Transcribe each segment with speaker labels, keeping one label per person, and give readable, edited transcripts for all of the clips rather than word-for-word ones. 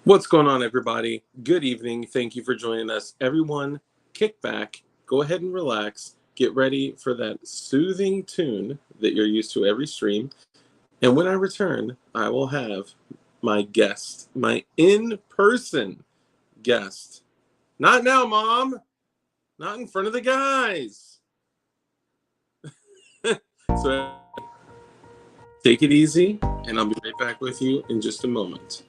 Speaker 1: What's going on, everybody? Good evening. Thank you for joining us. Everyone, kick back, go ahead and relax. Get ready for that soothing tune that you're used to every stream. And when I return, I will have my guest, my in-person guest. Not now, Mom. Not in front of the guys. So take it easy, and I'll be right back with you in just a moment.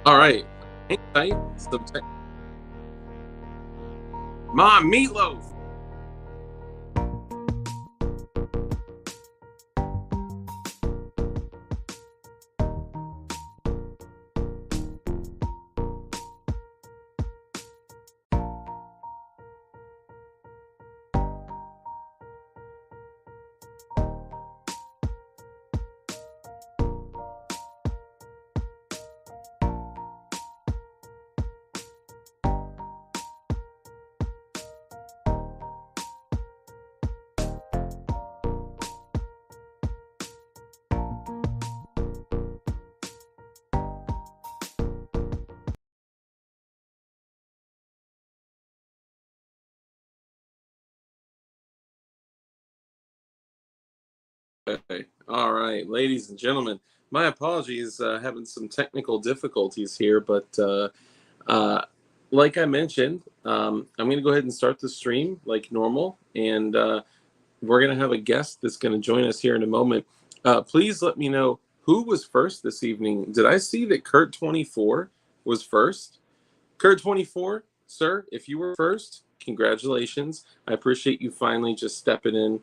Speaker 1: All right. Hang tight. Mom, meatloaf. Okay. All right, ladies and gentlemen, my apologies, having some technical difficulties here, but uh, like I mentioned, I'm going to go ahead and start the stream like normal, and we're going to have a guest that's going to join us here in a moment. Please let me know who was first this evening. Did I see that Kurt24 was first? Kurt24, sir, if you were first, congratulations. I appreciate you finally just stepping in,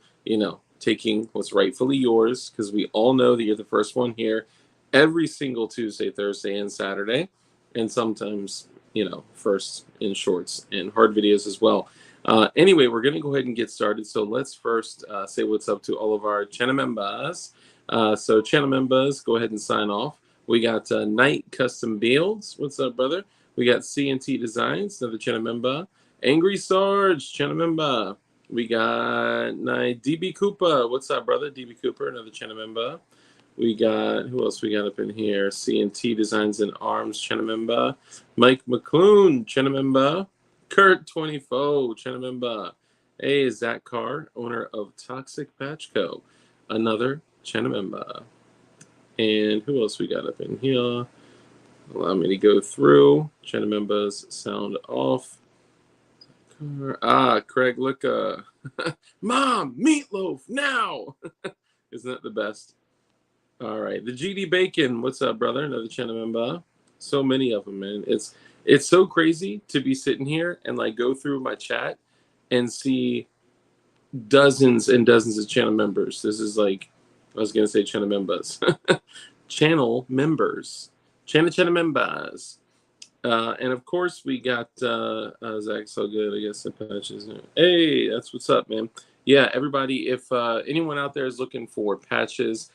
Speaker 1: taking what's rightfully yours, because we all know that you're the first one here every single Tuesday, Thursday, and Saturday, and sometimes, first in shorts and hard videos as well. Anyway, we're going to go ahead and get started. So let's first say what's up to all of our channel members. So channel members, go ahead and sign off. We got Knight Custom Builds. What's up, brother? We got CNT Designs, another channel member. Angry Sarge, channel member. We got DB Cooper. What's up, brother? DB Cooper, another channel member. We got, who else we got up in here? CNT Designs and Arms, channel member. Mike McClune, channel member. Kurt24, channel member. Hey, Zach Carr, owner of Toxic Patch Co., another channel member. And who else we got up in here? Allow me to go through. Channel members sound off. Craig Licka. Mom, meatloaf now. Isn't that the best? All right. The GD Bacon. What's up, brother? Another channel member. So many of them, man. It's so crazy to be sitting here and like go through my chat and see dozens and dozens of channel members. This is like, I was going to say channel members. Channel members. Channel members. And of course, we got Zach. So good, I guess. The patches. Hey, that's what's up, man. Yeah, everybody. If anyone out there is looking for patches,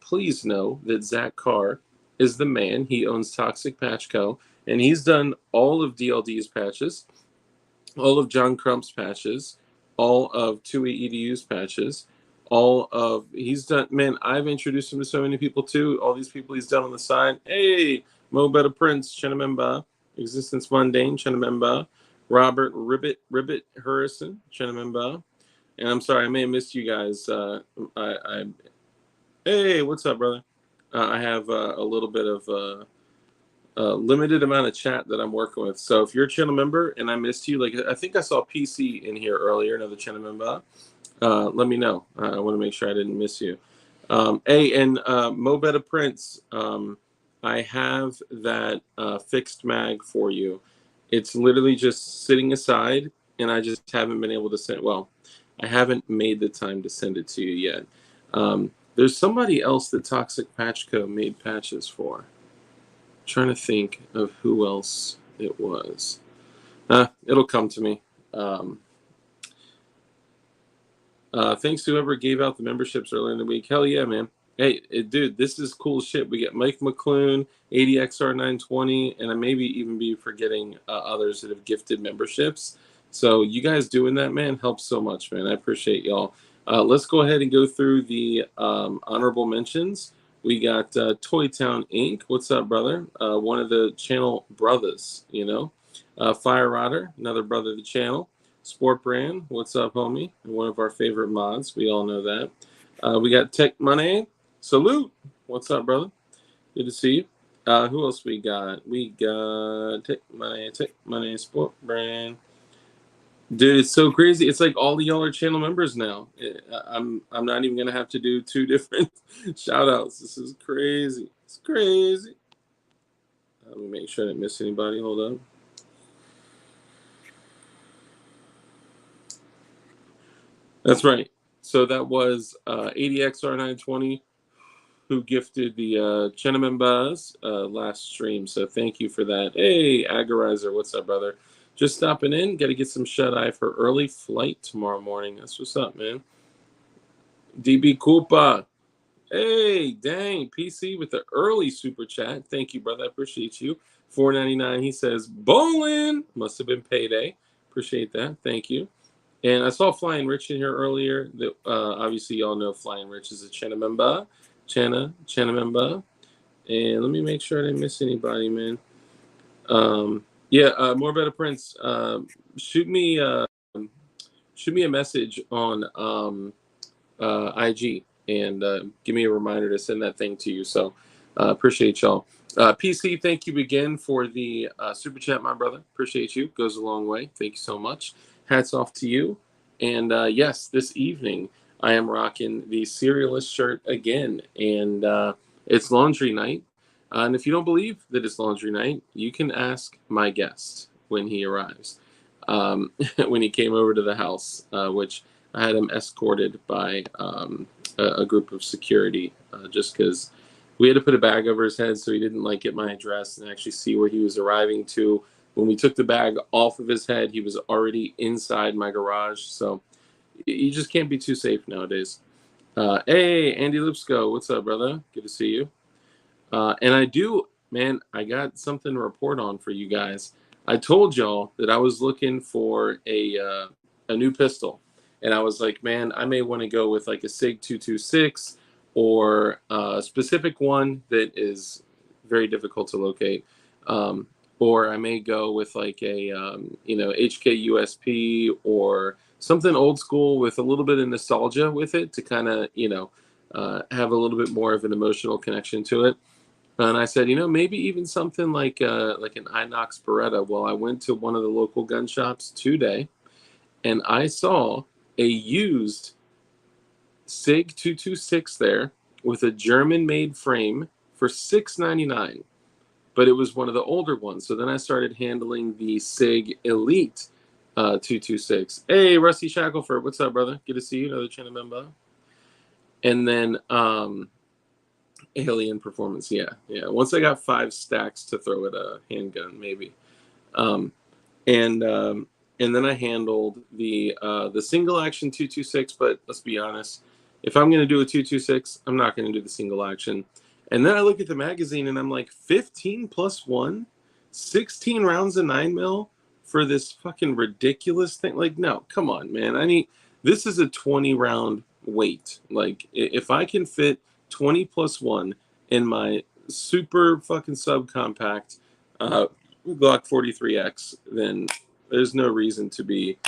Speaker 1: please know that Zach Carr is the man. He owns Toxic Patch Co. And he's done all of DLD's patches, all of John Crump's patches, all of 2E EDU's patches, all of he's done. Man, I've introduced him to so many people too. All these people he's done on the side. Hey, Mo Better Prince, Chenamemba, Existence Mundane, Chenamemba, Robert Ribbit Harrison, Chenamemba. And I'm sorry, I may have missed you guys. Hey, what's up, brother? I have a little bit of limited amount of chat that I'm working with. So if you're a channel member and I missed you, like I think I saw PC in here earlier, another channel member. Let me know. I want to make sure I didn't miss you. Hey, and Mo Better Prince, I have that fixed mag for you. It's literally just sitting aside, and I just haven't been able to send. Well, I haven't made the time to send it to you yet. There's somebody else that Toxic Patch Co. made patches for. Trying to think of who else it was. It'll come to me. Thanks to whoever gave out the memberships earlier in the week. Hell yeah, man. Hey, dude, this is cool shit. We get Mike McClune, 80XR920, and I maybe even be forgetting others that have gifted memberships. So you guys doing that, man, helps so much, man. I appreciate y'all. Let's go ahead and go through the honorable mentions. We got Toy Town Inc. What's up, brother? One of the channel brothers, you know. Fire Rodder, another brother of the channel. Sport Brand, what's up, homie? One of our favorite mods. We all know that. We got Tech Money. Salute. What's up, brother? Good to see you. Who else we got? We got Tech Money, Sport Brand. Dude, it's so crazy. It's like all of y'all are channel members now. I'm not even gonna have to do two different shout outs. This is crazy. It's crazy. Let me make sure I didn't miss anybody. Hold up. That's right. So that was 80XR920 who gifted the Chenamembas last stream. So thank you for that. Hey, Agarizer, what's up, brother? Just stopping in. Got to get some shut-eye for early flight tomorrow morning. That's what's up, man. DB Koopa. Hey, dang. PC with the early super chat. Thank you, brother. I appreciate you. $4.99. He says, bowling. Must have been payday. Appreciate that. Thank you. And I saw Flying Rich in here earlier. That obviously y'all know Flying Rich is a Chanamemba. Chanamemba. And let me make sure I didn't miss anybody, man. More Better Prince. Shoot me a message on IG and give me a reminder to send that thing to you. So appreciate y'all. PC, thank you again for the super chat, my brother. Appreciate you. Goes a long way. Thank you so much. Hats off to you. And yes, this evening I am rocking the Serialist shirt again. And it's laundry night. And if you don't believe that it's laundry night, you can ask my guest when he arrives. When he came over to the house, which I had him escorted by a group of security just because we had to put a bag over his head so he didn't like get my address and actually see where he was arriving to. When we took the bag off of his head, he was already inside my garage. So you just can't be too safe nowadays. Hey, Andy Lipsco, what's up, brother? Good to see you. And I got something to report on for you guys. I told y'all that I was looking for a new pistol. And I was like, man, I may want to go with like a SIG 226 or a specific one that is very difficult to locate. Or I may go with like a, HK USP or something old school with a little bit of nostalgia with it to kind of, have a little bit more of an emotional connection to it. And I said, maybe even something like an Inox Beretta. Well, I went to one of the local gun shops today, and I saw a used SIG 226 there with a German-made frame for $6.99. But it was one of the older ones. So then I started handling the SIG Elite 226. Hey, Rusty Shackelford, what's up, brother? Good to see you. Another channel member. And then Alien Performance. Yeah. Once I got 5 stacks to throw at a handgun, maybe. Um, and then I handled the single action 226. But let's be honest, if I'm going to do a 226, I'm not going to do the single action. And then I look at the magazine and I'm like, 15 plus 1, 16 rounds of 9mm for this fucking ridiculous thing. Like, no, come on, man. This is a 20 round weight. Like, if I can fit 20 plus 1 in my super fucking subcompact Glock 43X, then there's no reason to be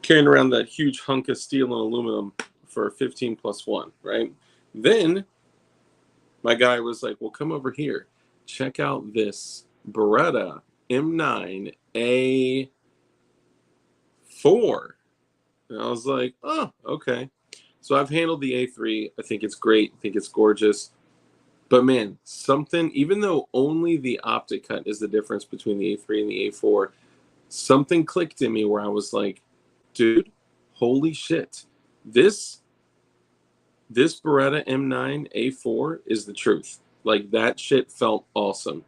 Speaker 1: carrying around that huge hunk of steel and aluminum for 15 plus 1, right? Then my guy was like, well, come over here. Check out this Beretta M9 A4. And I was like, oh, okay. So I've handled the A3. I think it's great. I think it's gorgeous. But man, something, even though only the optic cut is the difference between the A3 and the A4, something clicked in me where I was like, dude, holy shit. This Beretta M9 A4 is the truth. Like, that shit felt awesome.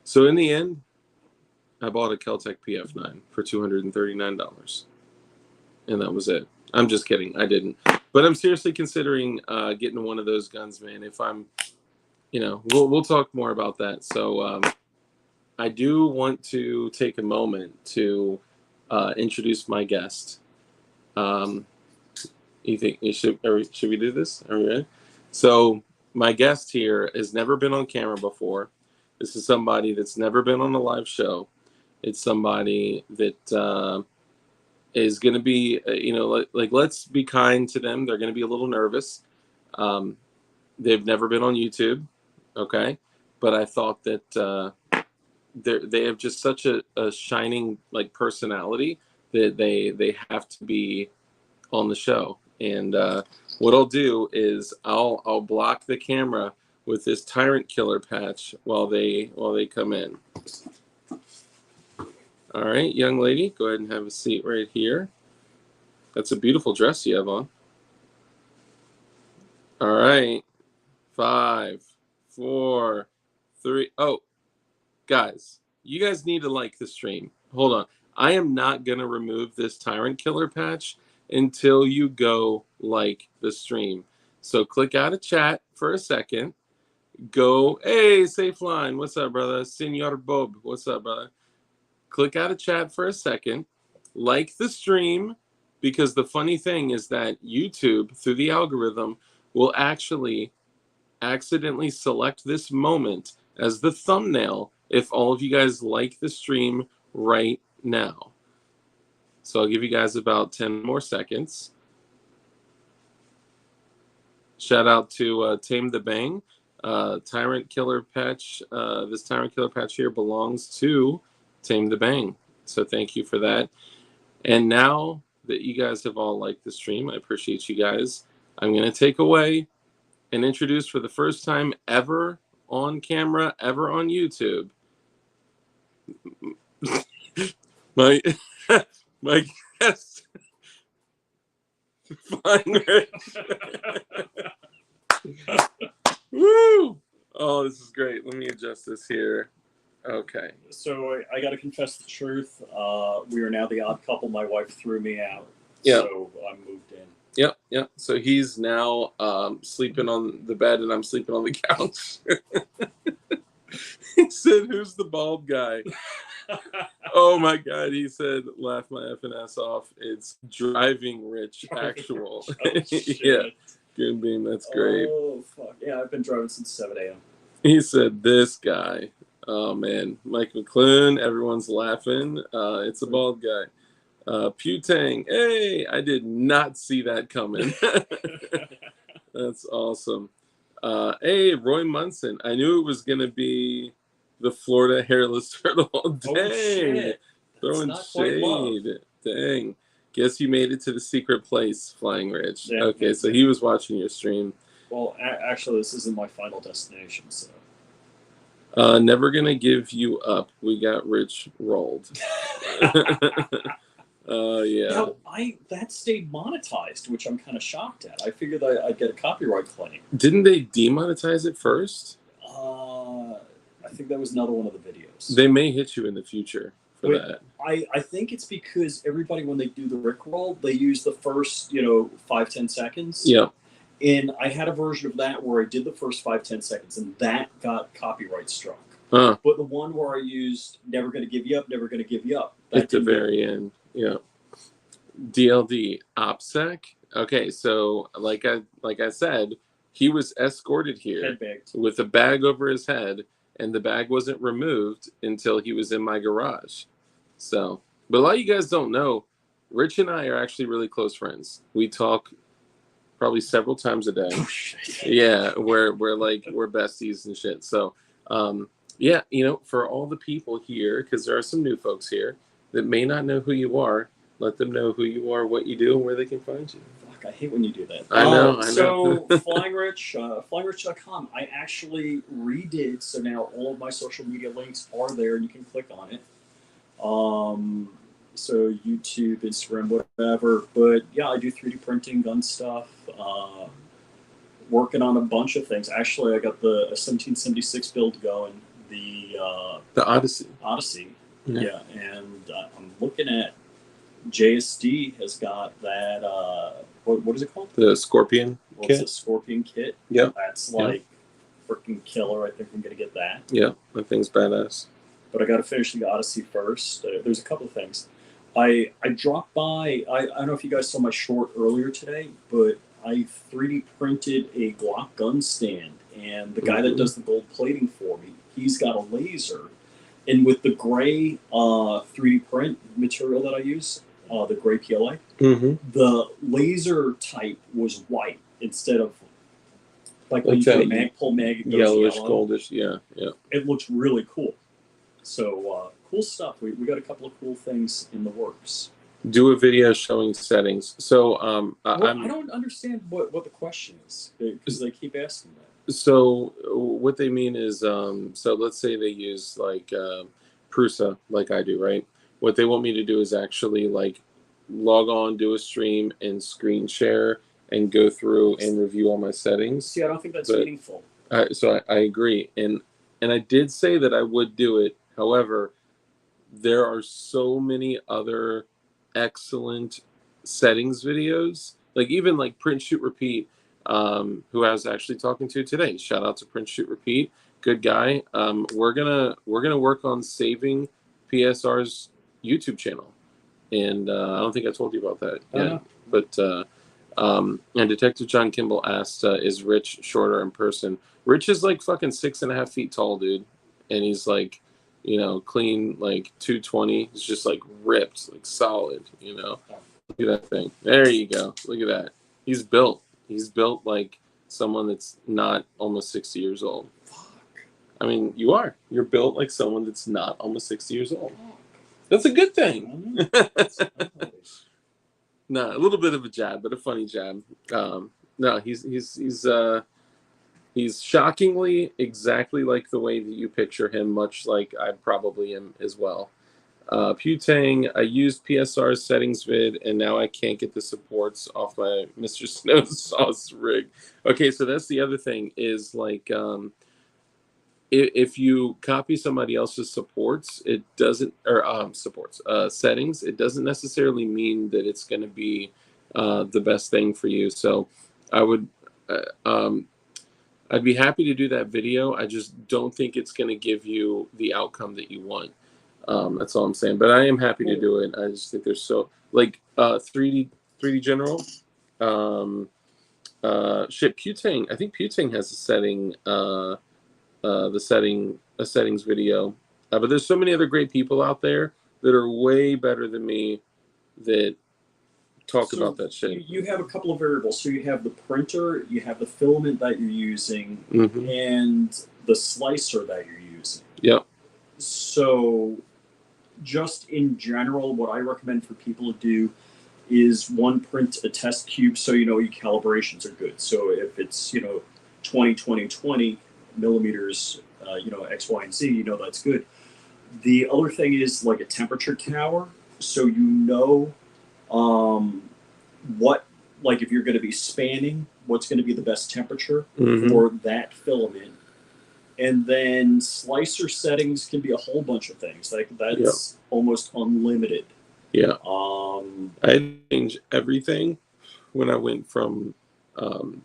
Speaker 1: So in the end, I bought a Keltec PF9 for $239. And that was it. I'm just kidding. I didn't. But I'm seriously considering getting one of those guns, man. If I'm, we'll talk more about that. So I do want to take a moment to introduce my guest. You think should we do this? Are we ready? So my guest here has never been on camera before. This is somebody that's never been on a live show. It's somebody that is going to be, like, let's be kind to them. They're going to be a little nervous. They've never been on YouTube, okay? But I thought that they have just such a shining, like, personality that they have to be on the show. And what I'll do is I'll block the camera with this Tyrant Killer patch while they come in. All right, young lady, go ahead and have a seat right here. That's a beautiful dress you have on. All right, 5, 4, 3. Oh, guys, you guys need to like the stream. Hold on. I am not going to remove this Tyrant Killer patch until you go like the stream. So click out of chat for a second. Go, hey, Safe Line, what's up, brother? Senor Bob, what's up, brother? Click out of chat for a second. Like the stream, because the funny thing is that YouTube, through the algorithm, will actually accidentally select this moment as the thumbnail if all of you guys like the stream right now. So I'll give you guys about 10 more seconds. Shout out to Tame the Bang. Tyrant Killer patch. This Tyrant Killer patch here belongs to Tame the Bang. So thank you for that. And now that you guys have all liked the stream, I appreciate you guys. I'm going to take away and introduce for the first time ever on camera, ever on YouTube, my guest, Flying Rich. Woo! Oh, this is great. Let me adjust this here. Okay.
Speaker 2: So I got to confess the truth. We are now the odd couple. My wife threw me out.
Speaker 1: Yep.
Speaker 2: So I moved in.
Speaker 1: Yep. So he's now sleeping on the bed and I'm sleeping on the couch. He said, who's the bald guy? Oh my God. He said, laugh my effing ass off. It's Driving Rich Actual.
Speaker 2: Oh,
Speaker 1: Yeah. Good beam. That's great.
Speaker 2: Oh, fuck. Yeah, I've been driving since 7 a.m.
Speaker 1: He said, this guy. Oh man. Mike McClune. Everyone's laughing. It's a bald guy. Putang. Hey, I did not see that coming. That's awesome. Hey, Roy Munson. I knew it was going to be the Florida hairless turtle. Dang.
Speaker 2: Oh, shit.
Speaker 1: Throwing shade. Dang. Guess you made it to the secret place, Flying Rich. Yeah, okay, so he was watching your stream.
Speaker 2: Well, actually, this isn't my final destination, so.
Speaker 1: Never going to give you up. We got Rich rolled. Yeah.
Speaker 2: Now, that stayed monetized, which I'm kind of shocked at. I figured that I'd get a copyright claim.
Speaker 1: Didn't they demonetize it first?
Speaker 2: I think that was another one of the videos.
Speaker 1: They may hit you in the future for
Speaker 2: But
Speaker 1: that.
Speaker 2: I think it's because everybody, when they do the Rickroll, they use the first 5-10 seconds.
Speaker 1: Yeah.
Speaker 2: And I had a version of that where I did the first 5-10 seconds, and that got copyright struck.
Speaker 1: Huh.
Speaker 2: But the one where I used "Never Gonna Give You Up, Never Gonna Give You Up"
Speaker 1: At the very end, yeah. DLD OPSEC. Okay, so like I said, he was escorted here
Speaker 2: headbagged.
Speaker 1: with a bag over his head, and the bag wasn't removed until he was in my garage. So, but a lot of you guys don't know, Rich and I are actually really close friends. We talk probably several times a day.
Speaker 2: Oh shit.
Speaker 1: Yeah, we're besties and shit. So, yeah, for all the people here, because there are some new folks here that may not know who you are, let them know who you are, what you do, and where they can find you.
Speaker 2: Fuck, I hate when you do that.
Speaker 1: I know.
Speaker 2: So Flying Rich, flyingrich.com, I actually redid, so now all of my social media links are there and you can click on it. So YouTube, Instagram, whatever. But yeah, I do 3D printing, gun stuff, working on a bunch of things. Actually, I got the 1776 build going, the
Speaker 1: Odyssey.
Speaker 2: Yeah, and I'm looking at JSD has got that. What is it called?
Speaker 1: The Scorpion
Speaker 2: Well,
Speaker 1: kit.
Speaker 2: it's a Scorpion kit.
Speaker 1: Yep.
Speaker 2: That's like freaking killer. I think I'm gonna get that.
Speaker 1: Yeah, that thing's badass.
Speaker 2: But I got to finish the Odyssey first. There's a couple of things. I dropped by. I don't know if you guys saw my short earlier today, but I 3D printed a Glock gun stand, and the guy that does the gold plating for me, he's got a laser, and with the gray 3D print material that I use, the gray PLA, the laser type was white instead of like when you do a Magpul mag, it goes
Speaker 1: yellowish,
Speaker 2: yellow.
Speaker 1: goldish. Yeah.
Speaker 2: It looks really cool. So cool stuff. We got a couple of cool things in the works.
Speaker 1: Do a video showing settings. So
Speaker 2: I don't understand what the question is because they keep asking that.
Speaker 1: So what they mean is, so let's say they use like Prusa, like I do, right? What they want me to do is actually like log on, do a stream, and screen share, and go through and review all my settings.
Speaker 2: See, I don't think that's meaningful.
Speaker 1: So I agree, and I did say that I would do it. However, there are so many other excellent settings videos, like even like Print Shoot Repeat, who I was actually talking to today. Shout out to Print Shoot Repeat, good guy. We're gonna work on saving PSR's YouTube channel, and I don't think I told you about that yet. But and Detective John Kimball asked, "Is Rich shorter in person?" Rich is like fucking 6.5 feet tall, dude, and he's like, clean, like 220. He's just like ripped, like solid. Look at that thing. There you go. Look at that. He's built. He's built like someone that's not almost 60 years old.
Speaker 2: Fuck.
Speaker 1: I mean, you are. You're built like someone that's not almost 60 years old. That's a good thing. No, a little bit of a jab, but a funny jab. No, he's shockingly exactly like the way that you picture him, much like I probably am as well. Putang, I used PSR's settings vid, and now I can't get the supports off my Mr. Snow Sauce rig. Okay, so that's the other thing is like, if you copy somebody else's supports, it doesn't, or settings, it doesn't necessarily mean that it's going to be the best thing for you. So I would, I'd be happy to do that video. I just don't think it's going to give you the outcome that you want. That's all I'm saying. But I am happy to do it. I just think there's so like 3D General. Putang. I think Putang has a setting. A settings video. But there's so many other great people out there that are way better than me that talk about that shit.
Speaker 2: You have a couple of variables. So you have the printer, you have the filament that you're using, and the slicer that you're using.
Speaker 1: Yep.
Speaker 2: So just in general, what I recommend for people to do is one, print a test cube so your calibrations are good. So if it's 20 millimeters, X, Y, and Z, that's good. The other thing is like a temperature tower, so Um, what, like if you're going to be spanning, what's going to be the best temperature
Speaker 1: Mm-hmm.
Speaker 2: for that filament. And then slicer settings can be a whole bunch of things. Like
Speaker 1: Yeah.
Speaker 2: that's almost unlimited.
Speaker 1: Yeah.
Speaker 2: Um,
Speaker 1: I changed everything when I went from um,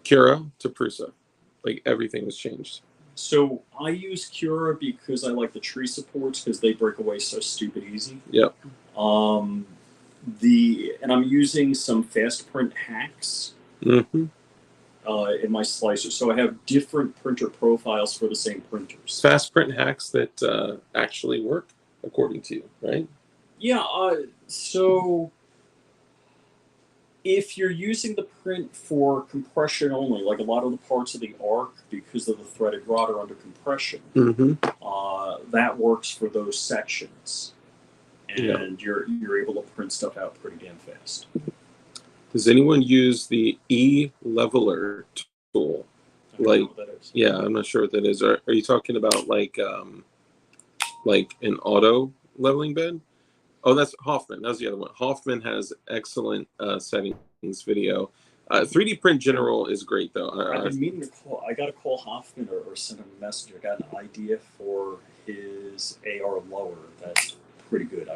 Speaker 1: Cura to Prusa. Like everything was changed.
Speaker 2: so I use Cura because I like the tree supports because they break away so stupid easy.
Speaker 1: Yep.
Speaker 2: Um, and I'm using some fast print hacks
Speaker 1: Mm-hmm.
Speaker 2: in my slicer, so I have different printer profiles for the same printers.
Speaker 1: Fast print hacks that actually work according to you, right?
Speaker 2: Yeah. So if you're using the print for compression only, like a lot of the parts of the arc, because of the threaded rod are under compression,
Speaker 1: Mm-hmm.
Speaker 2: that works for those sections,
Speaker 1: Yeah.
Speaker 2: and you're able to print stuff out pretty damn fast.
Speaker 1: Does anyone use the e-leveler tool?
Speaker 2: I don't know
Speaker 1: Like,
Speaker 2: what that is.
Speaker 1: yeah, I'm not sure what that is. Are you talking about like an auto leveling bed? Oh, that's Hoffman. That was the other one. Hoffman has excellent settings video. 3D Print General is great though.
Speaker 2: I've been meaning to call. I got to call Hoffman or send him a message. I got an idea for his AR lower that's pretty good.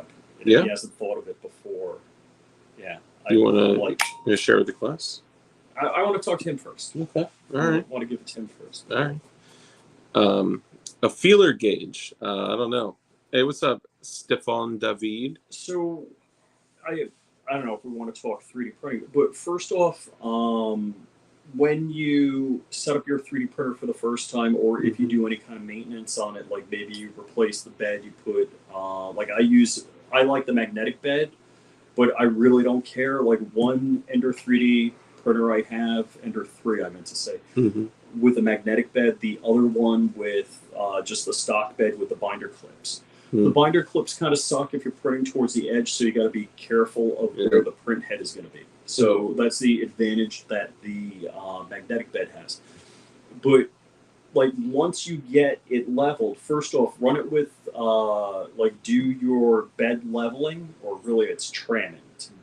Speaker 1: Yeah.
Speaker 2: He hasn't thought of it before. Yeah.
Speaker 1: You want
Speaker 2: like?
Speaker 1: to share with the class?
Speaker 2: I want to talk to him first.
Speaker 1: Okay. All right.
Speaker 2: I want to give it to him first.
Speaker 1: All right. A feeler gauge. I don't know. Hey, what's up, Stefan David?
Speaker 2: So, I don't know if we want to talk 3D printing, but first off, when you set up your 3D printer for the first time, or if you do any kind of maintenance on it, like maybe you replace the bed, you put I like the magnetic bed, but I really don't care. Like one Ender 3D printer I have, Ender 3, I meant to say,
Speaker 1: Mm-hmm.
Speaker 2: with a magnetic bed, the other one with just the stock bed with the binder clips.
Speaker 1: Mm-hmm.
Speaker 2: The binder clips kind of suck if you're printing towards the edge, so you got to be careful of where the print head is going to be. So that's the advantage that the magnetic bed has. But like once you get it leveled, first off, run it with do your bed leveling, or really it's tramming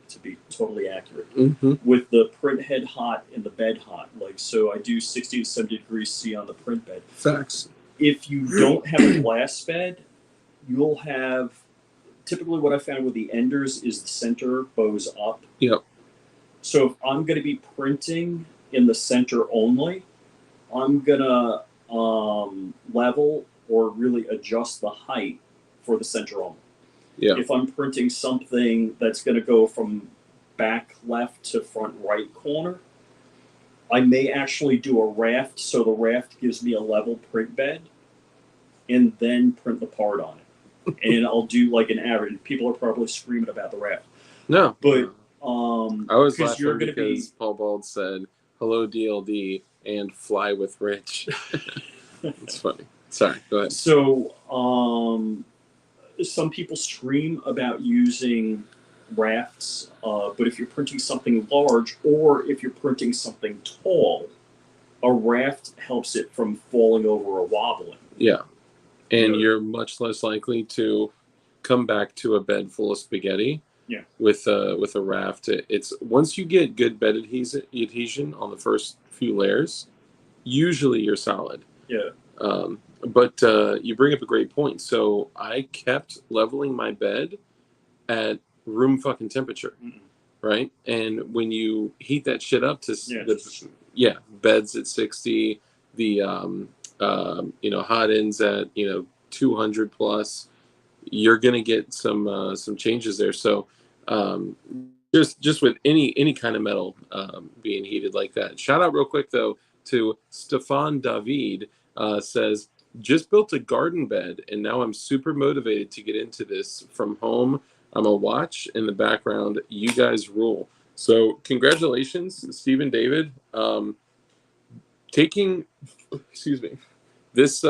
Speaker 2: to be totally accurate,
Speaker 1: Mm-hmm.
Speaker 2: with the print head hot and the bed hot. Like so, I do 60 to 70 degrees C on the print bed.
Speaker 1: Facts.
Speaker 2: If you don't have a glass bed, you'll have typically what I found with the Enders is the center bows up.
Speaker 1: Yep.
Speaker 2: So if I'm going to be printing in the center only, I'm gonna level or really adjust the height for the center only.
Speaker 1: Yeah.
Speaker 2: If I'm printing something that's going to go from back left to front right corner, I may actually do a raft, so the raft gives me a level print bed, and then print the part on it. And I'll do like an average. People are probably screaming about the raft.
Speaker 1: No.
Speaker 2: But
Speaker 1: I was laughing because Paul Bald said, "Hello, DLD," and "Fly with Rich." It's funny. Sorry, go ahead.
Speaker 2: So, some people scream about using rafts, but if you're printing something large or if you're printing something tall, a raft helps it from falling over or wobbling.
Speaker 1: Yeah, and you're much less likely to come back to a bed full of spaghetti.
Speaker 2: Yeah.
Speaker 1: With a raft, it's once you get good bed adhesion on the first few layers, usually you're solid.
Speaker 2: Yeah.
Speaker 1: But you bring up a great point. So I kept leveling my bed at room fucking temperature, right? And when you heat that shit up to beds at 60, the hot ends at 200 plus, you're gonna get some changes there. So just with any kind of metal being heated like that. Shout out real quick though to Stefan David, says, just built a garden bed and now I'm super motivated to get into this from home. I'm a watch in the background. You guys rule. So congratulations, Stephen David. Taking this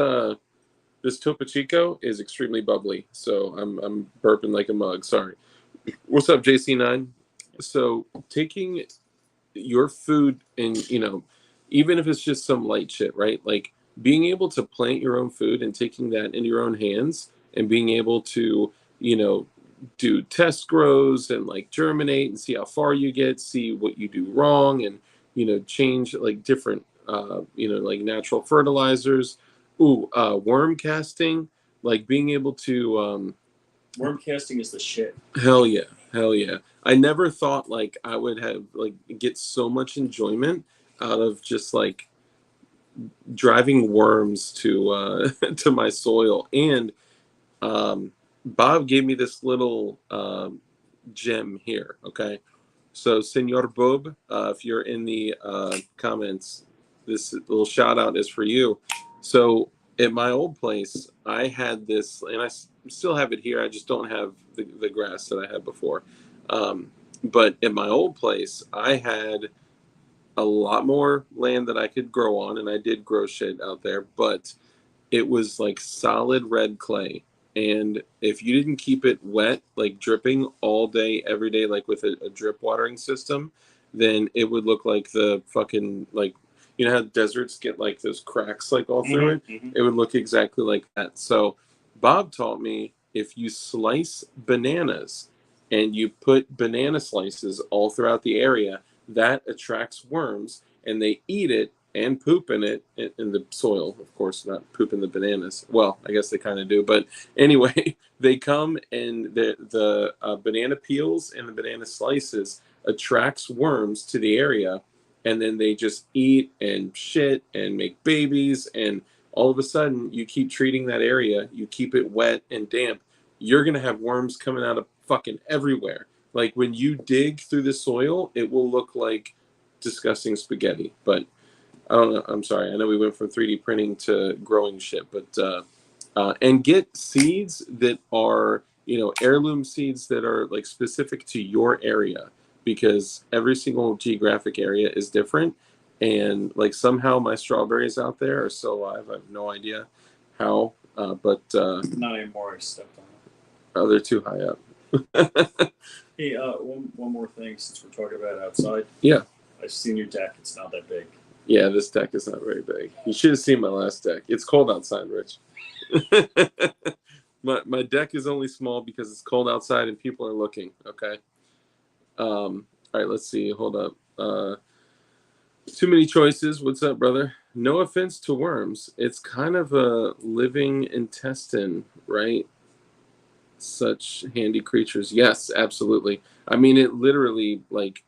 Speaker 1: this Topo Chico is extremely bubbly, so I'm burping like a mug. Sorry. What's up, JC9? So taking your food and even if it's just some light shit, right? Like being able to plant your own food and taking that into your own hands and being able to do test grows and like germinate and see how far you get, see what you do wrong, and change like different like natural fertilizers. Ooh, worm casting, like being able to
Speaker 2: Worm casting is the shit.
Speaker 1: hell yeah, hell yeah. I never thought like I would have like get so much enjoyment out of just like driving worms to to my soil. And Bob gave me this little gem here. Okay, so Senor Bob, if you're in the comments, this little shout out is for you. So at my old place, I had this, and still have it here. I just don't have the grass that I had before. But at my old place, I had a lot more land that I could grow on, and I did grow shit out there, but it was like solid red clay. And if you didn't keep it wet, like dripping all day, every day, like with a drip watering system, then it would look like the fucking, like, how deserts get like those cracks like all through it? It would look exactly like that. So Bob taught me if you slice bananas and you put banana slices all throughout the area, that attracts worms and they eat it and poop in it in the soil, of course, not poop in the bananas. Well, I guess they kind of do, but anyway, they come and the banana peels and the banana slices attracts worms to the area, and then they just eat and shit and make babies, and all of a sudden you keep treating that area, you keep it wet and damp, you're gonna have worms coming out of fucking everywhere. Like when you dig through the soil, it will look like disgusting spaghetti, but I don't know. I'm sorry. I know we went from 3D printing to growing shit, but and get seeds that are heirloom seeds that are like specific to your area, because every single geographic area is different, and like somehow my strawberries out there are still alive. I have no idea how, but
Speaker 2: Not anymore. I stepped on it.
Speaker 1: oh, they're too high up.
Speaker 2: Hey, one more thing since we're talking about outside.
Speaker 1: Yeah.
Speaker 2: I've seen your deck. It's not that big.
Speaker 1: Yeah, this deck is not very big. You should have seen my last deck. It's cold outside, Rich. my deck is only small because it's cold outside and people are looking. Okay. All right. Let's see. Hold up. Too many choices. What's up, brother? No offense to worms. It's kind of a living intestine, right? Such handy creatures. Yes, absolutely. I mean, it literally like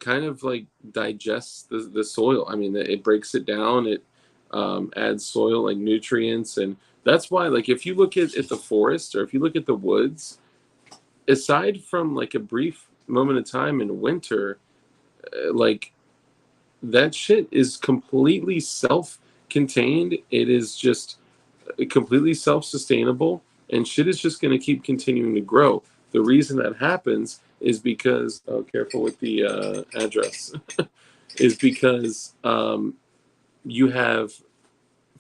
Speaker 1: kind of like digests the soil. I mean, it breaks it down. It adds soil like nutrients, and that's why like if you look at the forest or if you look at the woods, aside from like a brief moment of time in winter, like that shit is completely self-contained. It is just completely self-sustainable, and shit is just going to keep continuing to grow. The reason that happens is because, oh, careful with the address, is because you have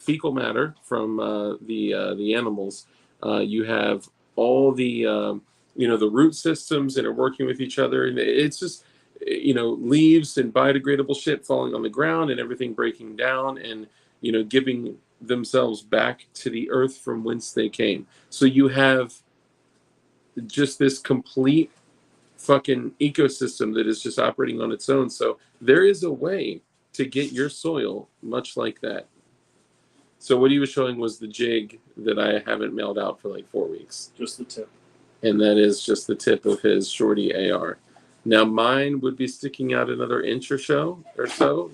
Speaker 1: fecal matter from the animals. You have all the the root systems that are working with each other, and it's just leaves and biodegradable shit falling on the ground and everything breaking down and giving themselves back to the earth from whence they came. So you have just this complete fucking ecosystem that is just operating on its own. So there is a way to get your soil much like that. So what he was showing was the jig that I haven't mailed out for like 4 weeks.
Speaker 2: Just the tip.
Speaker 1: And that is just the tip of his shorty AR. Now mine would be sticking out another inch or so,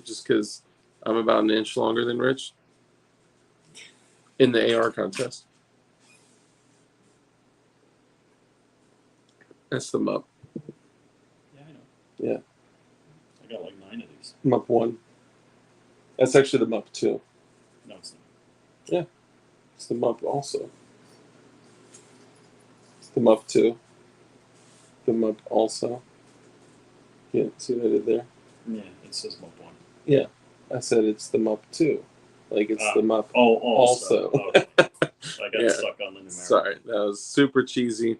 Speaker 1: just because I'm about an inch longer than Rich in the AR contest. That's the MUP.
Speaker 2: Yeah, I know.
Speaker 1: Yeah.
Speaker 2: I got like 9 of these.
Speaker 1: MUP 1. That's actually the MUP 2.
Speaker 2: No, it's not.
Speaker 1: Yeah. It's the MUP also. It's the MUP 2. The MUP also. Yeah, see what I did there?
Speaker 2: Yeah, it says MUP 1.
Speaker 1: Yeah. I said it's the MUP 2. Like it's the MUP
Speaker 2: also.
Speaker 1: also.
Speaker 2: I got stuck on the numeric.
Speaker 1: Sorry, that was super cheesy.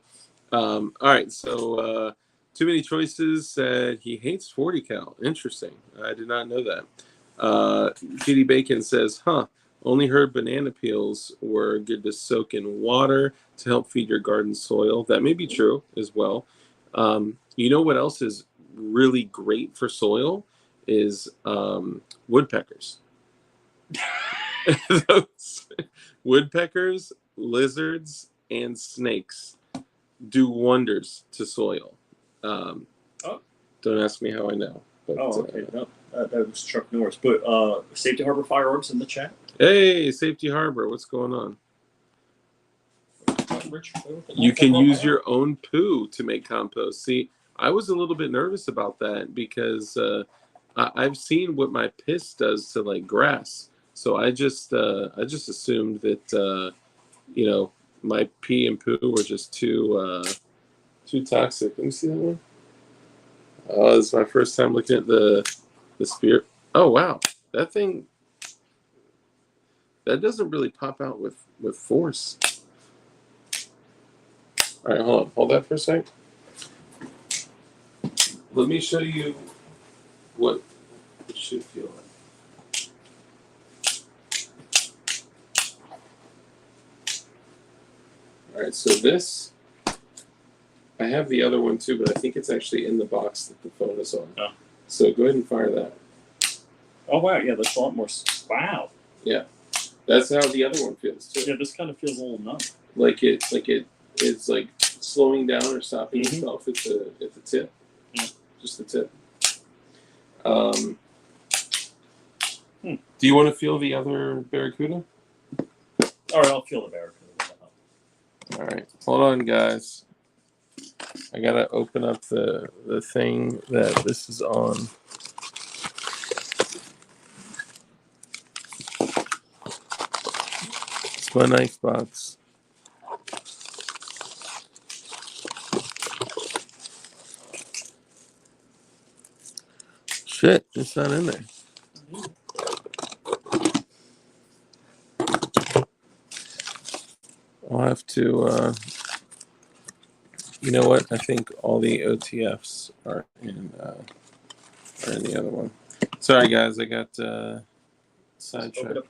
Speaker 1: All right, so Too Many Choices said he hates 40 cal. Interesting. I did not know that. GD Bacon says, huh, Only heard banana peels were good to soak in water to help feed your garden soil. That may be true as well. You know what else is really great for soil is woodpeckers. Those woodpeckers, lizards, and snakes do wonders to soil.
Speaker 2: Oh.
Speaker 1: Don't ask me how I know. But,
Speaker 2: Okay. No, that was Chuck Norris. But Safety Harbor Firearms in the chat.
Speaker 1: Hey, Safety Harbor, what's going on?
Speaker 2: Rich,
Speaker 1: you can use your own poo to make compost. See, I was a little bit nervous about that because I've seen what my piss does to like grass. So I just assumed that my pee and poo were just too toxic. Let me see that one. Oh, this is my first time looking at the spear. Oh wow, that thing that doesn't really pop out with force. All right, hold that for a sec. Let me show you what it should feel like. All right, so this, I have the other one too, but I think it's actually in the box that the phone is on.
Speaker 2: Oh.
Speaker 1: So go ahead and fire that.
Speaker 2: Oh wow, yeah, that's a lot more. Wow.
Speaker 1: Yeah, that's how the other one feels too.
Speaker 2: Yeah, this kind of feels a little numb.
Speaker 1: Like it's like slowing down or stopping itself at the tip.
Speaker 2: Yeah.
Speaker 1: Just the tip. Do you want to feel the other barracuda?
Speaker 2: All right, I'll feel the barracuda.
Speaker 1: All right, hold on, guys. I gotta open up the thing that this is on. It's my knife box. Shit, it's not in there. I'll have to. You know what? I think all the OTFs are in the other one. Sorry, guys, I got sidetracked.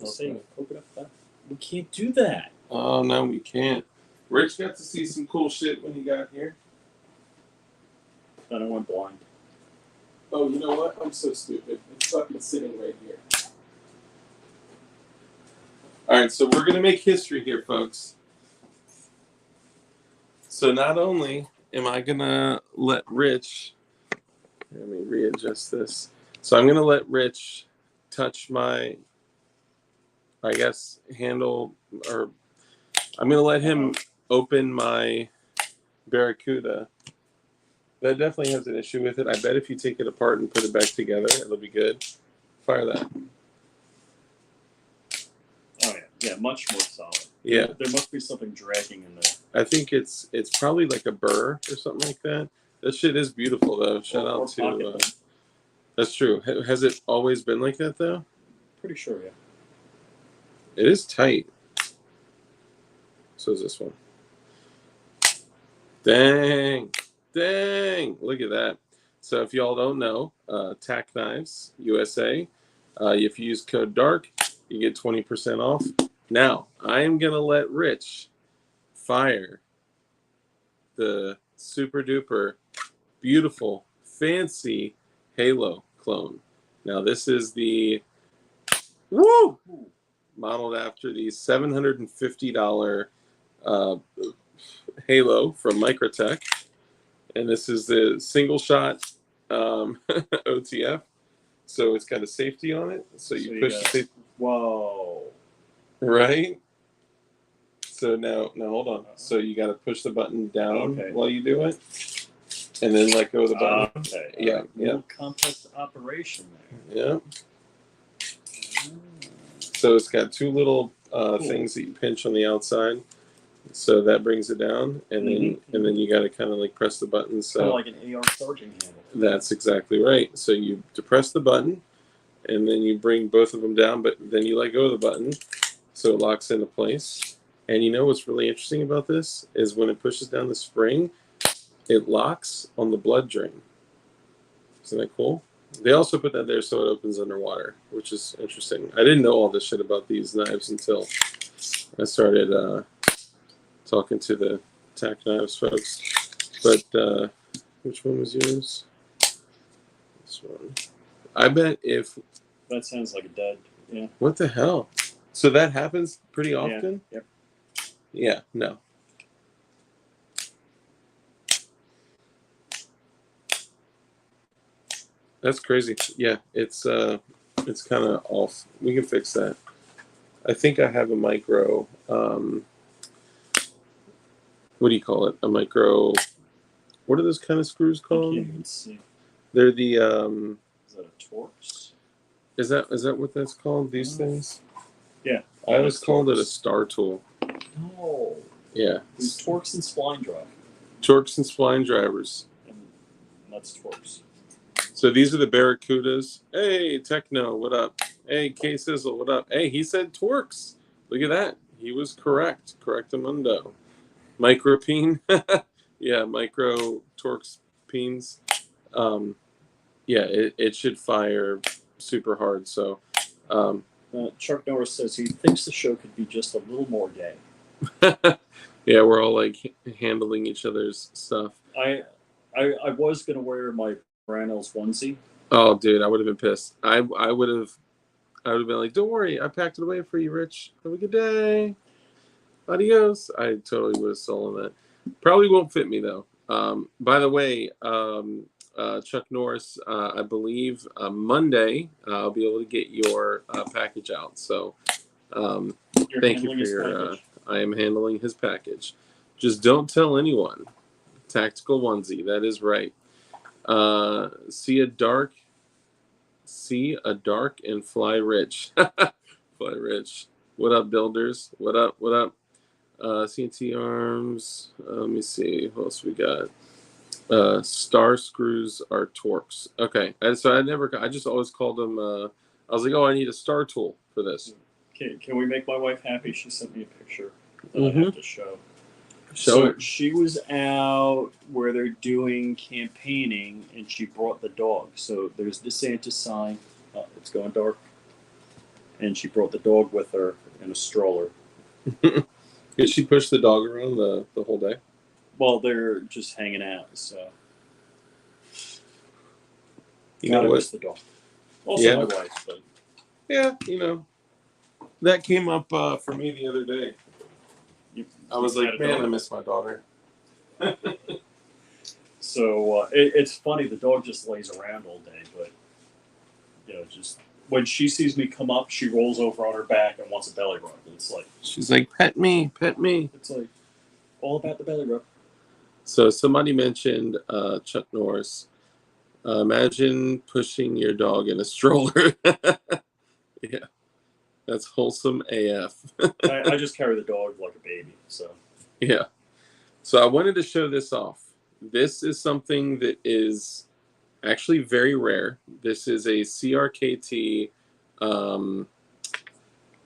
Speaker 2: We can't do that.
Speaker 1: Oh no, we can't. Rich got to see some cool shit when he got here.
Speaker 2: I went blind.
Speaker 1: Oh, you know what? I'm so stupid. It's fucking sitting right here. All right, so we're gonna make history here, folks. So not only am I gonna let Rich, let me readjust this. So I'm gonna let Rich touch my, I guess, handle, or I'm gonna let him open my barracuda. That definitely has an issue with it. I bet if you take it apart and put it back together, it'll be good. Fire that.
Speaker 2: Oh yeah, much more solid.
Speaker 1: Yeah.
Speaker 2: There must be something dragging in there.
Speaker 1: I think it's probably like a burr or something like that. That shit is beautiful though. Shout out to. That's true. Has it always been like that though?
Speaker 2: Pretty sure, yeah.
Speaker 1: It is tight. So is this one. Dang. Look at that. So if y'all don't know, Tack Knives USA, if you use code DARK, you get 20% off. Now, I am going to let Rich fire the super duper beautiful, fancy Halo clone. Now, this is the modeled after the $750 Halo from Microtech. And this is the single shot OTF. So it's got a safety on it. So you push the safety.
Speaker 2: Whoa.
Speaker 1: Right? So now hold on. So you got to push the button down while you do it. And then let go of the button.
Speaker 2: Okay.
Speaker 1: Yeah.
Speaker 2: Little complex operation there.
Speaker 1: Yeah. So it's got two little things that you pinch on the outside. So that brings it down, and then you got to kind of like press the button. So
Speaker 2: kind of like an AR charging handle.
Speaker 1: That's exactly right. So you depress the button, and then you bring both of them down, but then you let go of the button, so it locks into place. And you know what's really interesting about this is when it pushes down the spring, it locks on the blood drain. Isn't that cool? They also put that there so it opens underwater, which is interesting. I didn't know all this shit about these knives until I started talking to the Tack Knives folks. But which one was yours? This one. I bet if.
Speaker 2: That sounds like a dead. Yeah.
Speaker 1: What the hell? So that happens pretty often?
Speaker 2: Yeah. Yep.
Speaker 1: Yeah, no. That's crazy. Yeah, it's kind of off. We can fix that. I think I have a micro. What do you call it? A micro. What are those kind of screws
Speaker 2: I
Speaker 1: called?
Speaker 2: can't even see.
Speaker 1: They're the.
Speaker 2: Is that a Torx?
Speaker 1: Is that what that's called? These things?
Speaker 2: Yeah.
Speaker 1: I always called it a
Speaker 2: Torx.
Speaker 1: star tool.
Speaker 2: No.
Speaker 1: Yeah.
Speaker 2: There's Torx and spline drive.
Speaker 1: Torx and spline drivers.
Speaker 2: And that's Torx.
Speaker 1: So these are the Barracudas. Hey, Techno, what up? Hey, K Sizzle, what up? Hey, he said Torx. Look at that. He was correct. Correctamundo. Micropeen. Yeah, micro Torx peens. Yeah, it should fire super hard. So,
Speaker 2: Chuck Norris says he thinks the show could be just a little more gay.
Speaker 1: yeah, we're all like handling each other's stuff.
Speaker 2: I was gonna wear my Branell's onesie.
Speaker 1: Oh, dude, I would have been pissed. I would have been like, don't worry, I packed it away for you, Rich. Have a good day. Adios. I totally would have stolen that. Probably won't fit me though. By the way, Chuck Norris, I believe Monday I'll be able to get your package out. So thank you for your. I am handling his package. Just don't tell anyone. Tactical onesie. That is right. See a dark and fly rich. Fly rich. What up, builders? What up? What up? CNC arms. Let me see. What else we got? Star screws are Torx. Okay. So I just always called them. I was like, oh, I need a star tool for this.
Speaker 2: Can we make my wife happy? She sent me a picture that
Speaker 1: Mm-hmm.
Speaker 2: I have to show.
Speaker 1: Show it.
Speaker 2: She was out where they're doing campaigning, and she brought the dog. So there's the Santa sign. Oh, it's going dark. And she brought the dog with her in a stroller.
Speaker 1: Did she push the dog around the whole day?
Speaker 2: Well, they're just hanging out, so.
Speaker 1: You know
Speaker 2: Gotta
Speaker 1: what?
Speaker 2: miss the dog. Also
Speaker 1: Yeah.
Speaker 2: my wife, but.
Speaker 1: Yeah, that came up for me the other day. I was like, man, I miss my daughter.
Speaker 2: So it's funny. The dog just lays around all day, but just when she sees me come up, she rolls over on her back and wants a belly rub. It's like
Speaker 1: She's like, pet me, pet me.
Speaker 2: It's like all about the belly rub.
Speaker 1: So somebody mentioned Chuck Norris. Imagine pushing your dog in a stroller. Yeah, that's wholesome AF.
Speaker 2: I just carry the dog like a baby. So
Speaker 1: yeah. So I wanted to show this off. This is something that is actually very rare. This is a CRKT.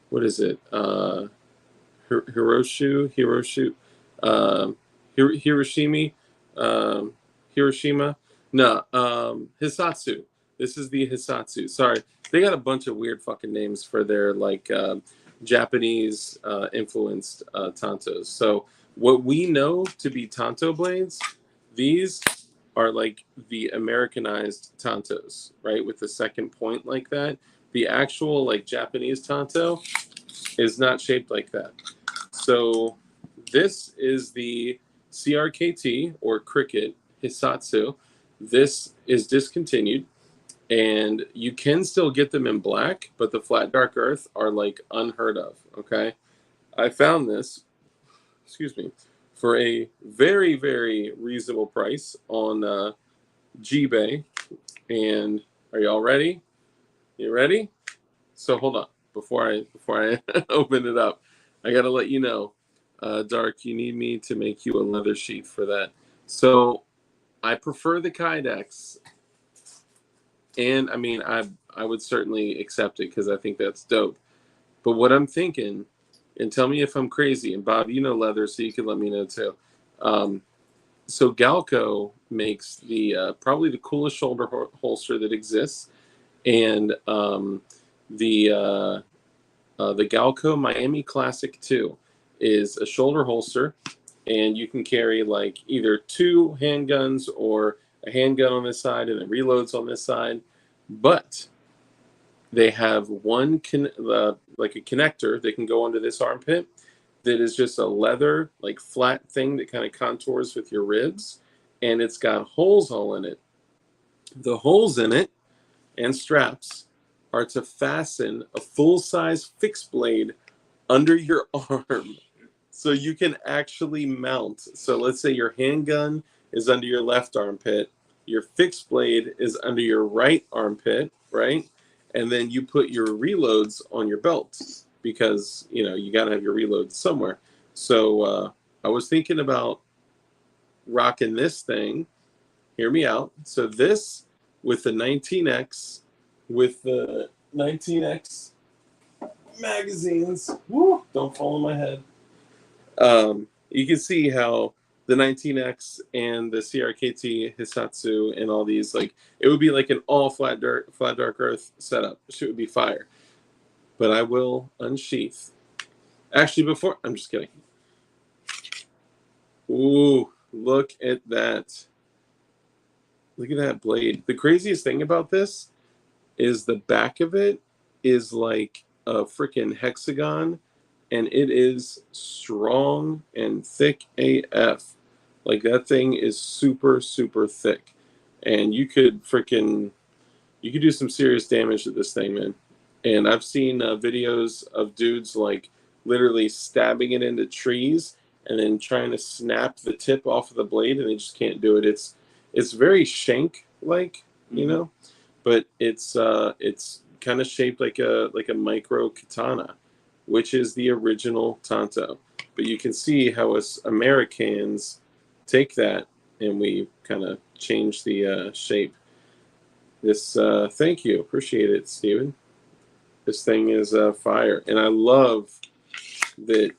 Speaker 1: What is it? Hiroshima. Hiroshima. No, Hisatsu. This is the Hisatsu. Sorry, they got a bunch of weird fucking names for their like Japanese influenced tantos. So what we know to be tanto blades, these are like the Americanized tantos, right? With the second point like that. The actual like Japanese tanto is not shaped like that. So this is the CRKT or Cricket Hisatsu. This is discontinued, and you can still get them in black, but the flat dark earth are like unheard of. Okay, I found this, excuse me, for a very, very reasonable price on Gbay. And are y'all ready? You ready? So hold on before I open it up. I gotta let you know, Dark. You need me to make you a leather sheath for that. So I prefer the Kydex, and I mean I would certainly accept it because I think that's dope. But what I'm thinking, and tell me if I'm crazy, and Bob, you know leather, so you can let me know too. so Galco makes the probably the coolest shoulder holster that exists, and the the Galco Miami Classic 2 is a shoulder holster, and you can carry like either two handguns or a handgun on this side and then reloads on this side. But they have one like a connector that can go under this armpit that is just a leather like flat thing that kind of contours with your ribs, and it's got holes all in it. The holes in it and straps are to fasten a full-size fixed blade under your arm so you can actually mount. So let's say your handgun is under your left armpit, your fixed blade is under your right armpit, right? And then you put your reloads on your belt because, you know, you got to have your reloads somewhere. So I was thinking about rocking this thing. Hear me out. So this with the 19X, with the 19X magazines. Woo, don't fall on my head. You can see how the 19X and the CRKT Hisatsu and all these, like, it would be like an all flat dark earth setup. It would be fire. But I will unsheath. Actually, before, I'm just kidding. Ooh, look at that. Look at that blade. The craziest thing about this is the back of it is like a freaking hexagon, and it is strong and thick AF. Like, that thing is super, super thick. And you could do some serious damage to this thing, man. And I've seen videos of dudes like literally stabbing it into trees and then trying to snap the tip off of the blade, and they just can't do it. It's very shank like, you know, but it's kind of shaped like a micro katana, which is the original Tanto. But you can see how us Americans take that and we kind of change the shape. This thank you, appreciate it, Steven. This thing is fire, and I love that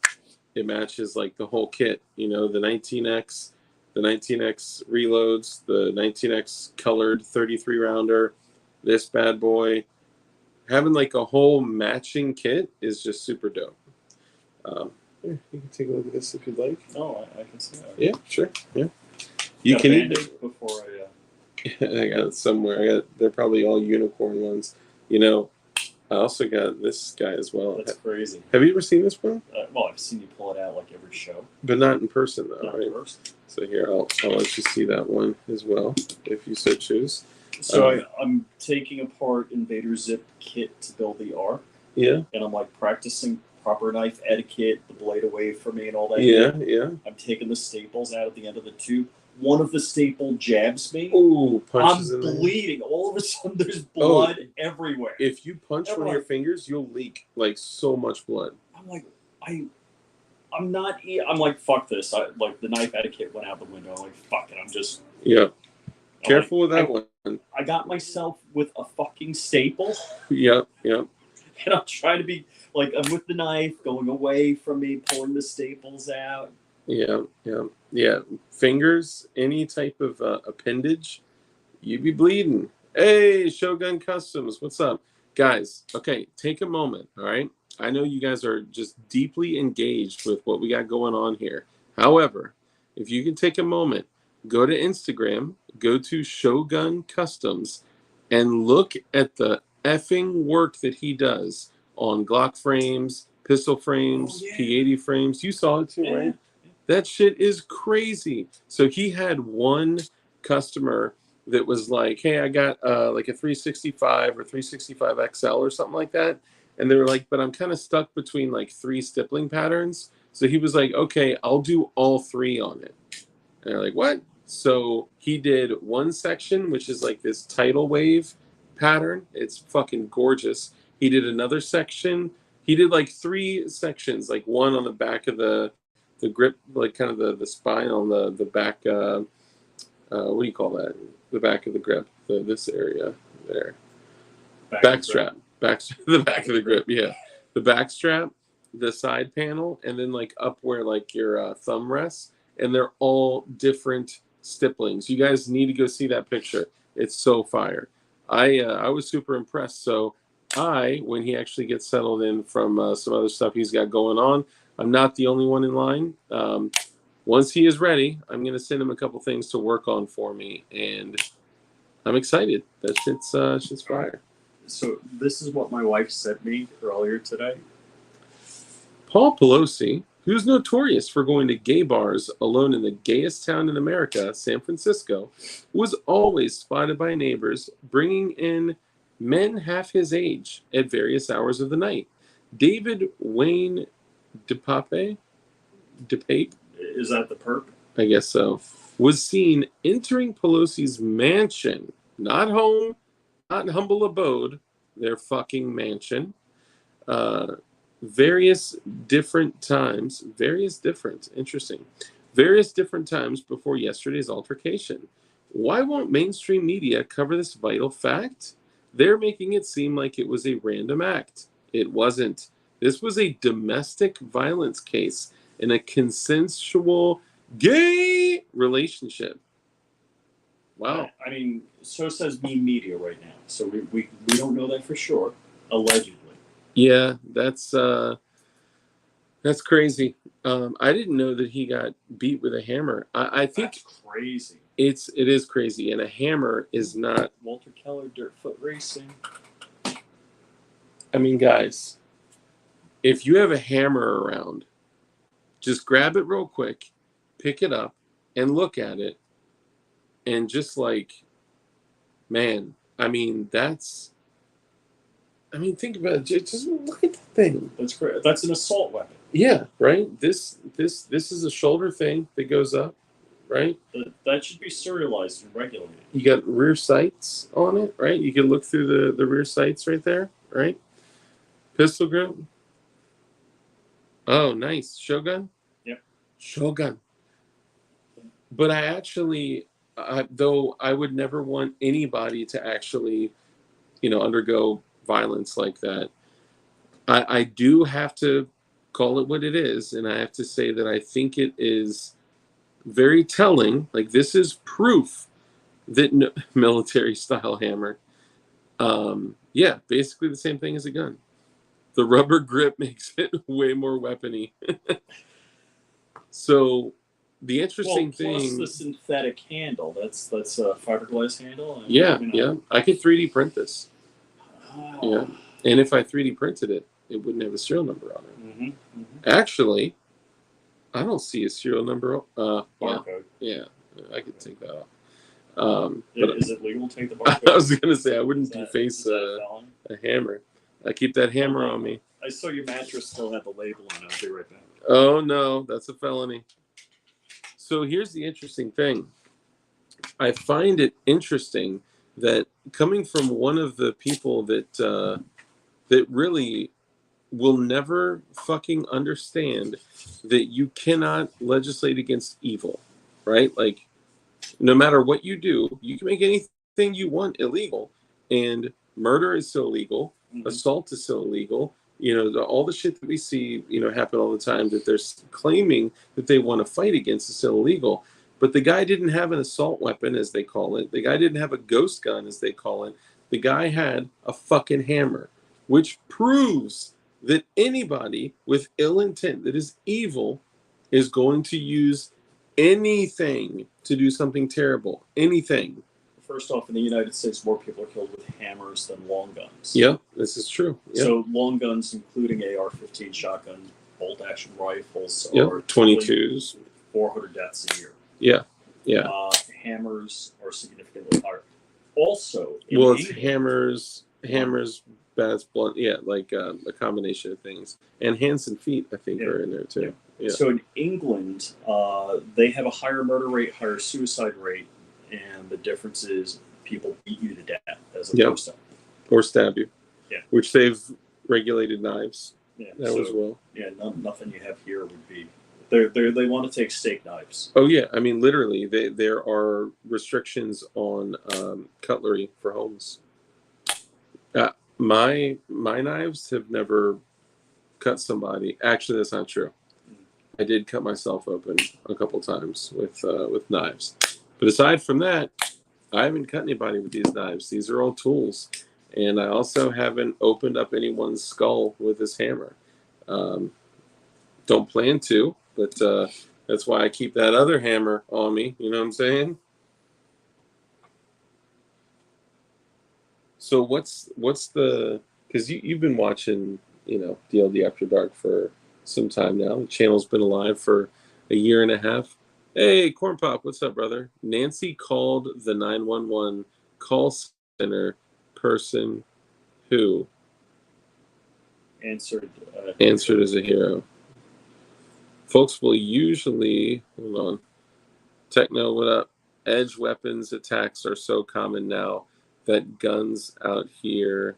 Speaker 1: it matches like the whole kit. You know, the 19X reloads, the 19X colored 33 rounder, this bad boy. Having like a whole matching kit is just super dope. Here, you can take a look at this if you'd like.
Speaker 2: Oh, I can see that.
Speaker 1: Yeah, sure. Yeah, you can even
Speaker 2: before I.
Speaker 1: I got it somewhere. They're probably all unicorn ones. You know, I also got this guy as well.
Speaker 2: That's crazy.
Speaker 1: Have you ever seen this one?
Speaker 2: Well, I've seen you pull it out like every show,
Speaker 1: but not in person though,
Speaker 2: not
Speaker 1: right?
Speaker 2: in person.
Speaker 1: So here, I'll let you see that one as well, if you so choose.
Speaker 2: So I'm taking apart Invader Zip kit to build the R.
Speaker 1: Yeah.
Speaker 2: And I'm like practicing proper knife etiquette, the blade away from me, and all that.
Speaker 1: Yeah, yeah.
Speaker 2: I'm taking the staples out at the end of the tube. One of the staple jabs me.
Speaker 1: Ooh, punches
Speaker 2: I'm bleeding. All of a sudden, there's blood everywhere.
Speaker 1: If you punch one of your fingers, you'll leak like so much blood.
Speaker 2: I'm like, I'm not. I'm like, fuck this. Like the knife etiquette went out the window. I'm like, fuck it. I'm just.
Speaker 1: Yeah. Careful with that one.
Speaker 2: I got myself with a fucking staple.
Speaker 1: Yep, yep.
Speaker 2: And I'm trying to be like, I'm with the knife going away from me, pulling the staples out.
Speaker 1: Yeah, yeah, yeah. Fingers, any type of appendage, you'd be bleeding. Hey, Shogun Customs, what's up? Guys, okay, take a moment, all right? I know you guys are just deeply engaged with what we got going on here. However, if you can take a moment, go to Instagram, go to Shogun Customs, and look at the effing work that he does on Glock frames, pistol frames, P80 frames. You saw it too, right? That shit is crazy. So he had one customer that was like, hey, I got like a 365 or 365 XL or something like that. And they were like, but I'm kind of stuck between like 3 stippling patterns. So he was like, okay, I'll do all 3 on it. And they're like, what? So he did one section, which is like this tidal wave pattern. It's fucking gorgeous. He did another section. He did like 3 sections, like one on the back of the grip, like kind of the spine on the back. What do you call that? The back of the grip, this area there. Back strap. The back of the grip. Yeah, the back strap, the side panel, and then like up where like your thumb rests. and they're all different stipplings. You guys need to go see that picture. It's so fire. I was super impressed. So when he actually gets settled in from some other stuff he's got going on, I'm not the only one in line. Once he is ready, I'm going to send him a couple things to work on for me, and I'm excited. That shit's fire.
Speaker 2: So this is what my wife sent me earlier today.
Speaker 1: Paul Pelosi, who's notorious for going to gay bars alone in the gayest town in America, San Francisco, was always spotted by neighbors bringing in men half his age at various hours of the night. David Wayne DePape,
Speaker 2: Is that the perp?
Speaker 1: I guess so, was seen entering Pelosi's mansion, not home, not humble abode, their fucking mansion, various different times before yesterday's altercation. Why won't mainstream media cover this vital fact? They're making it seem like it was a random act. It wasn't. This was a domestic violence case in a consensual gay relationship. Wow.
Speaker 2: I mean, so says Meme Media right now. So we don't know that for sure. Allegedly.
Speaker 1: Yeah, that's crazy. I didn't know that he got beat with a hammer. I think
Speaker 2: that's crazy.
Speaker 1: It is crazy, and a hammer is not.
Speaker 2: Walter Keller, Dirt Foot Racing.
Speaker 1: I mean, guys, if you have a hammer around, just grab it real quick, pick it up, and look at it, and just like, man, I mean, think about it. Just look at the thing.
Speaker 2: That's great. That's an assault weapon.
Speaker 1: Yeah, right. This is a shoulder thing that goes up, right?
Speaker 2: That should be serialized and regulated.
Speaker 1: You got rear sights on it, right? You can look through the rear sights right there, right? Pistol grip. Oh, nice. Shogun?
Speaker 2: Yep.
Speaker 1: Shogun. But I actually, though I would never want anybody to actually, undergo violence like that. I do have to call it what it is, and I have to say that I think it is very telling. Like, this is proof that military-style hammer, basically the same thing as a gun. The rubber grip makes it way more weapony. So the interesting thing,
Speaker 2: plus the synthetic handle. That's a fiberglass handle. And,
Speaker 1: yeah. I could 3D print this.
Speaker 2: Oh.
Speaker 1: Yeah, and if I 3D printed it, it wouldn't have a serial number on it.
Speaker 2: Mm-hmm. Mm-hmm.
Speaker 1: Actually, I don't see a serial number.
Speaker 2: Barcode.
Speaker 1: Yeah, I could take that off.
Speaker 2: But is it legal to take the barcode?
Speaker 1: I was gonna say I wouldn't deface a hammer. I keep that hammer on me.
Speaker 2: I saw your mattress still had the label on it. I'll be right back.
Speaker 1: Oh no, that's a felony. So here's the interesting thing. I find it interesting that coming from one of the people that really will never fucking understand that you cannot legislate against evil, right? Like, no matter what you do, you can make anything you want illegal, and murder is still illegal, assault is still illegal. All the shit that we see, happen all the time that they're claiming that they want to fight against is still illegal. But the guy didn't have an assault weapon, as they call it. The guy didn't have a ghost gun, as they call it. The guy had a fucking hammer, which proves that anybody with ill intent, that is evil, is going to use anything to do something terrible. Anything.
Speaker 2: First off, in the United States, more people are killed with hammers than long guns.
Speaker 1: Yep, this is true. Yep.
Speaker 2: So long guns, including AR-15 shotguns, bolt-action rifles,
Speaker 1: are 22s.
Speaker 2: 400 deaths a year.
Speaker 1: Yeah.
Speaker 2: Hammers are significantly higher. Also,
Speaker 1: it's hammers, bats, blunt. Yeah, like a combination of things. And hands and feet, I think, are in there too. Yeah.
Speaker 2: So in England, they have a higher murder rate, higher suicide rate, and the difference is people beat you to death as opposed to,
Speaker 1: or stab you.
Speaker 2: Yeah.
Speaker 1: Which they've regulated knives.
Speaker 2: Yeah.
Speaker 1: That as well.
Speaker 2: Yeah. Nothing you have here would be. They want to take steak knives.
Speaker 1: Oh yeah, I mean literally, there are restrictions on cutlery for homes. My knives have never cut somebody. Actually, that's not true. I did cut myself open a couple times with knives. But aside from that, I haven't cut anybody with these knives. These are all tools. And I also haven't opened up anyone's skull with this hammer. Um, don't plan to, but that's why I keep that other hammer on me. You know what I'm saying? So what's the, because you've been watching, DLD After Dark for some time now. The channel's been alive for a year and a half. Hey, Corn Pop, what's up, brother? Nancy called the 911 call center person who
Speaker 2: Answered.
Speaker 1: answered as a hero. Folks will usually, hold on, Techno, what up? Edge weapons attacks are so common now that guns out here,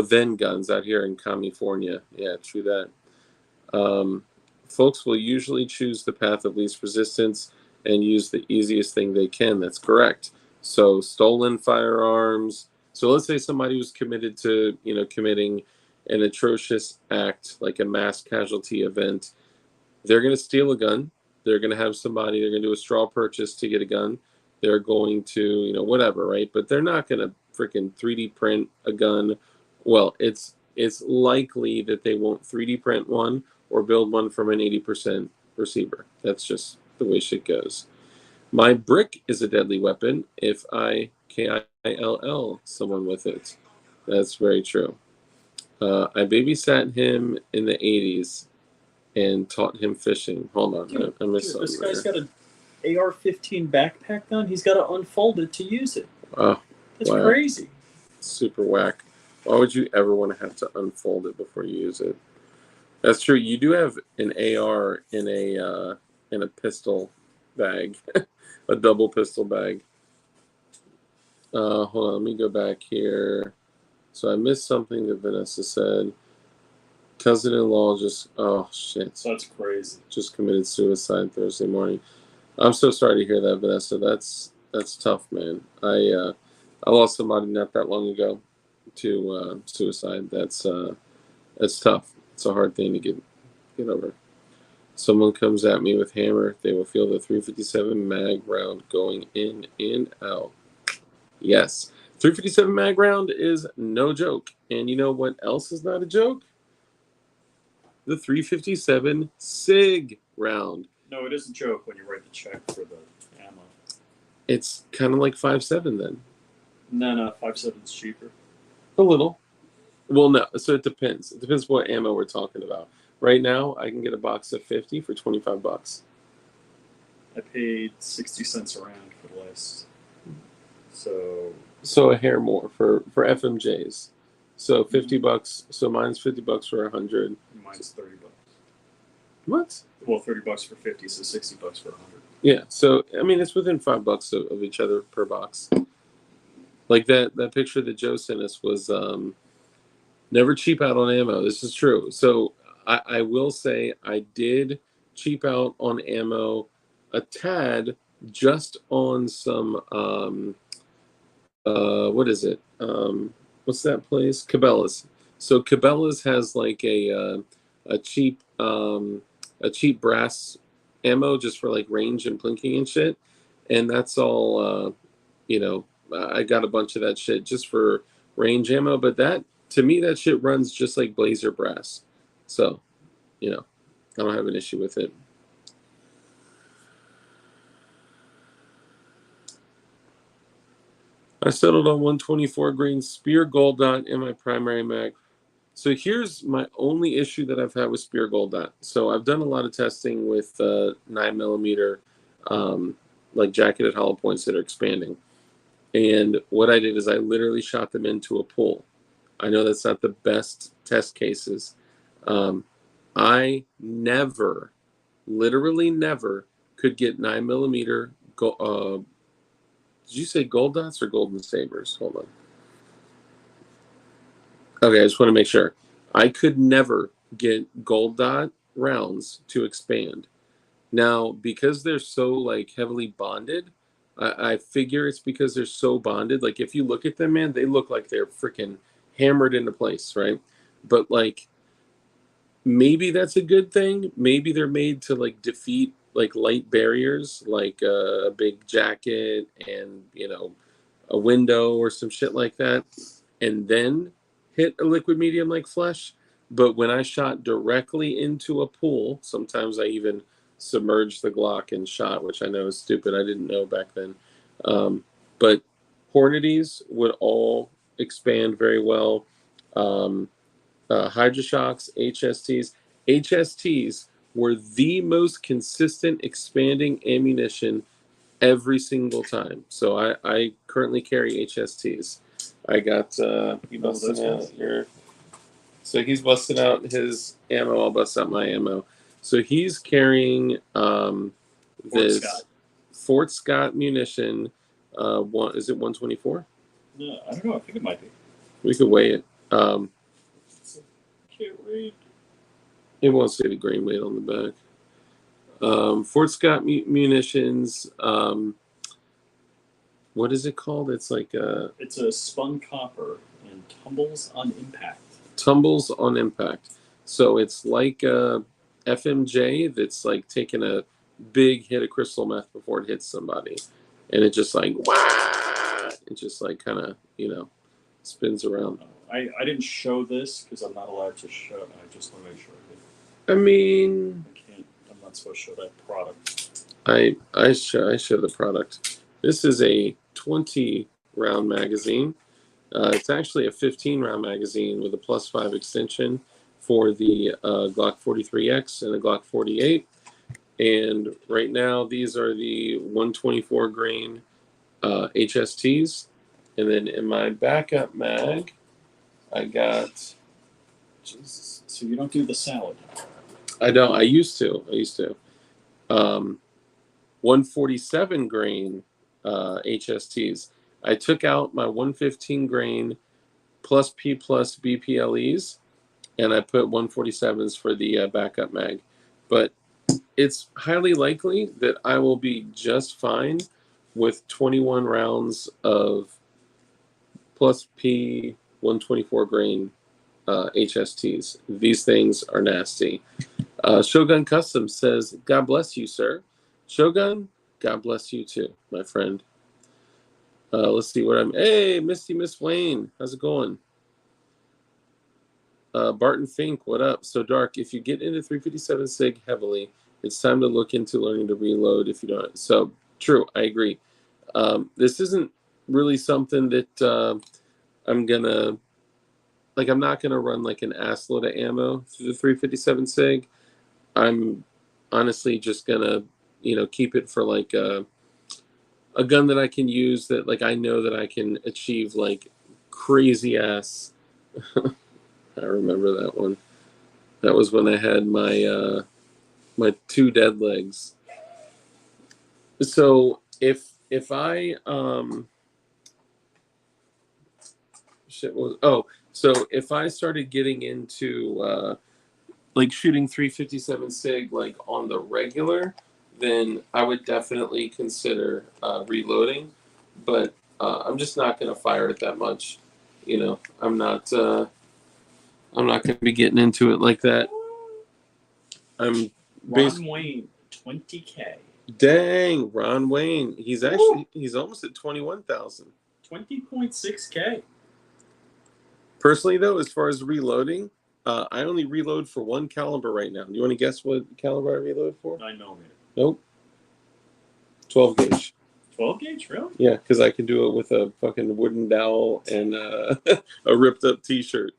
Speaker 1: then guns out here in California. Yeah, true that. Um, Folks will usually choose the path of least resistance and use the easiest thing they can. That's correct. So stolen firearms. So let's say somebody was committed to, committing an atrocious act like a mass casualty event. They're going to steal a gun. They're going to have somebody, they're going to do a straw purchase to get a gun. They're going to, whatever, right? But they're not going to freaking 3D print a gun. Well, it's likely that they won't 3D print one or build one from an 80% receiver. That's just the way shit goes. My brick is a deadly weapon if I kill someone with it. That's very true. I babysat him in the 80s and taught him fishing. Hold on,
Speaker 2: Dude,
Speaker 1: I missed
Speaker 2: this
Speaker 1: something
Speaker 2: guy's
Speaker 1: there.
Speaker 2: got an AR-15 backpack gun. He's got to unfold it to use it.
Speaker 1: Oh,
Speaker 2: That's
Speaker 1: wow.
Speaker 2: crazy.
Speaker 1: Super whack. Why would you ever want to have to unfold it before you use it? That's true. You do have an AR in a pistol bag, a double pistol bag. Hold on, let me go back here. So I missed something that Vanessa said. Cousin-in-law oh shit,
Speaker 2: That's crazy.
Speaker 1: just committed suicide Thursday morning. I'm so sorry to hear that, Vanessa. That's tough, man. I lost somebody not that long ago to suicide. That's tough. It's a hard thing to get over. Someone comes at me with hammer, they will feel the 357 mag round going in and out. Yes, 357 mag round is no joke. And you know what else is not a joke? The 357 SIG round.
Speaker 2: No, it is a joke when you write the check for the ammo.
Speaker 1: It's kind of like 5.7 then.
Speaker 2: No, 5.7's cheaper.
Speaker 1: A little. Well, no. So it depends. It depends what ammo we're talking about. Right now, I can get a box of 50 for $25.
Speaker 2: I paid 60 cents a round for the last.
Speaker 1: So a hair more for FMJs. So $50. So mine's $50 for 100.
Speaker 2: Mine's $30.
Speaker 1: What?
Speaker 2: Well, $30 for 50, so $60 for 100.
Speaker 1: Yeah. So I mean, it's within $5 of each other per box. Like that picture that Joe sent us was never cheap out on ammo. This is true. So I will say I did cheap out on ammo a tad, just on some what is it? What's that place? Cabela's. So Cabela's has like a cheap brass ammo just for like range and plinking and shit, and that's all. I got a bunch of that shit just for range ammo, but that, to me, that shit runs just like Blazer brass. So, I don't have an issue with it. I settled on 124 grain Spear Gold Dot in my primary mag. So here's my only issue that I've had with Spear Gold Dot. So I've done a lot of testing with 9mm, like jacketed hollow points that are expanding. And what I did is I literally shot them into a pool. I know that's not the best test cases. I never, literally never, could get 9mm. Did you say gold dots or golden sabers? Hold on. Okay, I just want to make sure. I could never get gold dot rounds to expand. Now, because they're so like heavily bonded, I figure it's because they're so bonded. Like if you look at them, man, they look like they're freaking hammered into place, right? But like maybe that's a good thing. Maybe they're made to like defeat like light barriers, like a big jacket and a window or some shit like that, and then hit a liquid medium like flesh. But when I shot directly into a pool, sometimes I even submerged the Glock and shot, which I know is stupid. I didn't know back then. But Hornaties would all expand very well. Um, Hydroshocks, HSTs were the most consistent expanding ammunition every single time. So I currently carry HSTs. I got you busting out your. So he's busting out his ammo. I'll bust out my ammo. So he's carrying this
Speaker 2: Scott.
Speaker 1: Fort Scott munition. One is it 124?
Speaker 2: No, I don't know. I think it might be.
Speaker 1: We could weigh it.
Speaker 2: Can't read.
Speaker 1: It won't say the grain weight on the back. Fort Scott munitions. What is it called? It's like
Speaker 2: It's a spun copper and tumbles on impact.
Speaker 1: Tumbles on impact. So it's like a FMJ that's like taking a big hit of crystal meth before it hits somebody, and it just like wah! It just like kind of spins around.
Speaker 2: I didn't show this because I'm not allowed to show it. I just want to make sure
Speaker 1: I mean,
Speaker 2: I'm not supposed to show that product.
Speaker 1: I show the product. This is a 20 round magazine. It's actually a 15 round magazine with a +5 extension for the Glock 43X and a Glock 48. And right now, these are the 124 grain HSTs. And then in my backup mag, I got.
Speaker 2: Jesus. So you don't do the salad?
Speaker 1: I don't. I used to. 147 grain HSTs. I took out my 115 grain plus P plus BPLEs, and I put 147s for the backup mag. But it's highly likely that I will be just fine with 21 rounds of plus P 124 grain HSTs. These things are nasty. Shogun Custom says, God bless you, sir. Shogun, God bless you too, my friend. Let's see what I'm. Hey, Misty Miss Wayne, how's it going? Barton Fink, what up? So Dark, if you get into 357 SIG heavily, it's time to look into learning to reload if you don't. So true, I agree. This isn't really something that I'm gonna like. I'm not gonna run like an ass load of ammo through the 357 SIG. I'm honestly just gonna keep it for like a gun that I can use that like I know that I can achieve like crazy ass. I remember that one. That was when I had my my 2 dead legs. So if I so if I started getting into like shooting 357 SIG like on the regular, then I would definitely consider reloading. But I'm just not going to fire it that much. I'm not going to be getting into it like that. I'm
Speaker 2: Ron Wayne, 20K.
Speaker 1: Dang, Ron Wayne. He's almost at 21,000.
Speaker 2: 20.6K.
Speaker 1: Personally, though, as far as reloading, I only reload for 1 caliber right now. Do you want to guess what caliber I reload for?
Speaker 2: 9mm.
Speaker 1: Nope. 12 gauge.
Speaker 2: 12 gauge, really?
Speaker 1: Yeah, because I can do it with a fucking wooden dowel and a ripped up T-shirt.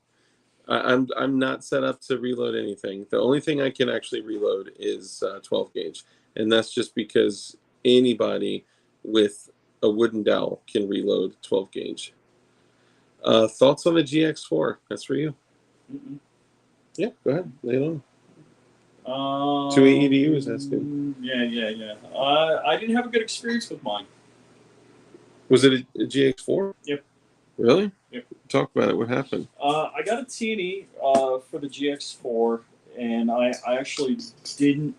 Speaker 1: I'm not set up to reload anything. The only thing I can actually reload is 12 gauge, and that's just because anybody with a wooden dowel can reload 12 gauge. Thoughts on the GX4? That's for you.
Speaker 2: Mm-mm.
Speaker 1: Yeah, go ahead. Lay it on. 2
Speaker 2: 2
Speaker 1: EDU is asking.
Speaker 2: Yeah. I didn't have a good experience with mine.
Speaker 1: Was it a GX4?
Speaker 2: Yep.
Speaker 1: Really?
Speaker 2: Yep.
Speaker 1: Talk about it. What happened?
Speaker 2: I got a T&E for the GX4, and I actually didn't.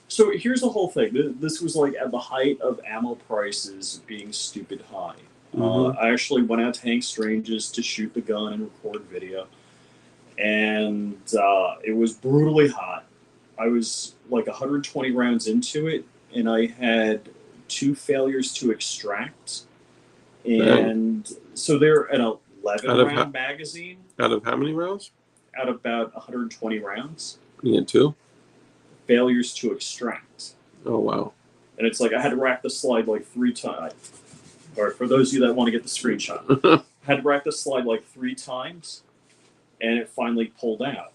Speaker 2: So here's the whole thing. This was like at the height of ammo prices being stupid high. I actually went out to Hank Strange's to shoot the gun and record video. and it was brutally hot. I was like 120 rounds into it, and I had 2 failures to extract.
Speaker 1: Dang.
Speaker 2: And so they're an 11
Speaker 1: Out of
Speaker 2: round magazine
Speaker 1: out of how many rounds?
Speaker 2: out of about 120 rounds.
Speaker 1: You had 2?
Speaker 2: Failures to extract.
Speaker 1: Oh, wow.
Speaker 2: And it's like I had to rack the slide like 3 times. Or for those of you that want to get the screenshot, I had to rack the slide like 3 times, and it finally pulled out.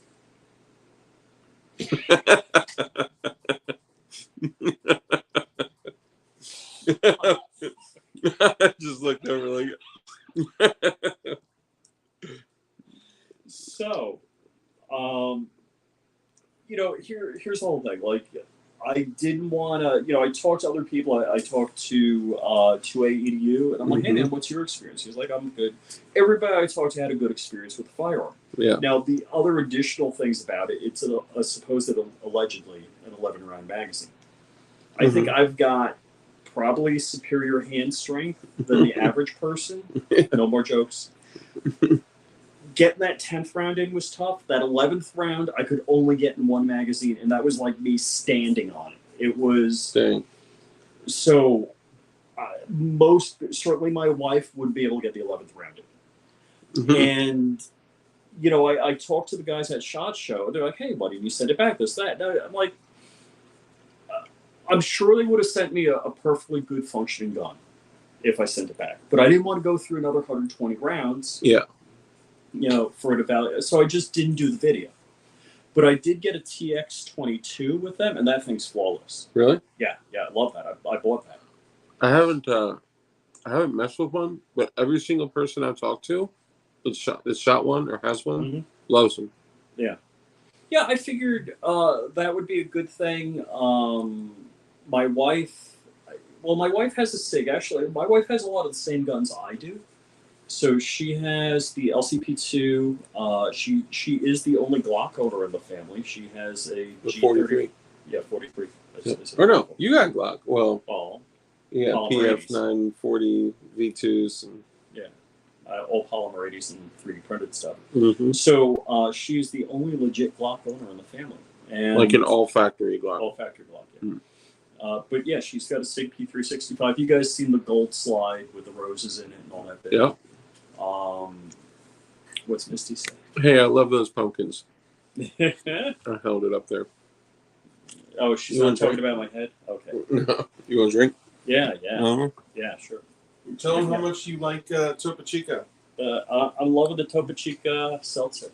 Speaker 1: I just looked over like.
Speaker 2: So, here's the whole thing. Like, I didn't want to, I talked to other people. I talked to 2A EDU, and I'm like, hey, man, what's your experience? He's like, I'm good. Everybody I talked to had a good experience with the firearm.
Speaker 1: Yeah.
Speaker 2: Now, the other additional things about it, it's a supposed allegedly an 11-round magazine. I think I've got probably superior hand strength than the average person. No more jokes. Getting that 10th round in was tough. That 11th round, I could only get in one magazine, and that was like me standing on it. It was...
Speaker 1: Dang.
Speaker 2: So, certainly my wife would be able to get the 11th round in. And, I talked to the guys at SHOT Show. They're like, hey, buddy, you send it back, this, that. And I'm like, I'm sure they would have sent me a perfectly good functioning gun if I sent it back. But I didn't want to go through another 120 rounds.
Speaker 1: Yeah.
Speaker 2: For it to value. So I just didn't do the video. But I did get a TX22 with them, and that thing's flawless.
Speaker 1: Really?
Speaker 2: Yeah, I love that. I bought that.
Speaker 1: I haven't messed with one, but every single person I've talked to that's shot one or has one loves them.
Speaker 2: Yeah. Yeah, I figured that would be a good thing. My wife has a SIG. Actually, my wife has a lot of the same guns I do. So she has the LCP2. She is the only Glock owner in the family. She has a
Speaker 1: The 43.
Speaker 2: Yeah, 43.
Speaker 1: Or no, you got Glock. Well, yeah,
Speaker 2: Polymer 80s.
Speaker 1: PF 940 V2s and
Speaker 2: all polymer 80s and 3D printed stuff.
Speaker 1: So
Speaker 2: she's the only legit Glock owner in the family, and
Speaker 1: like an all factory Glock.
Speaker 2: All factory Glock. Yeah. But yeah, she's got a SIG P365. You guys seen the gold slide with the roses in it and all that bit?
Speaker 1: Yeah.
Speaker 2: What's Misty say?
Speaker 1: Hey, I love those pumpkins. I held it up there.
Speaker 2: Oh, she's not talking about my head? Okay.
Speaker 1: No. You want to drink?
Speaker 2: Yeah.
Speaker 1: Yeah,
Speaker 2: sure.
Speaker 1: Tell them how much you like Topo Chico.
Speaker 2: I'm loving the Topo Chico seltzer.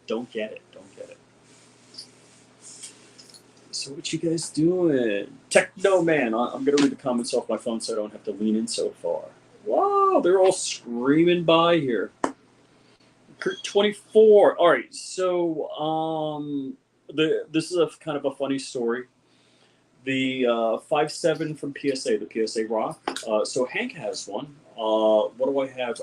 Speaker 2: Don't get it. So what you guys doing? Techno Man. I'm going to read the comments off my phone so I don't have to lean in so far. Wow, they're all screaming by here. Kurt 24. All right, so this is a kind of a funny story. The 5.7 from PSA, the PSA Rock. So Hank has one. What do I have?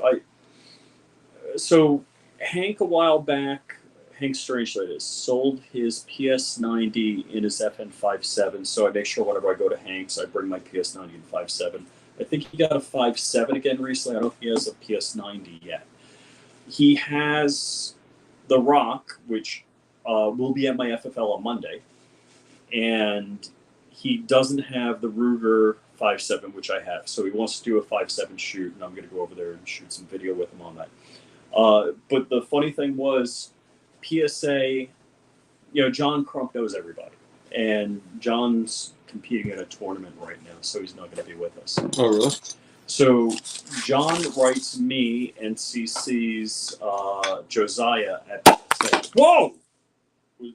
Speaker 2: So Hank a while back, Hank Strange that is, sold his PS90 in his FN 5.7. So I make sure whenever I go to Hank's, I bring my PS90 in 5.7. I think he got a 5.7 again recently. I don't think he has a PS90 yet. He has the Rock, which will be at my FFL on Monday. And he doesn't have the Ruger 5.7, which I have. So he wants to do a 5.7 shoot, and I'm going to go over there and shoot some video with him on that. But the funny thing was, PSA, John Crump knows everybody. And John's competing in a tournament right now, so he's not going to be with us.
Speaker 1: Oh, really?
Speaker 2: So John writes me and CC's Josiah at PSA. Whoa!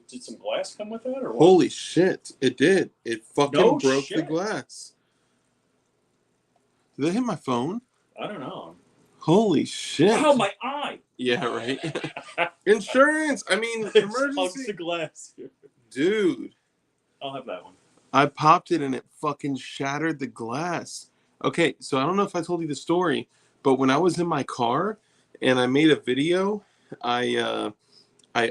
Speaker 2: Did some glass come with that, or what?
Speaker 1: Holy shit! It did. It fucking broke
Speaker 2: shit.
Speaker 1: the glass. Did that hit my phone?
Speaker 2: I don't know.
Speaker 1: Holy shit!
Speaker 2: Ow, my eye!
Speaker 1: Yeah, right. Insurance. I mean, emergency.
Speaker 2: Hugs the glass,
Speaker 1: dude.
Speaker 2: I'll have that one.
Speaker 1: I popped it and it fucking shattered the glass. Okay, so I don't know if I told you the story, but when I was in my car and I made a video, I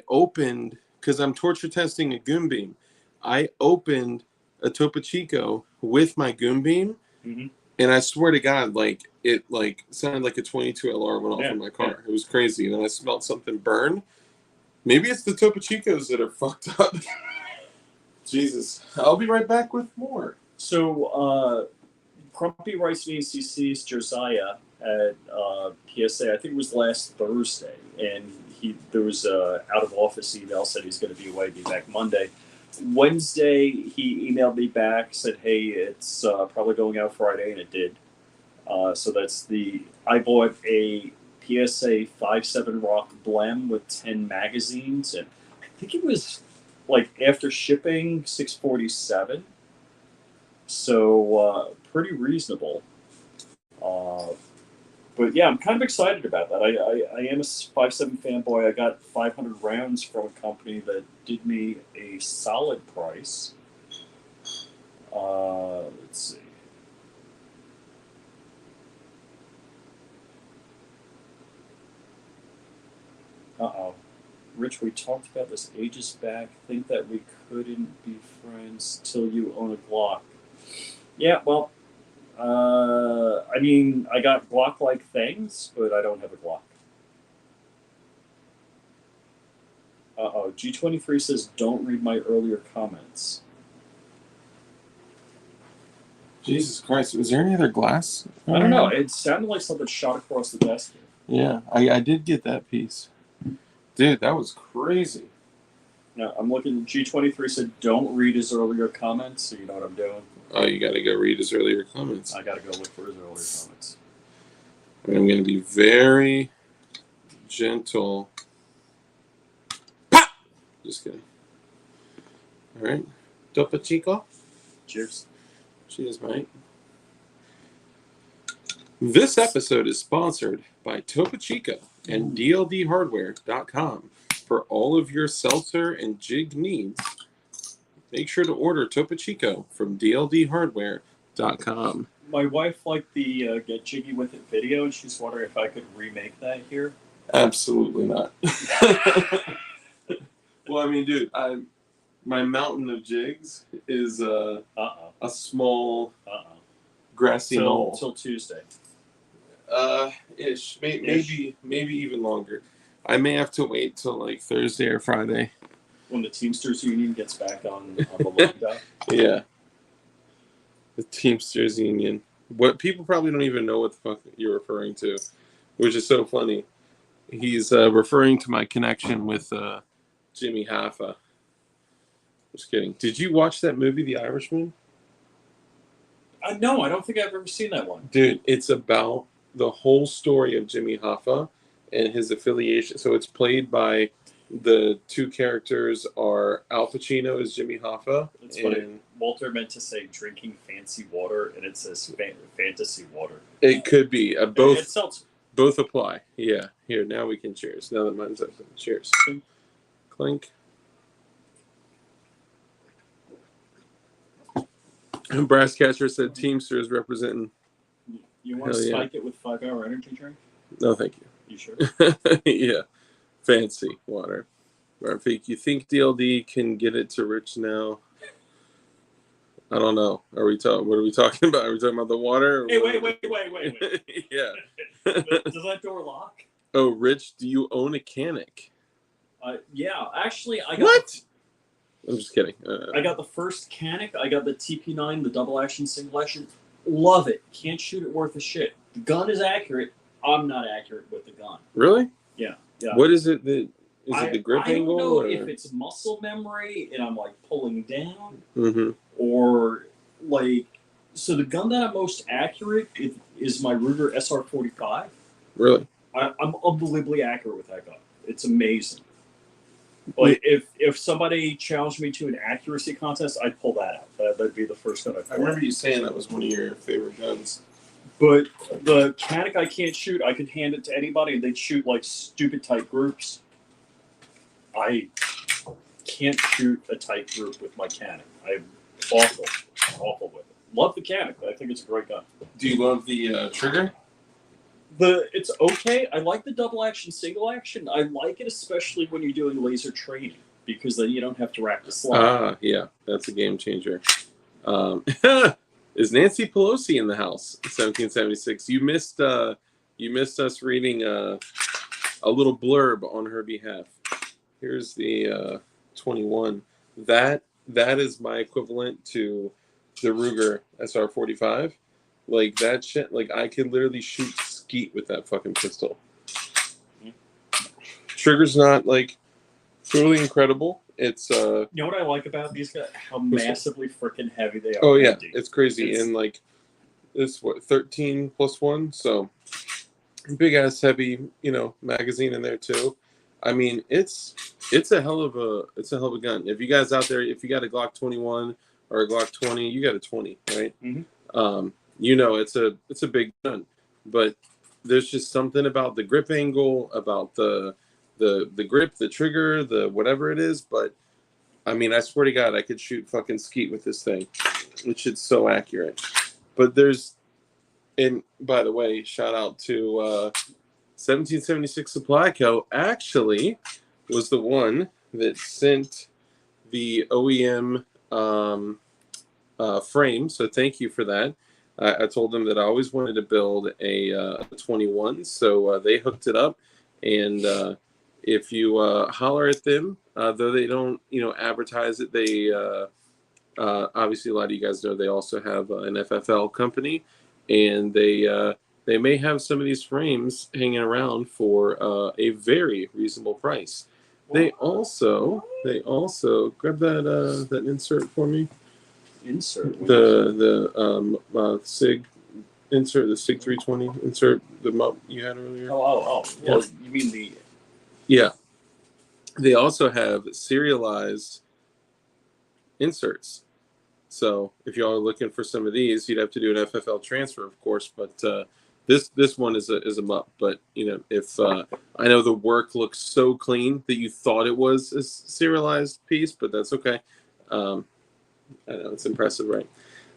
Speaker 1: opened, because I'm torture testing a goon beam. I opened a Topo Chico with my goon beam, and And I swear to God, like it like sounded like a 22 LR went off in my car. It was crazy. And then I smelled something burn. Maybe it's the Topo Chicos that are fucked up. Jesus. I'll be right back with more.
Speaker 2: So, Crumpy Rice and ACC's Josiah at PSA, I think it was last Thursday, and there was a out of office email said he's going to be away, be back Monday. Wednesday, he emailed me back, said, "Hey, it's probably going out Friday," and it did. So I bought a PSA 5.7 Rock Blem with 10 magazines, and I think it was like after shipping $647. So pretty reasonable. But yeah, I'm kind of excited about that. I am a 5.7 fanboy. I got 500 rounds from a company that did me a solid price. Let's see. Rich, we talked about this ages back. Think that we couldn't be friends till you own a Glock. Yeah, well, I mean, I got Glock-like things, but I don't have a Glock. G23 says, "Don't read my earlier comments."
Speaker 1: Jesus Christ. Was there any other glass?
Speaker 2: I don't know. It sounded like something shot across the desk here.
Speaker 1: Yeah, I did get that piece. Dude, that was crazy.
Speaker 2: Now, I'm looking. G23 said, "Don't read his earlier comments," so you know what I'm doing.
Speaker 1: Oh, you got to go read his earlier comments.
Speaker 2: I got to go look for his earlier comments.
Speaker 1: And I'm going to be very gentle. Pop! Just kidding. All right. Topo Chico.
Speaker 2: Cheers.
Speaker 1: Cheers, mate. This episode is sponsored by Topo Chico and DLDhardware.com. For all of your seltzer and jig needs, make sure to order Topo Chico from DLDhardware.com.
Speaker 2: My wife liked the Get Jiggy With It video, and she's wondering if I could remake that here.
Speaker 1: Absolutely not. Well, I mean, dude, my mountain of jigs is a small grassy knoll.
Speaker 2: Till Tuesday.
Speaker 1: Ish. Maybe even longer. I may have to wait till like Thursday or Friday.
Speaker 2: When the Teamsters Union gets back on the lockdown.
Speaker 1: Yeah. The Teamsters Union. What people probably don't even know what the fuck you're referring to, which is so funny. He's referring to my connection with Jimmy Hoffa. Just kidding. Did you watch that movie, The Irishman?
Speaker 2: No, I don't think I've ever seen that one.
Speaker 1: Dude, it's about the whole story of Jimmy Hoffa and his affiliation. So it's played by the two characters are Al Pacino as Jimmy Hoffa.
Speaker 2: It's funny. Walter meant to say drinking fancy water, and it says fantasy water.
Speaker 1: It could be. Both apply. Yeah. Here, now we can cheers. Now that mine's open. Cheers. Clink. And Brass Catcher said Teamsters representing.
Speaker 2: You want to spike it with 5-hour energy drink?
Speaker 1: No, thank you.
Speaker 2: You sure?
Speaker 1: Yeah. Fancy water. Rafik, you think DLD can get it to Rich now? I don't know. What are we talking about? Are we talking about the water?
Speaker 2: Hey, wait.
Speaker 1: Yeah.
Speaker 2: Does that door lock?
Speaker 1: Oh, Rich, do you own a Canic?
Speaker 2: Yeah. Actually, I got...
Speaker 1: What? I'm just kidding.
Speaker 2: I got the first Canic. I got the TP9, the double action, single action. Love it. Can't shoot it worth a shit. The gun is accurate. I'm not accurate with the gun.
Speaker 1: Really?
Speaker 2: Yeah.
Speaker 1: What is it? Is it the grip angle?
Speaker 2: I don't know if it's muscle memory and I'm like pulling down,
Speaker 1: mm-hmm.
Speaker 2: or like. So the gun that I'm most accurate is my Ruger SR45.
Speaker 1: Really?
Speaker 2: I'm unbelievably accurate with that gun. It's amazing. Like if somebody challenged me to an accuracy contest, I'd pull that out. That'd be the first gun I'd pull.
Speaker 1: I remember you saying that was one of your favorite guns.
Speaker 2: But the Canic I can't shoot. I could hand it to anybody and they'd shoot like stupid tight groups. I can't shoot a tight group with my Canic. I'm awful with it. Love the Canic. I think it's a great gun.
Speaker 1: Do you love the trigger?
Speaker 2: It's okay. I like the double action, single action. I like it especially when you're doing laser training because then you don't have to rack the slide.
Speaker 1: Yeah, that's a game changer. Is Nancy Pelosi in the house? 1776. You missed us reading a little blurb on her behalf. Here's the 21. That is my equivalent to the Ruger SR-45. Like that shit. Like I could literally shoot skeet with that fucking pistol. Trigger's not like totally incredible. It's
Speaker 2: You know what I like about these guys? How massively freaking heavy they are.
Speaker 1: Oh yeah, it's crazy. And like it's what 13 plus 1, so big ass heavy, magazine in there too. I mean, it's a hell of a gun. If you guys out there, if you got a Glock 21 or a Glock 20, you got a 20, right?
Speaker 2: Mm-hmm.
Speaker 1: It's a big gun, but there's just something about the grip angle, about the grip, the trigger, the whatever it is. But I mean, I swear to God, I could shoot fucking skeet with this thing. It's just so accurate. But and by the way, shout out to 1776 Supply Co. Actually was the one that sent the OEM frame. So thank you for that. I told them that I always wanted to build a 21, so they hooked it up. And if you holler at them, though they don't, advertise it, they obviously a lot of you guys know they also have an FFL company, and they may have some of these frames hanging around for a very reasonable price. They also grab that insert for me.
Speaker 2: Insert
Speaker 1: The Sig insert, the Sig 320 insert, the mop you had earlier.
Speaker 2: Oh. Well, you mean the?
Speaker 1: Yeah. They also have serialized inserts. So if y'all are looking for some of these, you'd have to do an FFL transfer, of course. But this one is a mup. But if I know the work looks so clean that you thought it was a serialized piece, but that's okay. I know it's impressive, right?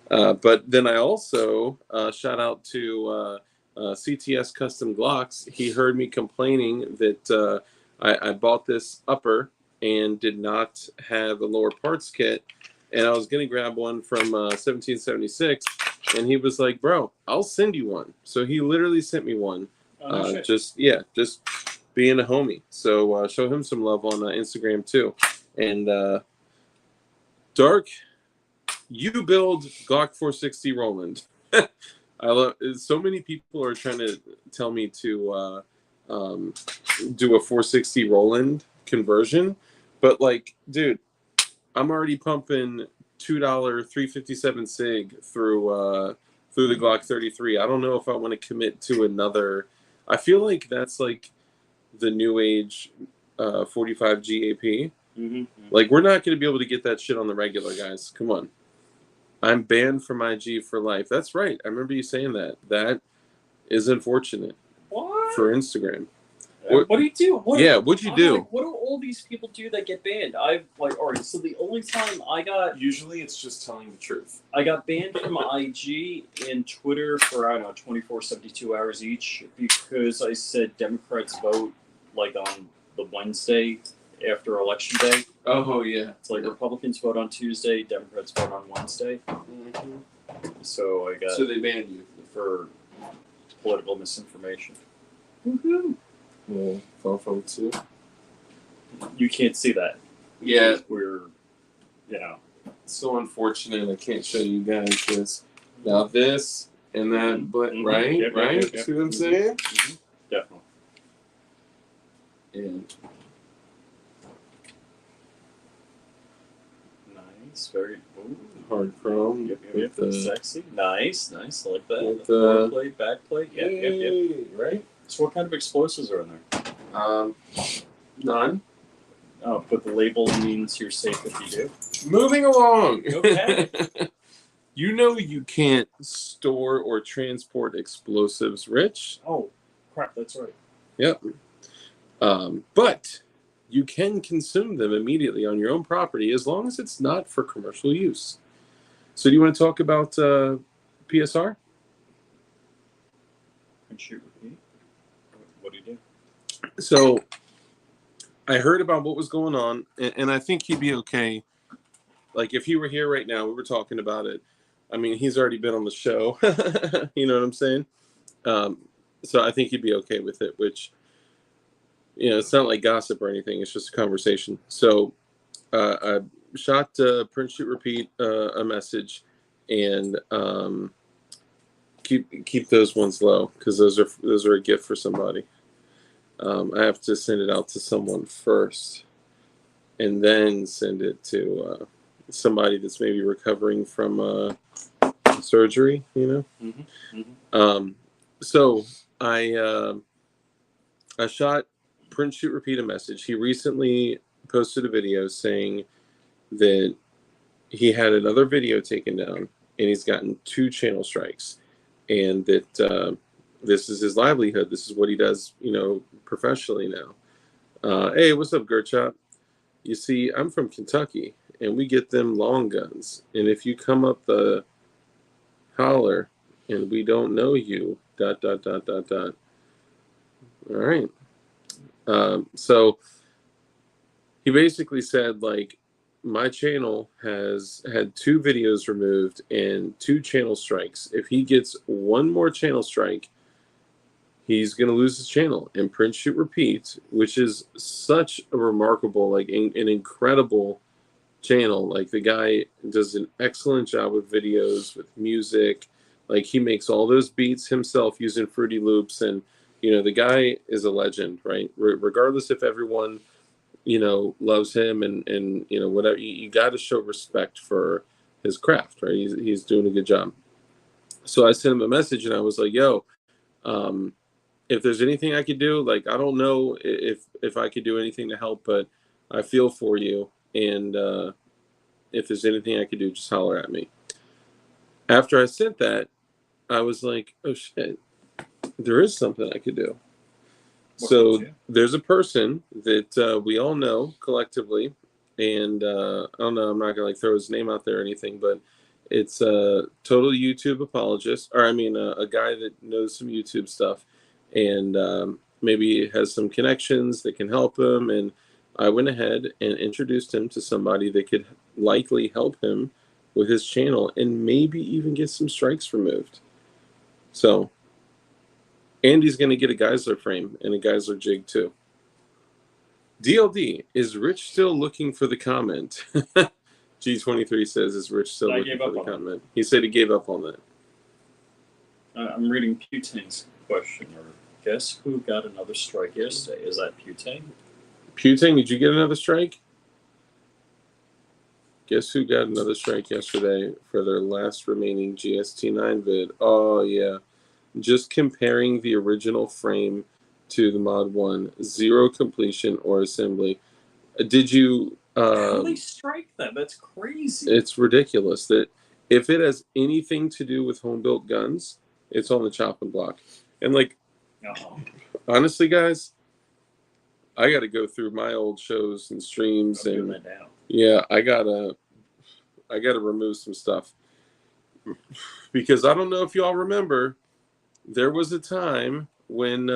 Speaker 1: But then I also shout out to CTS Custom Glocks. He heard me complaining that I bought this upper and did not have a lower parts kit, and I was going to grab one from 1776, and he was like, bro, I'll send you one. So he literally sent me one. Just being a homie. So show him some love on Instagram too. And Dark, you build Glock 460 Roland. I love. So many people are trying to tell me to do a 460 Roland conversion, but like, dude, I'm already pumping $2 357 Sig through the Glock 33. I don't know if I want to commit to another. I feel like that's like the new age 45 GAP.
Speaker 2: Mm-hmm.
Speaker 1: Like, we're not going to be able to get that shit on the regular, guys. Come on. I'm banned from IG for life. That's right. I remember you saying that. That is unfortunate.
Speaker 2: What?
Speaker 1: For Instagram.
Speaker 2: What do you do?
Speaker 1: What'd you do?
Speaker 2: Like, what do all these people do that get banned? All right, so the only time I got...
Speaker 1: Usually it's just telling the truth.
Speaker 2: I got banned from IG and Twitter for, I don't know, 24, 72 hours each because I said Democrats vote, like, on the Wednesday after Election Day.
Speaker 1: Oh, yeah.
Speaker 2: It's like Republicans vote on Tuesday, Democrats vote on Wednesday.
Speaker 1: Mm-hmm.
Speaker 2: So I got...
Speaker 1: So they banned you.
Speaker 2: For political misinformation.
Speaker 1: Mm-hmm. Yeah, phone too.
Speaker 2: You can't see that.
Speaker 1: Yeah.
Speaker 2: We're,
Speaker 1: It's so unfortunate I can't show you guys this. Now this and that, but right?
Speaker 2: Yep.
Speaker 1: See what I'm saying?
Speaker 2: Mm-hmm. Definitely.
Speaker 1: And
Speaker 2: nice, very
Speaker 1: hard chrome.
Speaker 2: Yep. Sexy. Nice. I like that.
Speaker 1: With
Speaker 2: the plate, back plate. Yep.
Speaker 1: Right?
Speaker 2: So what kind of explosives are in there?
Speaker 1: None.
Speaker 2: Oh, but the label means you're safe if you do.
Speaker 1: Moving along.
Speaker 2: Okay.
Speaker 1: You can't store or transport explosives, Rich.
Speaker 2: Oh, crap, that's right.
Speaker 1: Yep. But you can consume them immediately on your own property as long as it's not for commercial use. So do you want to talk about PSR?
Speaker 2: And shoot with me. What do you do?
Speaker 1: So I heard about what was going on, and I think he'd be okay. Like, if he were here right now, we were talking about it. I mean, he's already been on the show. You know what I'm saying? Um, so I think he'd be okay with it, which, it's not like gossip or anything. It's just a conversation. So I shot print shoot repeat a message, and keep those ones low because those are a gift for somebody. I have to send it out to someone first, and then send it to somebody that's maybe recovering from surgery.
Speaker 2: Mm-hmm. Mm-hmm.
Speaker 1: So I shot print shoot repeat a message. He recently posted a video saying that he had another video taken down, and he's gotten 2 channel strikes, and that this is his livelihood. This is what he does, professionally now. Hey, what's up, Gerchop? You see, I'm from Kentucky, and we get them long guns. And if you come up the holler, and we don't know you, dot dot dot dot dot. All right. So he basically said, like, my channel has had 2 videos removed and 2 channel strikes. If he gets one more channel strike, he's going to lose his channel. And print shoot repeat, which is such a remarkable, like, an incredible channel. Like, the guy does an excellent job with videos, with music. Like, he makes all those beats himself using Fruity Loops, and the guy is a legend, right? Regardless if everyone loves him, and whatever, you got to show respect for his craft, right? He's doing a good job. So I sent him a message, and I was like, yo, um, if there's anything I could do, like, I don't know if I could do anything to help, but I feel for you, and if there's anything I could do, just holler at me. After I sent that, I was like, oh shit, there is something I could do. So there's a person that we all know collectively, and I don't know, I'm not gonna like throw his name out there or anything, but it's a total YouTube apologist, or I mean, a guy that knows some YouTube stuff, and maybe has some connections that can help him. And I went ahead and introduced him to somebody that could likely help him with his channel and maybe even get some strikes removed. So Andy's going to get a Geisler frame and a Geisler jig too. DLD, is Rich still looking for the comment? G23 says, is Rich still looking for the comment? He said he gave up on that.
Speaker 2: I'm reading Putane's question. Or guess who got another strike yesterday? Is that Putane?
Speaker 1: Putane, did you get another strike? Guess who got another strike yesterday for their last remaining GST9 vid? Oh, yeah. Just comparing the original frame to the Mod 1. 0 completion or assembly. Did you...
Speaker 2: How they strike that? That's crazy.
Speaker 1: It's ridiculous that if it has anything to do with home-built guns, it's on the chopping block. And, like, honestly, guys, I got to go through my old shows and streams, and
Speaker 2: that down.
Speaker 1: Yeah, I gotta remove some stuff, because I don't know if y'all remember, there was a time when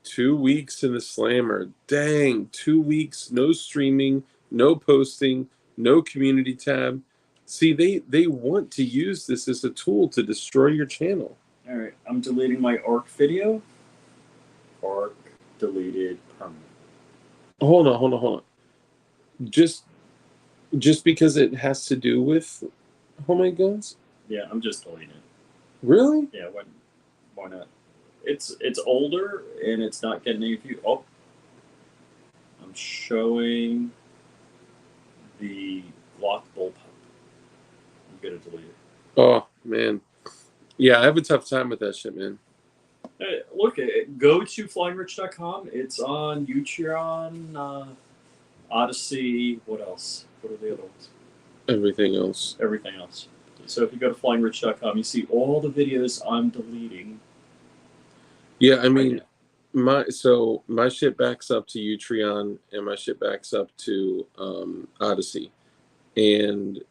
Speaker 1: 2 weeks in the slammer, dang, 2 weeks, no streaming, no posting, no community tab. See, they want to use this as a tool to destroy your channel.
Speaker 2: All right, I'm deleting my ARC video. ARC deleted permanently.
Speaker 1: Hold on. Just because it has to do with homemade guns?
Speaker 2: Yeah, I'm just deleting it.
Speaker 1: Really?
Speaker 2: Yeah, why not? It's older and it's not getting any views. Oh, I'm showing the Glock bullpup. I'm gonna delete it.
Speaker 1: Oh man, yeah, I have a tough time with that shit, man.
Speaker 2: Hey, look, go to flyingrich.com. It's on Utreon, Odyssey. What else? What are the other ones?
Speaker 1: Everything else.
Speaker 2: Everything else. So if you go to flyingrich.com, you see all the videos I'm deleting.
Speaker 1: Yeah, I mean, my shit backs up to Utreon, and my shit backs up to Odyssey, and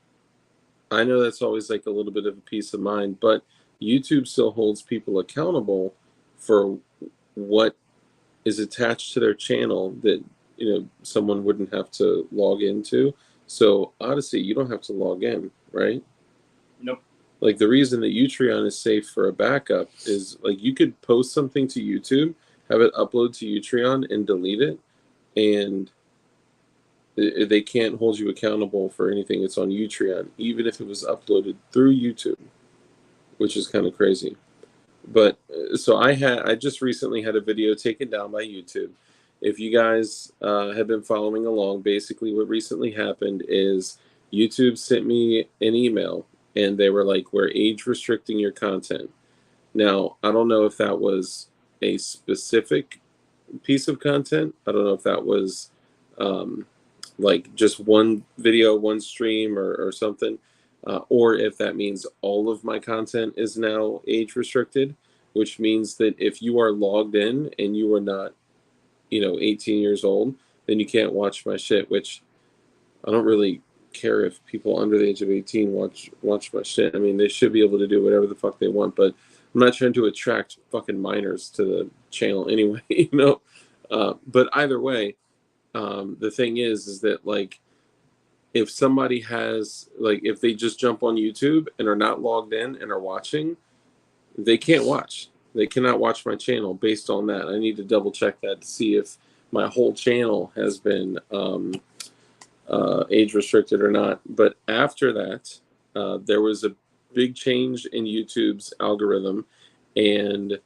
Speaker 1: I know that's always like a little bit of a peace of mind, but YouTube still holds people accountable for what is attached to their channel that someone wouldn't have to log into. So Odyssey, you don't have to log in, right?
Speaker 2: Nope.
Speaker 1: Like the reason that Utreon is safe for a backup is like you could post something to YouTube, have it upload to Utreon and delete it, and they can't hold you accountable for anything that's on Utreon, even if it was uploaded through YouTube, which is kind of crazy. But so I just recently had a video taken down by YouTube. If you guys have been following along, basically what recently happened is YouTube sent me an email and they were like, "We're age restricting your content." Now, I don't know if that was a specific piece of content. I don't know if that was um, like just one video, one stream, or something, or if that means all of my content is now age restricted, which means that if you are logged in and you are not, 18 years old, then you can't watch my shit. Which I don't really care if people under the age of 18 watch my shit. I mean, they should be able to do whatever the fuck they want, but I'm not trying to attract fucking minors to the channel anyway, But either way, the thing is that like if somebody has like if they just jump on YouTube and are not logged in and are watching, they can't watch. They cannot watch my channel based on that. I need to double check that to see if my whole channel has been age restricted or not. But after that, there was a big change in YouTube's algorithm, and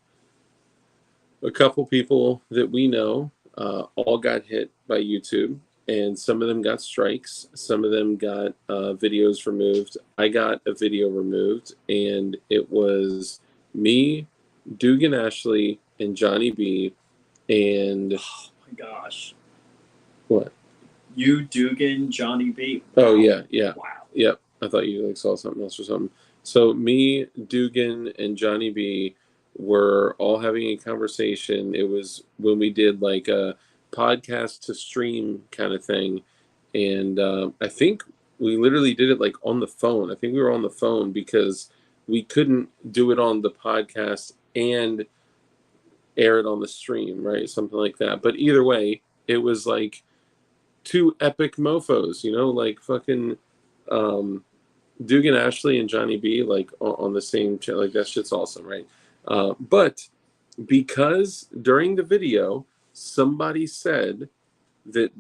Speaker 1: a couple people that we know all got hit by YouTube, and some of them got strikes. Some of them got videos removed. I got a video removed, and it was me, Dugan Ashley, and Johnny B. And
Speaker 2: Oh my gosh.
Speaker 1: what?
Speaker 2: You, Dugan, Johnny B.
Speaker 1: Oh
Speaker 2: Wow.
Speaker 1: yeah.
Speaker 2: Wow.
Speaker 1: Yep. I thought you like saw something else or something. So me, Dugan, and Johnny B were all having a conversation. It was when we did like a podcast to stream kind of thing, and I think we literally did it like on the phone. I think we were on the phone because we couldn't do it on the podcast and air it on the stream, right? Something like that. But either way, it was like two epic mofos, like fucking Dugan Ashley and Johnny B, like on the same channel. Like that shit's awesome, right? But because during the video, somebody said that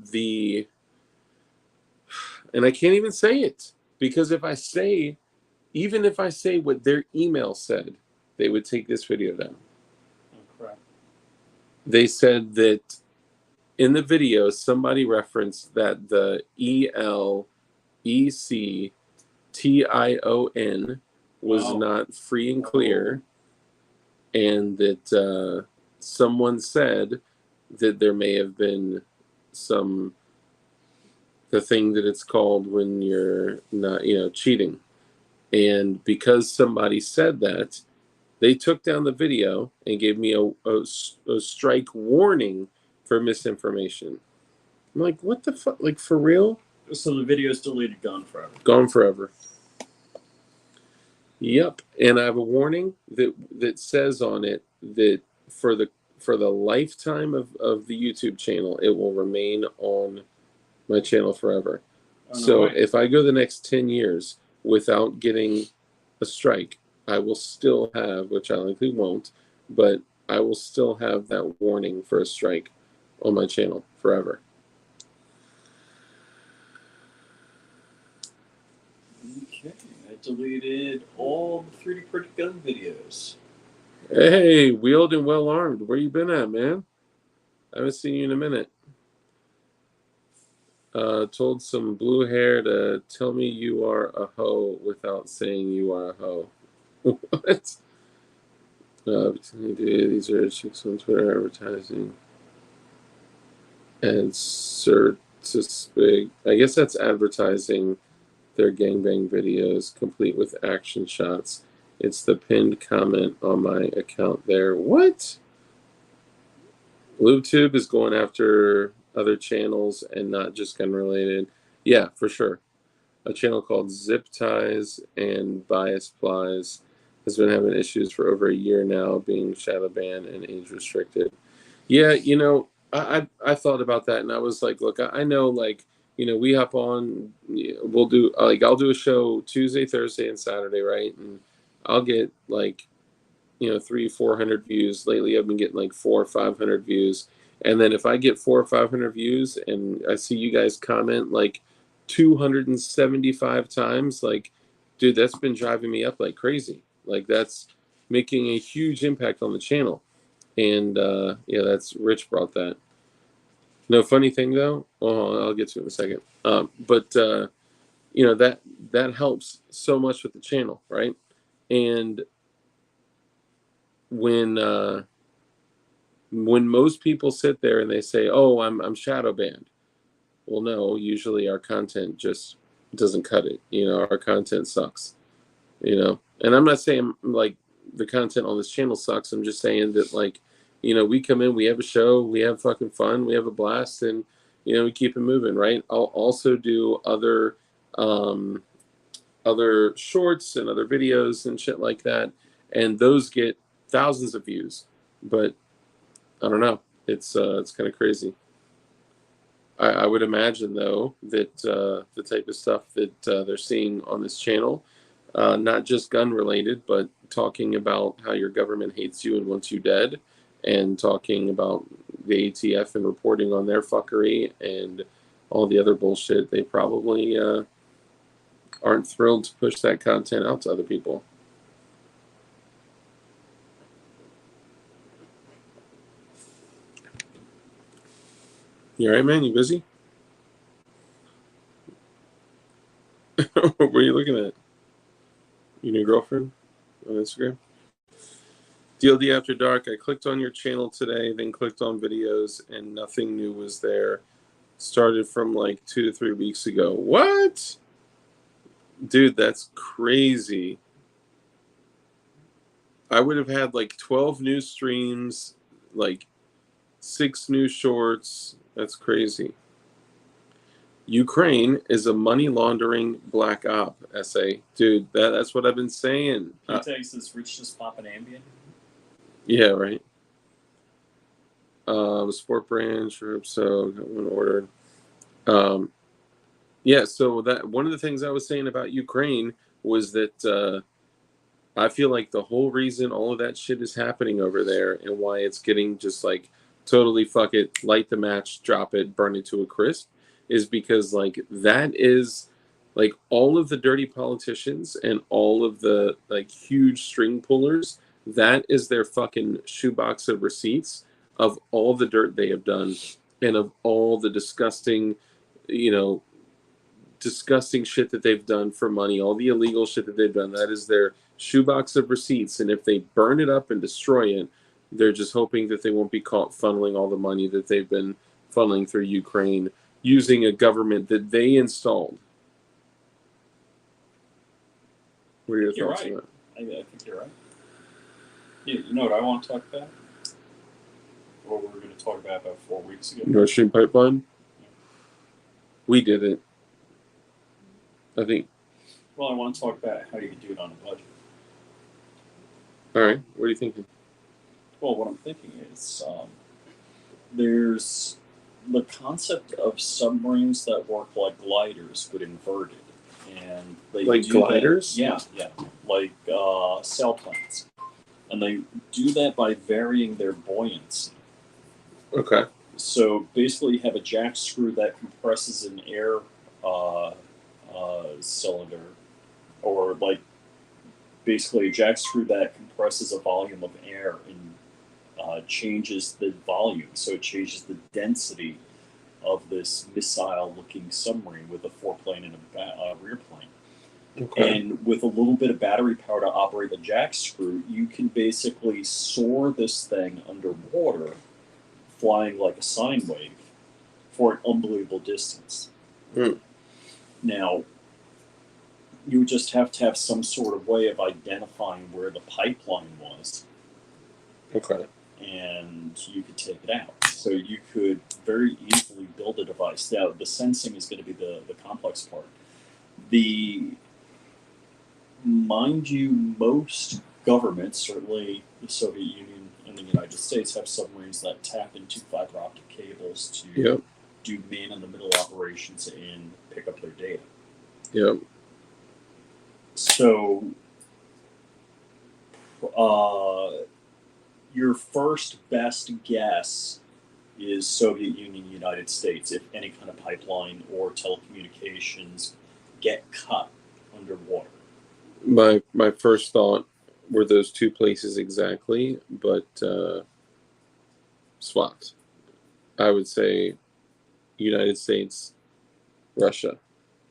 Speaker 1: and I can't even say it because even if I say what their email said, they would take this video down.
Speaker 2: Oh, crap.
Speaker 1: They said that in the video, somebody referenced that the ELECTION was
Speaker 2: Oh.
Speaker 1: not free and clear, and that someone said that there may have been the thing that it's called when you're not, cheating. And because somebody said that, they took down the video and gave me a strike warning for misinformation. I'm like, what the fuck? Like, for real?
Speaker 2: So the video's deleted, gone forever.
Speaker 1: Gone forever. Yep. And I have a warning that says on it that for the lifetime of the YouTube channel, it will remain on my channel forever.
Speaker 2: Oh, no
Speaker 1: So
Speaker 2: way.
Speaker 1: if I go the next 10 years without getting a strike, I will still have, which I likely won't, but I will still have that warning for a strike on my channel forever.
Speaker 2: Okay, I deleted all the 3D printed gun videos.
Speaker 1: Hey, wheeled and well armed. Where you been at, man? I haven't seen you in a minute. Told some blue hair to tell me you are a hoe without saying you are a hoe. What? These are chicks on Twitter advertising. And Certispig. I guess that's advertising their gangbang videos, complete with action shots. It's the pinned comment on my account there. What? LubeTube is going after other channels and not just gun related. Yeah, for sure. A channel called Zip Ties and Bias Plies has been having issues for over a year now, being shadow banned and age restricted. Yeah, I thought about that and I was like, look, I know like we hop on. We'll do like I'll do a show Tuesday, Thursday, and Saturday, right? And I'll get like 300-400 views. Lately I've been getting like 400-500 views, and then if I get 400-500 views and I see you guys comment like 275 times, like, dude, that's been driving me up like crazy. Like, that's making a huge impact on the channel. And yeah, that's Rich brought that. No, funny thing though, I'll get to it in a second. But that helps so much with the channel, right? And when most people sit there and they say, "Oh, I'm shadow banned," well, no, usually our content just doesn't cut it. Our content sucks. And I'm not saying like the content on this channel sucks. I'm just saying that, like, we come in, we have a show, we have fucking fun, we have a blast, and we keep it moving, right? I'll also do um other shorts and other videos and shit like that, and those get thousands of views. But I don't know. It's kind of crazy. I would imagine though that the type of stuff that they're seeing on this channel, not just gun related, but talking about how your government hates you and wants you dead, and talking about the ATF and reporting on their fuckery and all the other bullshit, they probably aren't thrilled to push that content out to other people. You all right, man? You busy? What are you looking at? Your new girlfriend on Instagram? DLD After Dark. I clicked on your channel today, then clicked on videos, and nothing new was there. Started from like 2 to 3 weeks ago. What? Dude, that's crazy. I would have had like 12 new streams, like 6 new shorts. That's crazy. Ukraine is a money laundering black op, essay. Dude, that's what I've been saying.
Speaker 2: He takes this Rich just popping Ambien.
Speaker 1: Yeah, right. Sport brand, sure. So got one ordered. Yeah, so that one of the things I was saying about Ukraine was that I feel like the whole reason all of that shit is happening over there and why it's getting just like totally fuck it, light the match, drop it, burn it to a crisp, is because like that is like all of the dirty politicians and all of the like huge string pullers, that is their fucking shoebox of receipts of all the dirt they have done and of all the you know, disgusting shit that they've done for money, all the illegal shit that they've done. That is their shoebox of receipts. And if they burn it up and destroy it, they're just hoping that they won't be caught funneling all the money that they've been funneling through Ukraine using a government that they installed. What are your thoughts on that?
Speaker 2: I think you're right. You know what I want to talk about? What we were going to talk about 4 weeks ago.
Speaker 1: Nord Stream pipeline? Yeah. We did it. I think.
Speaker 2: Well, I want to talk about how you can do it on a budget.
Speaker 1: All right. What are you thinking?
Speaker 2: Well, what I'm thinking is there's the concept of submarines that work like gliders, but inverted. And they
Speaker 1: like
Speaker 2: do
Speaker 1: gliders?
Speaker 2: That, yeah. Like sailplanes. And they do that by varying their buoyancy.
Speaker 1: Okay.
Speaker 2: So basically, you have a jack screw that compresses an air cylinder, or like basically a jack screw that compresses a volume of air and changes the volume. So it changes the density of this missile-looking submarine with a foreplane and a rear plane. Okay. And with a little bit of battery power to operate the jack screw, you can basically soar this thing underwater, flying like a sine wave for an unbelievable distance.
Speaker 1: Mm.
Speaker 2: Now, you would just have to have some sort of way of identifying where the pipeline was.
Speaker 1: Okay.
Speaker 2: And you could take it out. So you could very easily build a device. Now, the sensing is going to be the complex part. Mind you, most governments, certainly the Soviet Union and the United States, have submarines that tap into fiber optic cables to do man-in-the-middle operations and pick up their data.
Speaker 1: Yep.
Speaker 2: So, your first best guess is Soviet Union, United States, if any kind of pipeline or telecommunications get cut underwater.
Speaker 1: My first thought were those two places exactly, but swapped. I would say United States, Russia.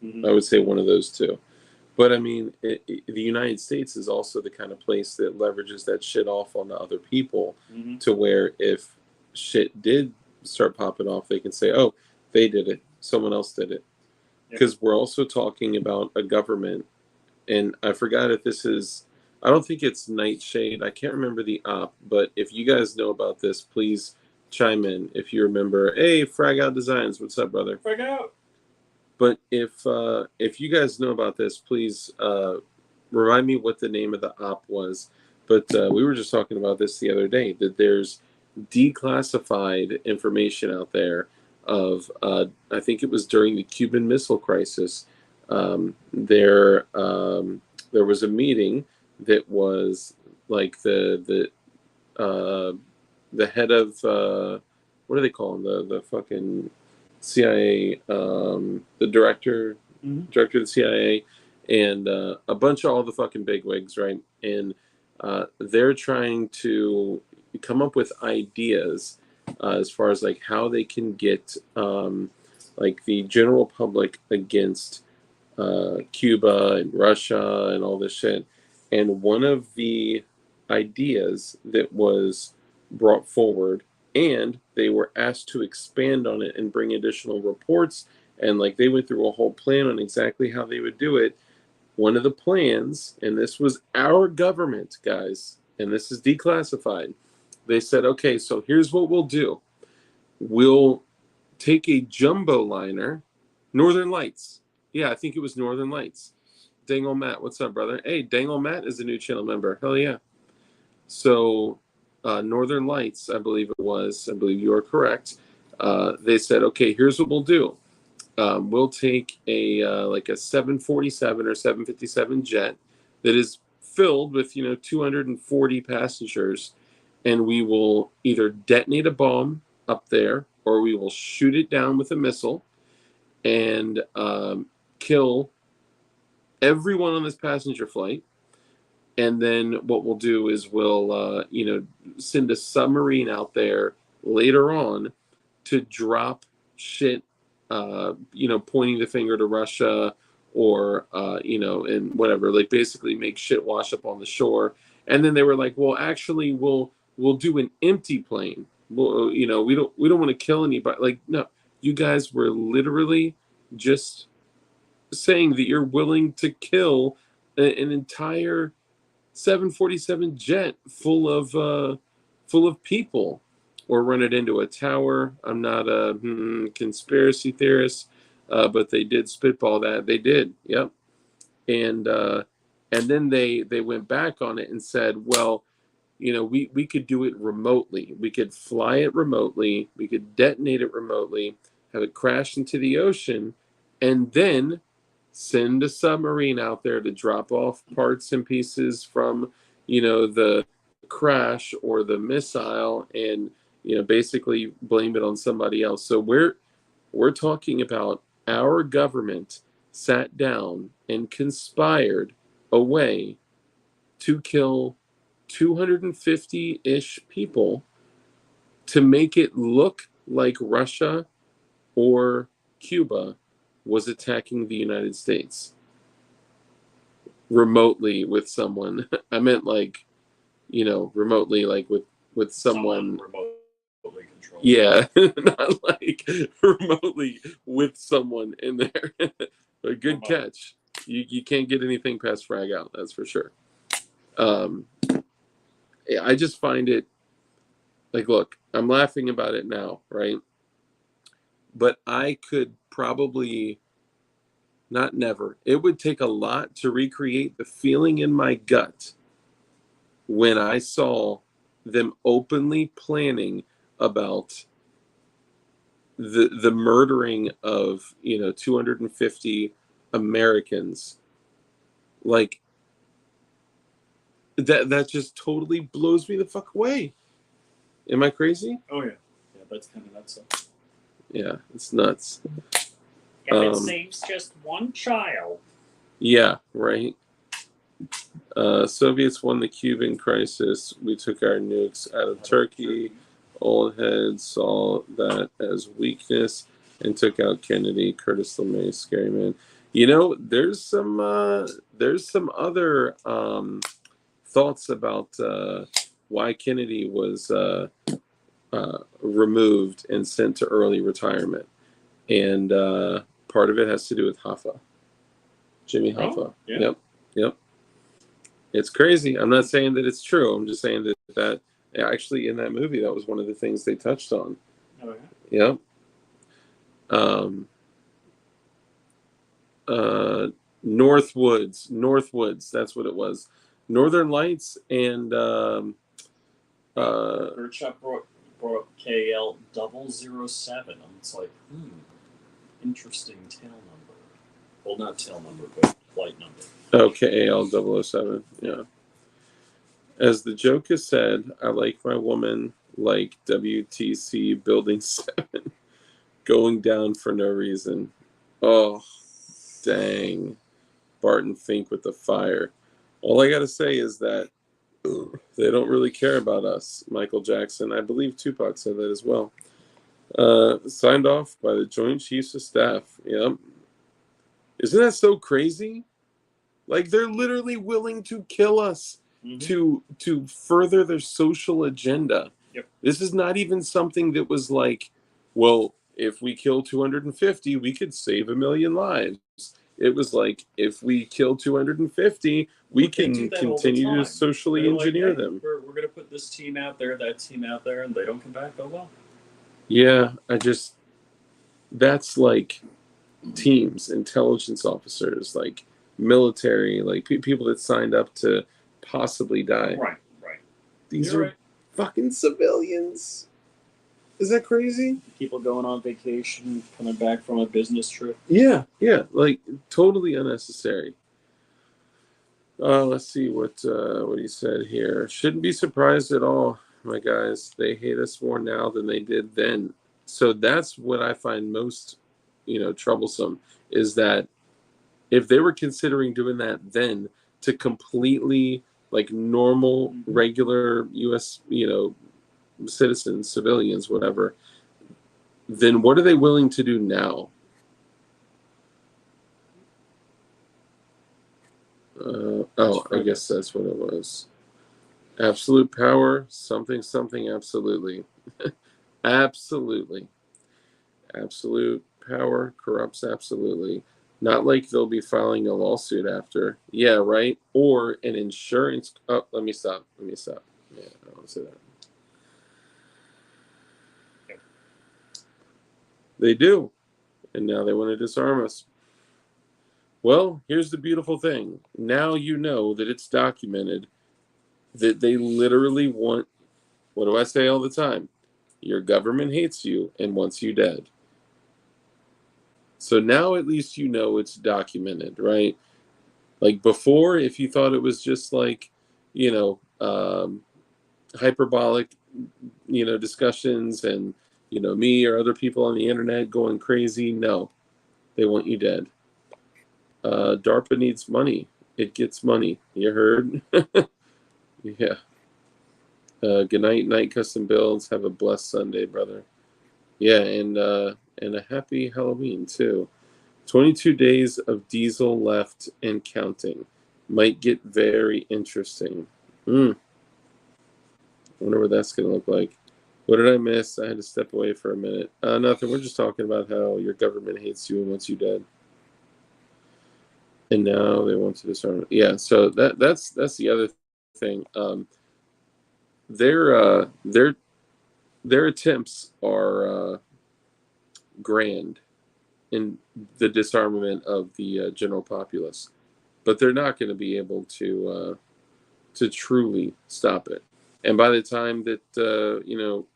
Speaker 2: Mm-hmm.
Speaker 1: I would say one of those two. But I mean, the United States is also the kind of place that leverages that shit off onto other people,
Speaker 2: Mm-hmm.
Speaker 1: to where if shit did start popping off, they can say, "Oh, they did it. Someone else did it." Because we're also talking about a government, and I forgot if this is. I don't think it's Nightshade. I can't remember the op, but if you guys know about this, please chime in. If you remember, hey, Frag Out Designs, what's up, brother?
Speaker 2: Frag out.
Speaker 1: But if you guys know about this, please remind me what the name of the op was. But we were just talking about this the other day, that there's declassified information out there of I think it was during the Cuban Missile Crisis. There was a meeting that was like the head of what do they call him, the fucking CIA, the director of the CIA, and a bunch of all the fucking bigwigs, right? And they're trying to come up with ideas as far as like how they can get like the general public against Cuba and Russia and all this shit. And one of the ideas that was brought forward, and they were asked to expand on it and bring additional reports, and like they went through a whole plan on exactly how they would do it. One of the plans, and this was our government, guys, and this is declassified. They said, okay, so here's what we'll do. We'll take a jumbo liner, Northern Lights. Yeah, I think it was Northern Lights. Dangle Matt, what's up, brother? Hey, Dangle Matt is a new channel member. Hell yeah. So, Northern Lights, I believe it was. I believe you are correct. They said, okay, here's what we'll do. We'll take a like a 747 or 757 jet that is filled with 240 passengers, and we will either detonate a bomb up there, or we will shoot it down with a missile and kill everyone on this passenger flight. And then what we'll do is we'll send a submarine out there later on to drop shit, pointing the finger to Russia, or and whatever, like basically make shit wash up on the shore. And then they were like, well, actually, we'll do an empty plane. Well, we don't want to kill anybody. Like, no, you guys were literally just saying that you're willing to kill an entire 747 jet full of people, or run it into a tower. I'm not a conspiracy theorist, but they did spitball that. They did, yep. And then they went back on it and said, well, we could do it remotely. We could fly it remotely. We could detonate it remotely, have it crash into the ocean, and then send a submarine out there to drop off parts and pieces from, the crash or the missile, and basically blame it on somebody else. So we're talking about our government sat down and conspired a way to kill 250-ish people to make it look like Russia or Cuba was attacking the United States remotely with someone. I meant like, remotely, like with someone
Speaker 2: remotely controlled.
Speaker 1: Yeah, not like remotely with someone in there. A good catch. You can't get anything past Frag Out, that's for sure. I just find it like, look, I'm laughing about it now, right? But I could probably not never. It would take a lot to recreate the feeling in my gut when I saw them openly planning about the murdering of 250 Americans, like that just totally blows me the fuck away. Am I crazy?
Speaker 2: Oh yeah, yeah, that's kind of nuts.
Speaker 1: Yeah, it's nuts.
Speaker 2: If it saves just one child.
Speaker 1: Yeah, right. Soviets won the Cuban crisis. We took our nukes out of Turkey. Old heads saw that as weakness and took out Kennedy. Curtis LeMay, scary man. There's some other thoughts about why Kennedy was removed and sent to early retirement, and part of it has to do with Hoffa, Jimmy Hoffa.
Speaker 2: Oh, yeah.
Speaker 1: Yep, yep. It's crazy. I'm not saying that it's true. I'm just saying that actually in that movie, that was one of the things they touched on.
Speaker 2: Oh, yeah.
Speaker 1: Yep. Northwoods. That's what it was. Northern Lights and
Speaker 2: Birchuk brought up KL 007. It's like, interesting tail number. Well, not tail number, but flight number.
Speaker 1: Okay, KL 007. Yeah. As the joke has said, I like my woman like WTC Building 7 going down for no reason. Oh, dang. Barton Fink with the fire. All I got to say is that they don't really care about us. Michael Jackson, I believe Tupac said that as well. Signed off by the Joint Chiefs of Staff. Yep. Isn't that so crazy? Like they're literally willing to kill us to further their social agenda.
Speaker 2: Yep.
Speaker 1: This is not even something that was like, well, if we kill 250, we could save 1 million lives. It was like, if we kill 250, we can continue to socially engineer them.
Speaker 2: We're going to put this team out there, that team out there, and they don't come back. Oh, well.
Speaker 1: Yeah, that's like teams, intelligence officers, like military, like people that signed up to possibly die.
Speaker 2: Right.
Speaker 1: These are fucking civilians. Is that crazy?
Speaker 2: People going on vacation, coming back from a business trip.
Speaker 1: Yeah, like totally unnecessary. Let's see what he said here. Shouldn't be surprised at all, my guys. They hate us more now than they did then. So that's what I find most, troublesome, is that if they were considering doing that then to completely like normal, regular U.S., citizens, civilians, whatever, then what are they willing to do now? I guess that's what it was. Absolute power, something, absolutely. Absolutely. Absolute power corrupts absolutely. Not like they'll be filing a lawsuit after. Yeah, right? Or an insurance. Oh, let me stop. Yeah, I don't want to say that. They do. And now they want to disarm us. Well, here's the beautiful thing. Now you know that it's documented that they literally want, what do I say all the time? Your government hates you and wants you dead. So now at least you know it's documented, right? Like before, if you thought it was just like, hyperbolic, discussions and, me or other people on the internet going crazy, no, they want you dead. DARPA needs money. It gets money. You heard? Yeah. Good night, Night Custom Builds. Have a blessed Sunday, brother. Yeah, and a happy Halloween too. 22 days of diesel left and counting. Might get very interesting. I wonder what that's going to look like. What did I miss? I had to step away for a minute. Nothing. We're just talking about how your government hates you and wants you dead. And now they want to disarm. Yeah, so that's the other thing. Their attempts are grand in the disarmament of the general populace, but they're not going to be able to truly stop it. And by the time that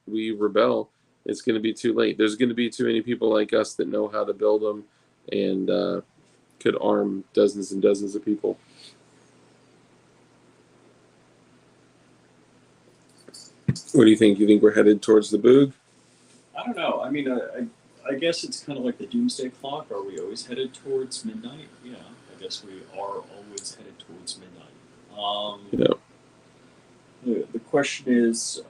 Speaker 1: we rebel, it's going to be too late. There's going to be too many people like us that know how to build them and could arm dozens and dozens of people. What do you think? You think we're headed towards the boog?
Speaker 2: I don't know. I mean, I guess it's kind of like the doomsday clock. Are we always headed towards midnight? Yeah, I guess we are always headed towards midnight.
Speaker 1: Yeah.
Speaker 2: The question is,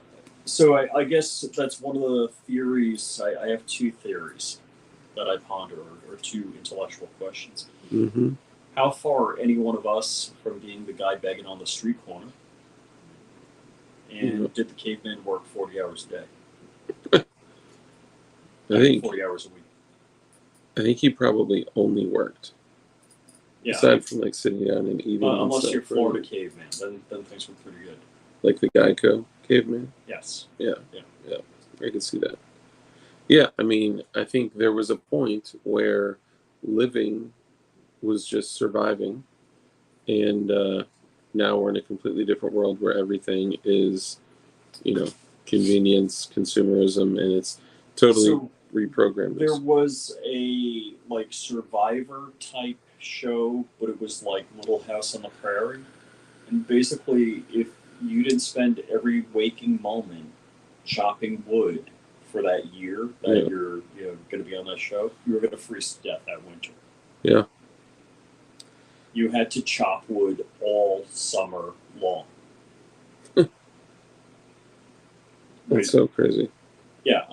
Speaker 2: so I guess that's one of the theories. I have two theories that I ponder, or two intellectual questions.
Speaker 1: Mm-hmm.
Speaker 2: How far are any one of us from being the guy begging on the street corner? And did the caveman work 40 hours a day?
Speaker 1: I think
Speaker 2: 40 hours a week.
Speaker 1: I think he probably only worked.
Speaker 2: Yeah,
Speaker 1: aside from like sitting down and eating.
Speaker 2: Unless you're Florida caveman, then things were pretty good.
Speaker 1: Like the Geico caveman?
Speaker 2: Yes.
Speaker 1: Yeah. I can see that. Yeah, I mean, I think there was a point where living was just surviving, and now we're in a completely different world where everything is, convenience, consumerism, and it's totally reprogrammed.
Speaker 2: There was a like Survivor type show, but it was like Little House on the Prairie, and basically, if you didn't spend every waking moment chopping wood for that year that you're going to be on that show, you were going to freeze to death that winter.
Speaker 1: Yeah.
Speaker 2: You had to chop wood all summer long.
Speaker 1: That's so crazy.
Speaker 2: Yeah,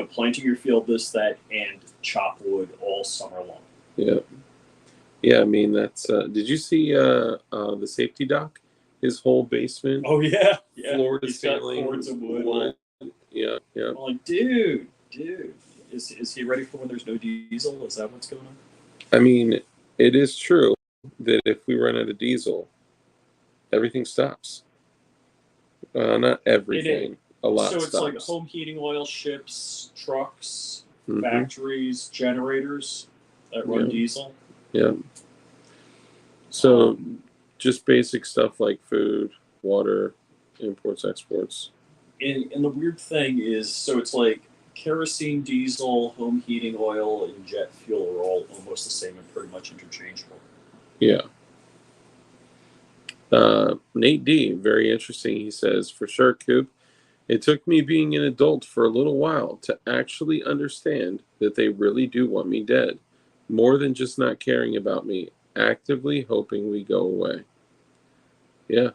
Speaker 2: planting your field, this, that, and chop wood all summer long.
Speaker 1: Yeah. Yeah, I mean, that's... did you see the safety dock? His whole basement?
Speaker 2: Oh, yeah.
Speaker 1: Floor to
Speaker 2: He's
Speaker 1: ceiling.
Speaker 2: got cords of wood.
Speaker 1: Yeah.
Speaker 2: I'm like, dude. Is he ready for when there's no diesel? Is that what's going on?
Speaker 1: I mean, it is true that if we run out of diesel, everything stops. Not everything. A lot
Speaker 2: So it's
Speaker 1: stops.
Speaker 2: like home heating oil, ships, trucks, factories, generators that run diesel.
Speaker 1: Yeah. So just basic stuff like food, water, imports, exports.
Speaker 2: And the weird thing is, so it's like kerosene, diesel, home heating oil, and jet fuel are all almost the same and pretty much interchangeable.
Speaker 1: Yeah. Nate D, very interesting. He says, for sure, Coop, it took me being an adult for a little while to actually understand that they really do want me dead, more than just not caring about me, actively hoping we go away. Yeah.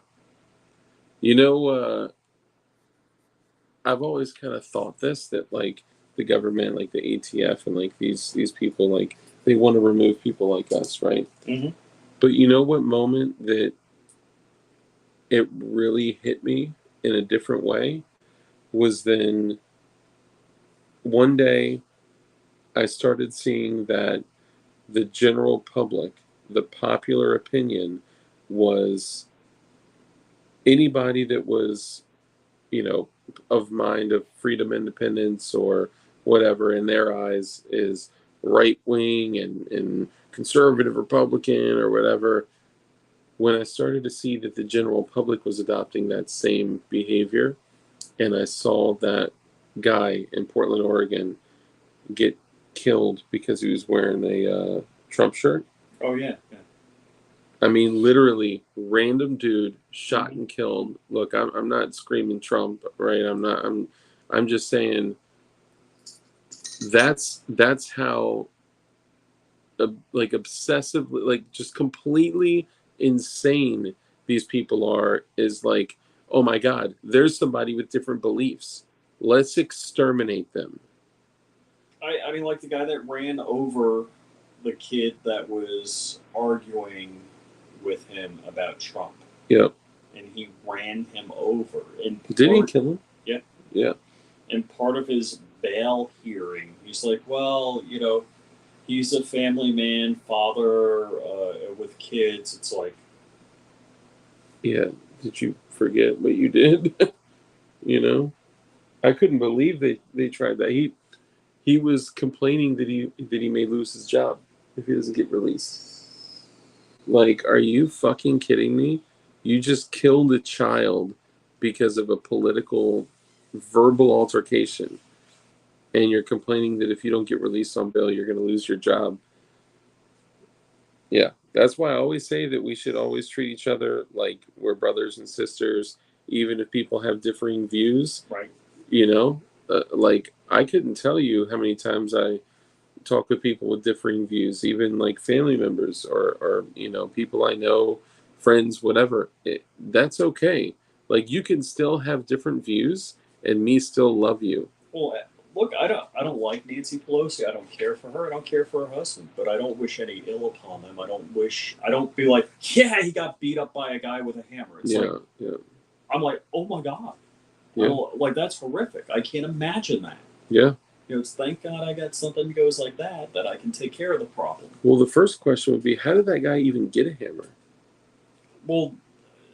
Speaker 1: I've always kind of thought this, that like the government, like the ATF, and like these people, like they want to remove people like us, right?
Speaker 2: Mm-hmm.
Speaker 1: But you know what moment that it really hit me in a different way was then one day I started seeing that the general public, the popular opinion was anybody that was, of mind of freedom, independence, or whatever in their eyes is right wing and conservative Republican or whatever. When I started to see that the general public was adopting that same behavior, and I saw that guy in Portland, Oregon, get killed because he was wearing a Trump shirt.
Speaker 2: Oh yeah.
Speaker 1: I mean, literally, random dude shot and killed. Look, I'm not screaming Trump, right? I'm just saying that's how like obsessively, like just completely insane these people are. Is like, oh my God, there's somebody with different beliefs. Let's exterminate them.
Speaker 2: I mean, like the guy that ran over the kid that was arguing with him about Trump.
Speaker 1: Yep.
Speaker 2: And he ran him over. And
Speaker 1: did he kill him?
Speaker 2: Yeah.
Speaker 1: Yeah.
Speaker 2: And part of his bail hearing, he's like, well, he's a family man, father with kids. It's like,
Speaker 1: yeah, did you forget what you did? I couldn't believe they tried that. He was complaining that he may lose his job if he doesn't get released. Like, are you fucking kidding me? You just killed a child because of a political verbal altercation. and you're complaining that if you don't get released on bail, you're going to lose your job. Yeah, that's why I always say that we should always treat each other like we're brothers and sisters, even if people have differing views.
Speaker 2: Right.
Speaker 1: You know, like I couldn't tell you how many times I talk with people with differing views, even like family members or people I know, friends, whatever. That's okay. Like you can still have different views and me still love you.
Speaker 2: Well, look, I don't like Nancy Pelosi. I don't care for her. I don't care for her husband. But I don't wish any ill upon them. I don't be like, yeah, he got beat up by a guy with a hammer. It's like,
Speaker 1: Yeah,
Speaker 2: I'm like, oh my god,
Speaker 1: yeah,
Speaker 2: like that's horrific. I can't imagine that.
Speaker 1: yeah.
Speaker 2: It's thank God I got something that goes like that I can take care of the problem.
Speaker 1: Well, the first question would be, how did that guy even get a hammer?
Speaker 2: Well,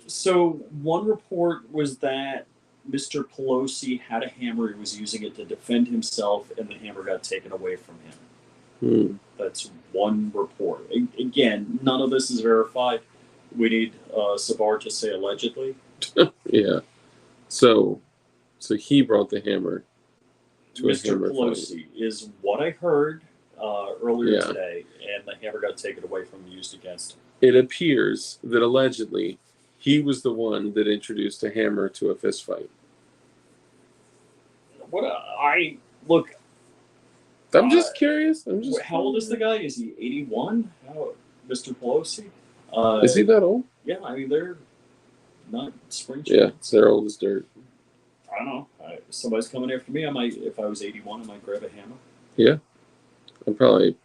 Speaker 2: so one report was that Mr. Pelosi had a hammer. He was using it to defend himself, and the hammer got taken away from him.
Speaker 1: Hmm.
Speaker 2: That's one report. Again, none of this is verified. We need Sabar to say allegedly.
Speaker 1: Yeah. So he brought the hammer to a
Speaker 2: Mr.
Speaker 1: hammer fight.
Speaker 2: Pelosi is what I heard earlier
Speaker 1: Yeah.
Speaker 2: today, and the hammer got taken away from him, used against him.
Speaker 1: It appears that allegedly he was the one that introduced a hammer to a fist fight.
Speaker 2: What I look.
Speaker 1: I'm just curious.
Speaker 2: How old is the guy? Is he 81? Mr. Pelosi?
Speaker 1: Is he that old?
Speaker 2: Yeah, I mean they're not spring
Speaker 1: Yeah,
Speaker 2: chickens.
Speaker 1: they're old as dirt.
Speaker 2: I don't know. If somebody's coming after me, I might. If I was 81, I might grab a hammer.
Speaker 1: Yeah, I'd probably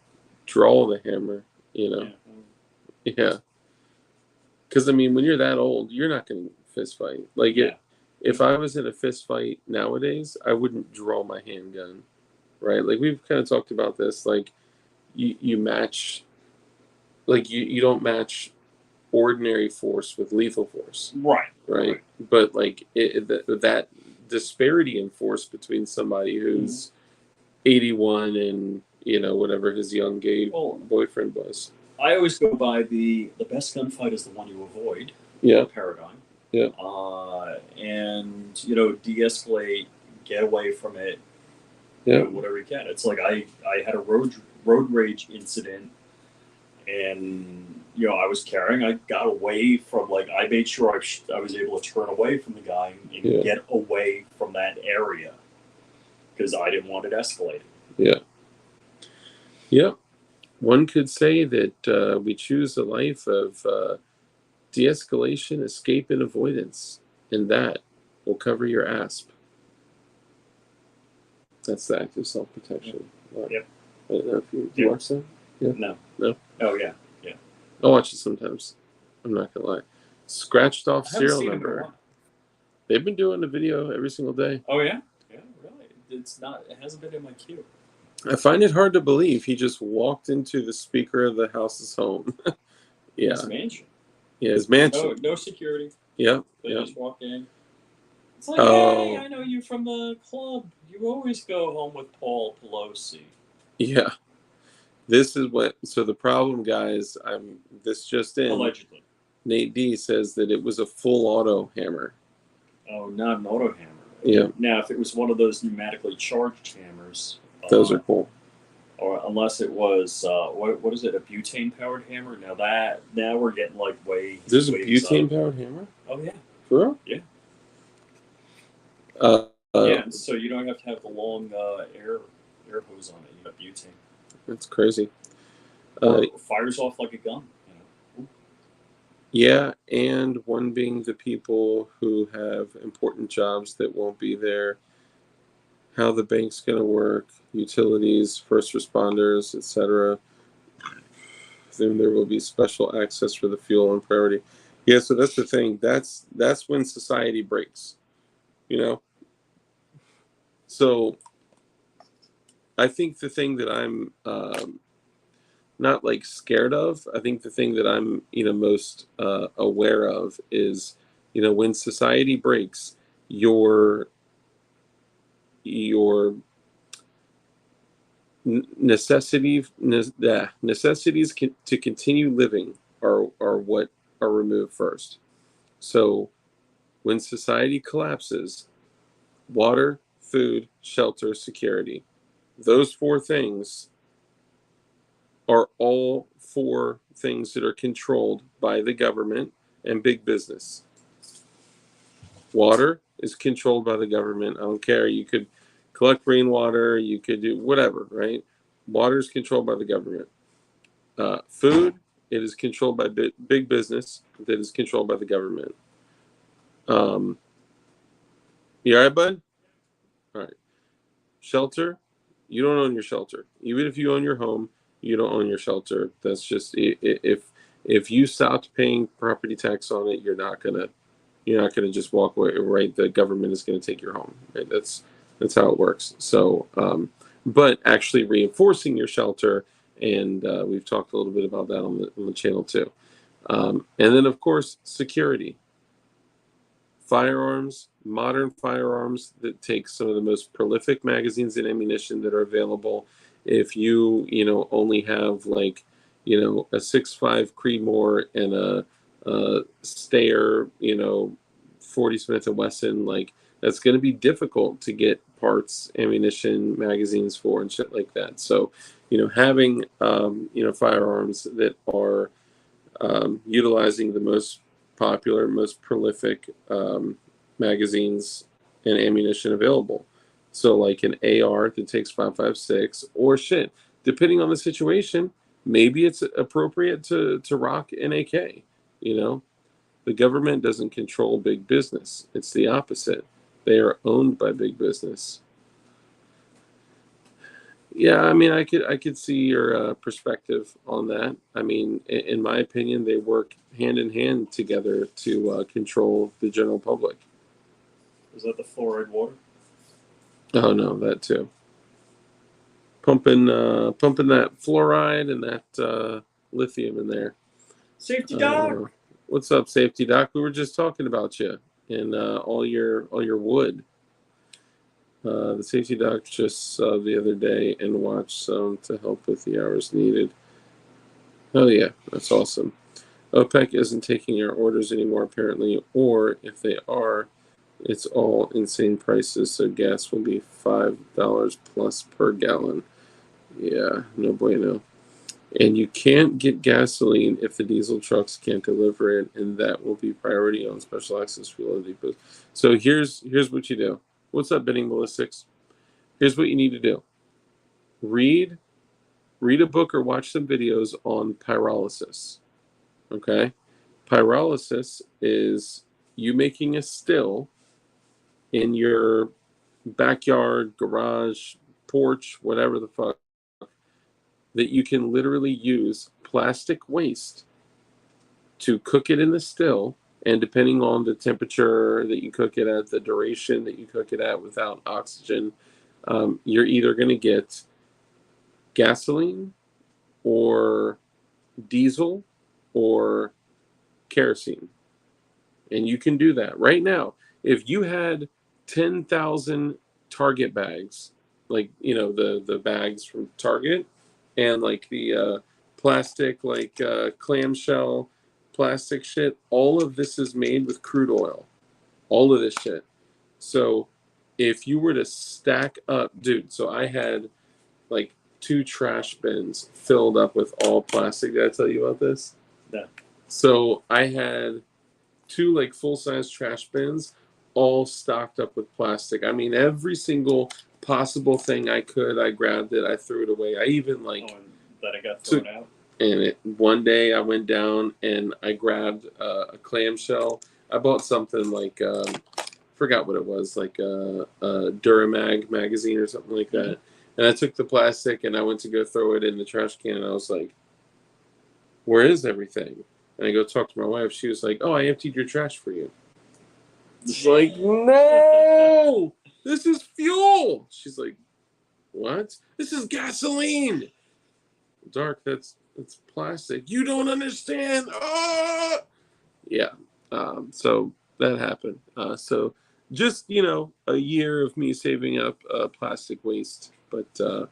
Speaker 1: draw the hammer.
Speaker 2: Yeah.
Speaker 1: Yeah. Because I mean, when you're that old, you're not going to fist fight. Like
Speaker 2: Yeah.
Speaker 1: if I was in a fist fight nowadays, I wouldn't draw my handgun, right? Like we've kind of talked about this. Like you match, like you don't match ordinary force with lethal force, right? But like that disparity in force between somebody who's 81 and whatever his young gay boyfriend was.
Speaker 2: I always go by the best gunfight is the one you avoid.
Speaker 1: Yeah.
Speaker 2: Paradigm.
Speaker 1: Yeah.
Speaker 2: And de-escalate, get away from it.
Speaker 1: Yeah.
Speaker 2: Whatever you can. It's like I had a road rage incident, and I was carrying. I got away from I made sure I was able to turn away from the guy and get away from that area because I didn't want it escalating.
Speaker 1: Yeah. Yeah. One could say that we choose a life of de-escalation, escape, and avoidance, and that will cover your asp. That's the act of self-protection.
Speaker 2: Yep.
Speaker 1: I don't know if you watch that. Yeah.
Speaker 2: No.
Speaker 1: No.
Speaker 2: Oh yeah.
Speaker 1: I'll watch it sometimes. I'm not gonna lie. Scratched off serial number. They've been doing a video every single day.
Speaker 2: Oh yeah. Yeah, really. It hasn't been in my queue.
Speaker 1: I find it hard to believe he just walked into the Speaker of the House's home. Yeah.
Speaker 2: His mansion.
Speaker 1: Yeah, his mansion.
Speaker 2: No security.
Speaker 1: Yeah.
Speaker 2: They just walk in. It's like, hey, I know you from the club. You always go home with Paul Pelosi.
Speaker 1: Yeah. This is so the problem, guys, this just in.
Speaker 2: Allegedly.
Speaker 1: Nate D says that it was a full auto hammer.
Speaker 2: Oh, not an auto hammer.
Speaker 1: Yeah.
Speaker 2: Now, if it was one of those pneumatically charged hammers.
Speaker 1: Those are cool.
Speaker 2: Or unless it was, what is it, a butane-powered hammer? Now we're getting way...
Speaker 1: There's a butane-powered hammer?
Speaker 2: Oh, yeah.
Speaker 1: For real?
Speaker 2: Yeah.
Speaker 1: Yeah,
Speaker 2: so you don't have to have the long air hose on it. You got butane.
Speaker 1: That's crazy.
Speaker 2: Fires off like a gun.
Speaker 1: Yeah, and one being the people who have important jobs that won't be there, how the bank's going to work, utilities, first responders, etc. Then there will be special access for the fuel and priority. Yeah, so that's the thing. That's when society breaks. So I think the thing that I'm not scared of, I think the thing that I'm most aware of is when society breaks, your necessities to continue living are what are removed first. So when society collapses, water, food, shelter, security. Those four things are all four things that are controlled by the government and big business. Water is controlled by the government. I don't care. You could collect rainwater, you could do whatever, right? Water is controlled by the government. Food, it is controlled by big business that is controlled by the government. You all right, bud? All right. Shelter, you don't own your shelter. Even if you own your home, you don't own your shelter. That's just if you stopped paying property tax on it, you're not gonna just walk away. Right? The government is gonna take your home. Right? That's how it works. So, but actually reinforcing your shelter, and we've talked a little bit about that on the channel too. And then of course security. Firearms, modern firearms that take some of the most prolific magazines and ammunition that are available. If you only have like, a 6.5 Creedmoor and a Steyr, 40 Smith and Wesson, like that's going to be difficult to get parts, ammunition, magazines for, and shit like that. So, having firearms that are utilizing the most popular, most prolific magazines and ammunition available. So, like an AR that takes 5.56, or shit, depending on the situation, maybe it's appropriate to rock an AK. The government doesn't control big business; it's the opposite. They are owned by big business. Yeah, I mean, I could see your perspective on that. I mean, in my opinion, they work hand in hand together to control the general public.
Speaker 2: Is that the fluoride water?
Speaker 1: Oh no, that too. Pumping that fluoride and that lithium in there.
Speaker 2: Safety dog.
Speaker 1: What's up, safety doc? We were just talking about you and all your wood. The safety doc just saw the other day and watched some to help with the hours needed. Oh yeah, that's awesome. OPEC isn't taking our orders anymore apparently, or if they are, it's all insane prices, so gas will be $5 plus per gallon. Yeah, no bueno. And you can't get gasoline if the diesel trucks can't deliver it, and that will be priority on special access fuel depots. So here's what you do. What's up, Benning Ballistics? Here's what you need to do. Read a book or watch some videos on pyrolysis. Okay? Pyrolysis is you making a still in your backyard, garage, porch, whatever the fuck, that you can literally use plastic waste to cook it in the still. And depending on the temperature that you cook it at, the duration that you cook it at without oxygen, you're either going to get gasoline or diesel or kerosene. And you can do that right now. If you had 10,000 Target bags, like, the bags from Target, and like the plastic, like clamshell plastic shit, all of this is made with crude oil. All of this shit. So if you were to stack up, dude, so I had like 2 trash bins filled up with all plastic. Did I tell you about this?
Speaker 2: No.
Speaker 1: So I had 2 like full-size trash bins all stocked up with plastic. I mean, every single possible thing I could, I grabbed it, I threw it away. I even like
Speaker 2: that it got thrown out.
Speaker 1: And one day I went down and I grabbed a clamshell. I bought something like forgot what it was, like a Duramag magazine or something like that. And I took the plastic and I went to go throw it in the trash can, and I was like, "Where is everything?" And I go talk to my wife. She was like, "Oh, I emptied your trash for you." It's like, no, this is fuel. She's like, what? This is gasoline. Dark, that's plastic. You don't understand. Oh! Yeah. So that happened. So just, a year of me saving up plastic waste. But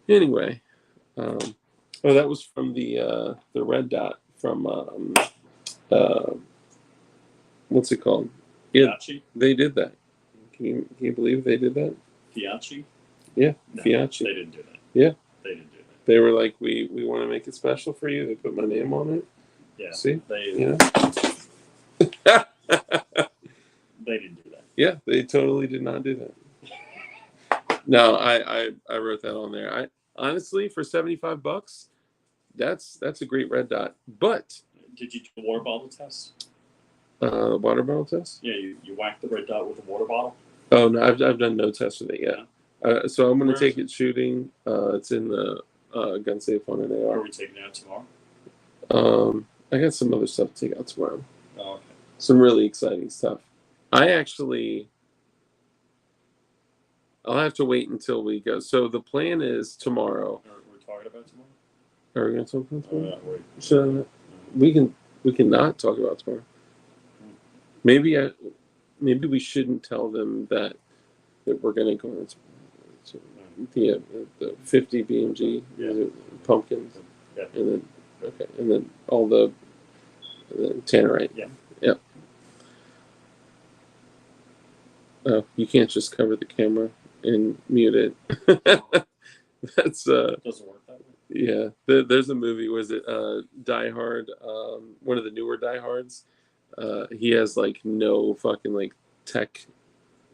Speaker 1: anyway, that was from the red dot from what's it called? Yeah,
Speaker 2: Fiachi?
Speaker 1: they did that. Can you believe they did that?
Speaker 2: Fiachi?
Speaker 1: Yeah,
Speaker 2: No,
Speaker 1: Fiatchi.
Speaker 2: they didn't do that.
Speaker 1: Yeah.
Speaker 2: They didn't do that.
Speaker 1: They were like, we want to make it special for you. They put my name on it.
Speaker 2: Yeah.
Speaker 1: See?
Speaker 2: They
Speaker 1: You know?
Speaker 2: they didn't do that.
Speaker 1: Yeah, they totally did not do that. No, I wrote that on there. I honestly, for $75, that's a great red dot. But
Speaker 2: Did you do the water bottle test?
Speaker 1: water bottle test?
Speaker 2: Yeah, you whacked the red dot with a water bottle.
Speaker 1: Oh no, I've done no test with it yet. So I'm gonna
Speaker 2: Where
Speaker 1: take
Speaker 2: is
Speaker 1: it shooting. It's in the gun safe on an
Speaker 2: Are
Speaker 1: AR.
Speaker 2: we taking it out tomorrow?
Speaker 1: I got some other stuff to take out tomorrow.
Speaker 2: Oh, okay.
Speaker 1: Some really exciting stuff. I actually, I'll have to wait until we go. So the plan is tomorrow.
Speaker 2: We're talking about tomorrow.
Speaker 1: Are we gonna talk about tomorrow?
Speaker 2: Wait.
Speaker 1: So we can not talk about tomorrow. Maybe we shouldn't tell them that we're gonna go into the 50 BMG pumpkins,
Speaker 2: Yeah.
Speaker 1: and then all the tannerite.
Speaker 2: Yeah.
Speaker 1: Yep. Oh, you can't just cover the camera and mute it. That's
Speaker 2: Doesn't work that way.
Speaker 1: yeah. There's a movie. Was it Die Hard? One of the newer Die Hards. He has like no fucking like tech.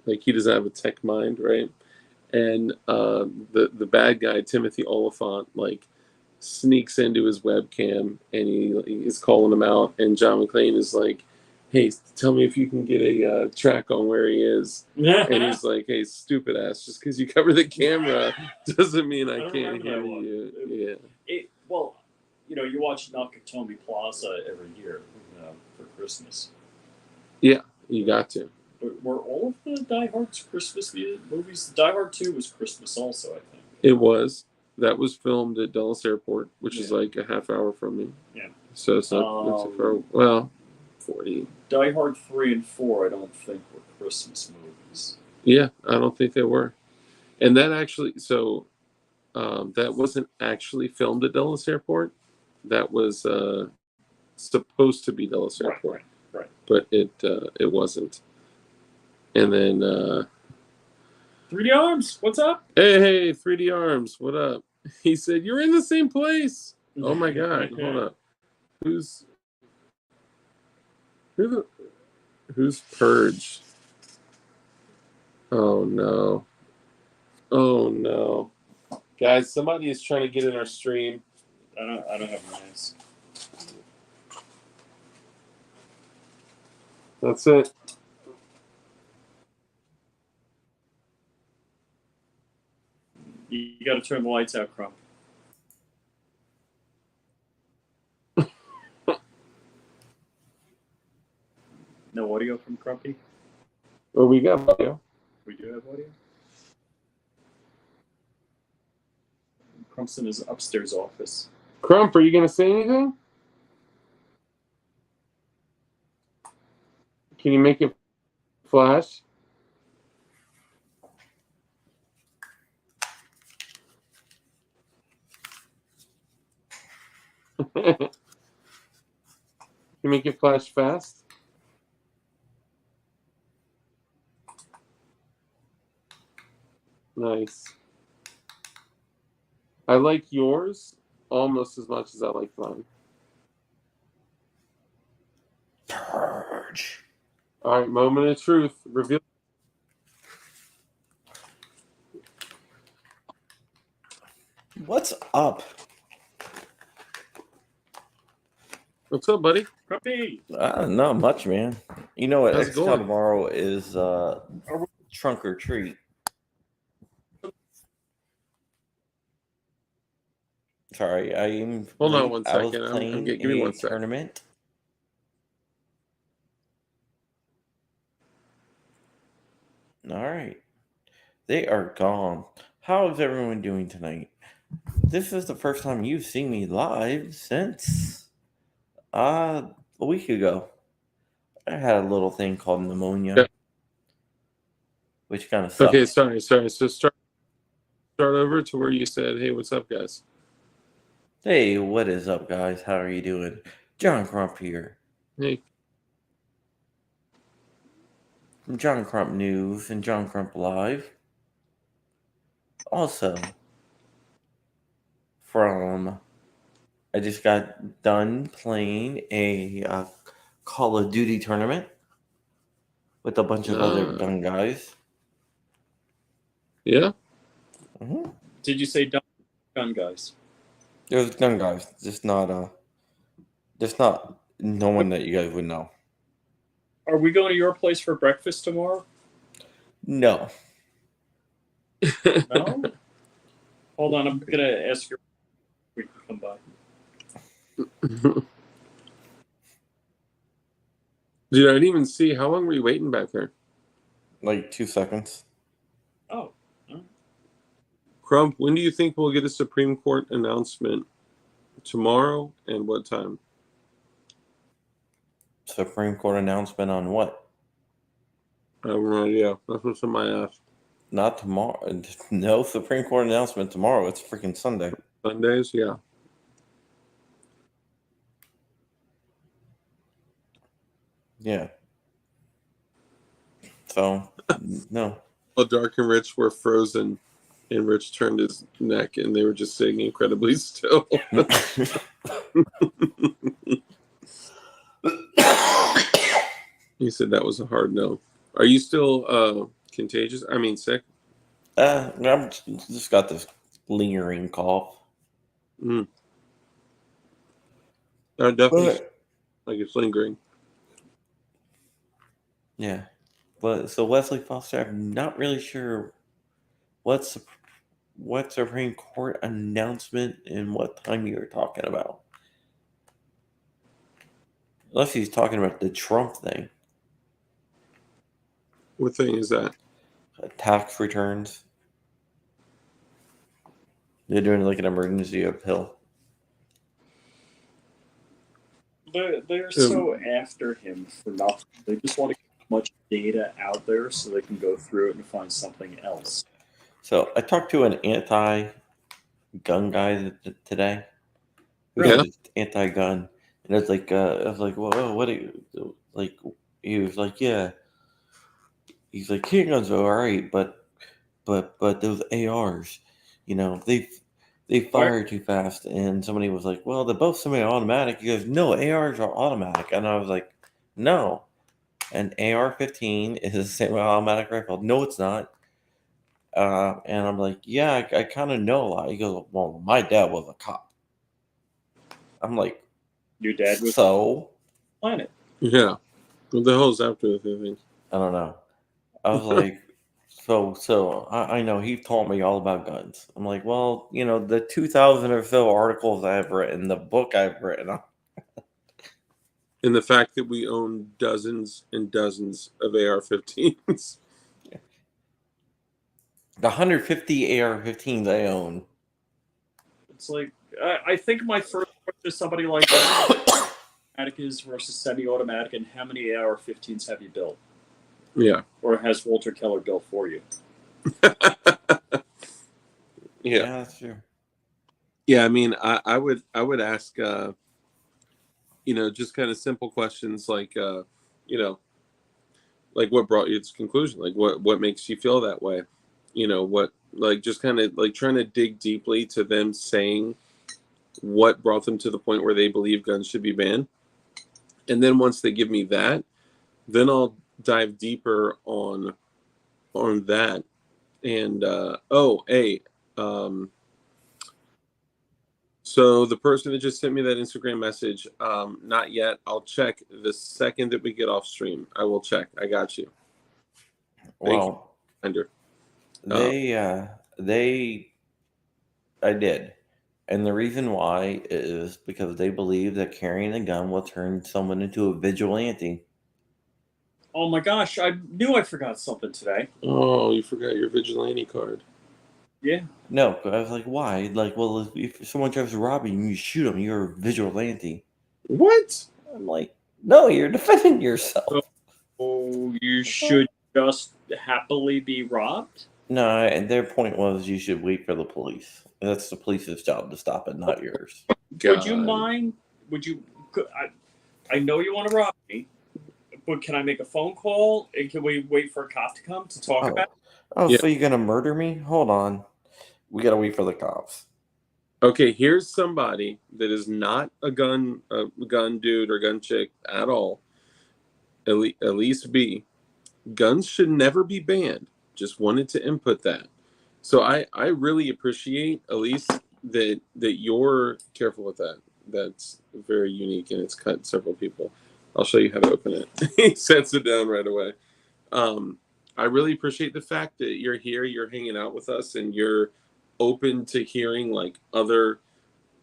Speaker 1: Like he doesn't have a tech mind, right? And the bad guy Timothy Oliphant like sneaks into his webcam and he is calling him out, and John McClane is like, "Hey, tell me if you can get a track on where he is." And he's like, "Hey, stupid ass, just because you cover the camera doesn't mean I can't hear you." Yeah.
Speaker 2: Well, you watch Nakatomi Plaza every year for Christmas.
Speaker 1: Yeah, you got to.
Speaker 2: But were all of the Die Hard's Christmas movies? Die Hard 2 was Christmas also, I think.
Speaker 1: It was. That was filmed at Dulles Airport, which is like a half hour from me.
Speaker 2: Yeah.
Speaker 1: So it's not too far. Well, 40.
Speaker 2: Die Hard 3 and 4, I don't think were Christmas movies.
Speaker 1: Yeah, I don't think they were. And that actually, so that wasn't actually filmed at Dulles Airport. That was supposed to be Dulles Airport.
Speaker 2: Right.
Speaker 1: But it wasn't. And then
Speaker 2: 3D Arms, what's up?
Speaker 1: Hey, 3D Arms, what up? He said, "You're in the same place." Oh my god, hold up. Who's Purge? Oh no. Guys, somebody is trying to get in our stream.
Speaker 2: I don't have names.
Speaker 1: That's it.
Speaker 2: You got to turn the lights out, Crump. No audio from Crumpy?
Speaker 1: Oh, we got audio.
Speaker 2: We do have audio? Crump's in his upstairs office.
Speaker 1: Crump, are you going to say anything? Can you make it flash? Can you make it flash fast? Nice. I like yours almost as much as I like mine.
Speaker 2: Purge.
Speaker 1: All right, moment of truth. Reveal.
Speaker 3: What's up?
Speaker 1: What's up, buddy?
Speaker 2: Crumpy!
Speaker 3: Not much, man. You know what?
Speaker 1: How's it
Speaker 3: XCOM
Speaker 1: going?
Speaker 3: tomorrow is trunk or treat. Sorry, I'm.
Speaker 1: Hold on
Speaker 3: late.
Speaker 1: one
Speaker 3: I was
Speaker 1: second.
Speaker 3: playing
Speaker 1: Give me
Speaker 3: a
Speaker 1: one second.
Speaker 3: tournament. All right, they are gone. How is everyone doing tonight? This is the first time you've seen me live since a week ago. I had a little thing called pneumonia,
Speaker 1: Yeah.
Speaker 3: which kind of sucks.
Speaker 1: Okay, sorry. So start over to where you said, "Hey, what's up, guys?"
Speaker 3: Hey, what is up, guys? How are you doing? John Crump here
Speaker 1: Hey.
Speaker 3: from John Crump News and John Crump Live. Also, I just got done playing a Call of Duty tournament with a bunch of other
Speaker 1: Uh,
Speaker 3: gun guys.
Speaker 1: yeah.
Speaker 3: Mm-hmm.
Speaker 2: Did you say gun guys?
Speaker 3: There's gun guys, just not no one that you guys would know.
Speaker 2: Are we going to your place for breakfast tomorrow?
Speaker 3: No.
Speaker 2: No. Hold on, I'm gonna ask your. We can come by.
Speaker 1: Dude, I didn't even see. How long were you waiting back there?
Speaker 3: Like 2 seconds.
Speaker 2: Oh.
Speaker 1: Crump, when do you think we'll get a Supreme Court announcement? Tomorrow, and what time?
Speaker 3: Supreme Court announcement on what?
Speaker 1: I have no idea. That's what somebody asked.
Speaker 3: Not tomorrow. No Supreme Court announcement tomorrow. It's freaking Sunday.
Speaker 1: Sundays, yeah.
Speaker 3: Yeah. So, no.
Speaker 1: Well, Dark and Rich were frozen, and Rich turned his neck, and they were just sitting incredibly still. He said that was a hard no. Are you still contagious? I mean, sick?
Speaker 3: I'm just got this lingering cough.
Speaker 1: Definitely, like it's lingering.
Speaker 3: Yeah. But so Wesley Foster, I'm not really sure what Supreme Court announcement and what time you were talking about. Unless he's talking about the Trump thing.
Speaker 1: What thing is that?
Speaker 3: Tax returns. They're doing like an emergency appeal.
Speaker 2: They're so after him for nothing. They just want to get as much data out there so they can go through it and find something else.
Speaker 3: So I talked to an anti-gun guy today. Who's
Speaker 1: Yeah.
Speaker 3: just anti-gun, and it's like I was like, well, what? Like he was like, yeah. He's like, handguns are all right, but those ARs, they fire too fast. And somebody was like, well, they're both semi-automatic. He goes, no, ARs are automatic. And I was like, no, an AR-15 is a semi-automatic rifle. No, it's not. And I'm like, yeah, I kind of know a lot. He goes, well, my dad was a cop. I'm like,
Speaker 2: Your dad was
Speaker 3: so?
Speaker 2: planet.
Speaker 1: Yeah. What the hell is after the thing?
Speaker 3: I don't know. I was like, so I know he taught me all about guns. I'm like, well, the 2,000 or so articles I've written, the book I've written.
Speaker 1: And the fact that we own dozens and dozens of AR-15s.
Speaker 3: The 150 AR-15s I own.
Speaker 2: It's like I think my first question is somebody like that. Automatic is versus semi-automatic, and how many AR-15s have you built?
Speaker 1: Yeah.
Speaker 2: Or has Walter Keller built for you?
Speaker 1: Yeah,
Speaker 3: that's true.
Speaker 1: Yeah, I mean, I would ask, just kind of simple questions like, like what brought you to this conclusion? Like what makes you feel that way? What, like, just kind of like trying to dig deeply to them saying what brought them to the point where they believe guns should be banned. And then once they give me that, then I'll dive deeper on that. And so the person that just sent me that Instagram message, not yet. I'll check the second that we get off stream. I will check. I got you. Thank you, Ender.
Speaker 3: I did. And the reason why is because they believe that carrying a gun will turn someone into a vigilante.
Speaker 2: Oh my gosh, I knew I forgot something today.
Speaker 1: Oh, you forgot your vigilante card.
Speaker 2: Yeah.
Speaker 3: No, I was like, why? Like, well, if someone tries to rob you and you shoot them, you're a vigilante.
Speaker 1: What?
Speaker 3: I'm like, no, you're defending yourself.
Speaker 2: Oh, you should just happily be robbed?
Speaker 3: No, and their point was you should wait for the police. That's the police's job to stop it, not yours.
Speaker 1: God.
Speaker 2: Would you mind? I know you want to rob me, but can I make a phone call and can we wait for a cop to come to talk about it?
Speaker 3: Oh, yeah. So you're gonna murder me? Hold on. We gotta wait for the cops.
Speaker 1: Okay, here's somebody that is not a gun dude or gun chick at all. Elise B. Guns should never be banned. Just wanted to input that. So I really appreciate, Elise, that you're careful with that. That's very unique and it's cut several people. I'll show you how to open it. He sets it down right away. I really appreciate the fact that you're here, you're hanging out with us, and you're open to hearing like other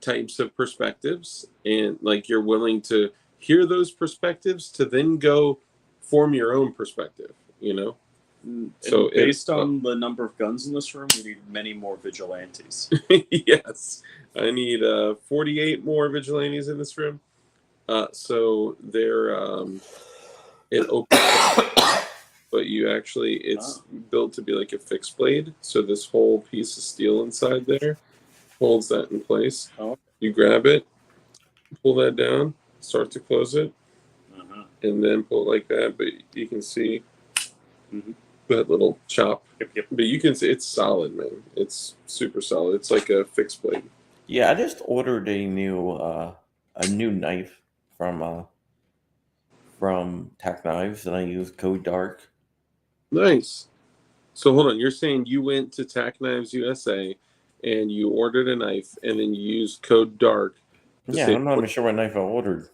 Speaker 1: types of perspectives, and like you're willing to hear those perspectives to then go form your own perspective. You know. So
Speaker 2: based on the number of guns in this room, we need many more vigilantes.
Speaker 1: Yes, I need 48 more vigilantes in this room. So they're it opens up, but you actually it's built to be like a fixed blade. So this whole piece of steel inside there holds that in place.
Speaker 2: Oh.
Speaker 1: You grab it, pull that down, start to close it, and then pull it like that. But you can see that little chop.
Speaker 2: Yep.
Speaker 1: But you can see it's solid, man. It's super solid. It's like a fixed blade.
Speaker 3: Yeah, I just ordered a new knife from Tack Knives, and I use code DARK.
Speaker 1: Nice. So hold on, you're saying you went to Tack Knives USA and you ordered a knife and then you used code DARK.
Speaker 3: Yeah, I'm not even sure what knife I ordered.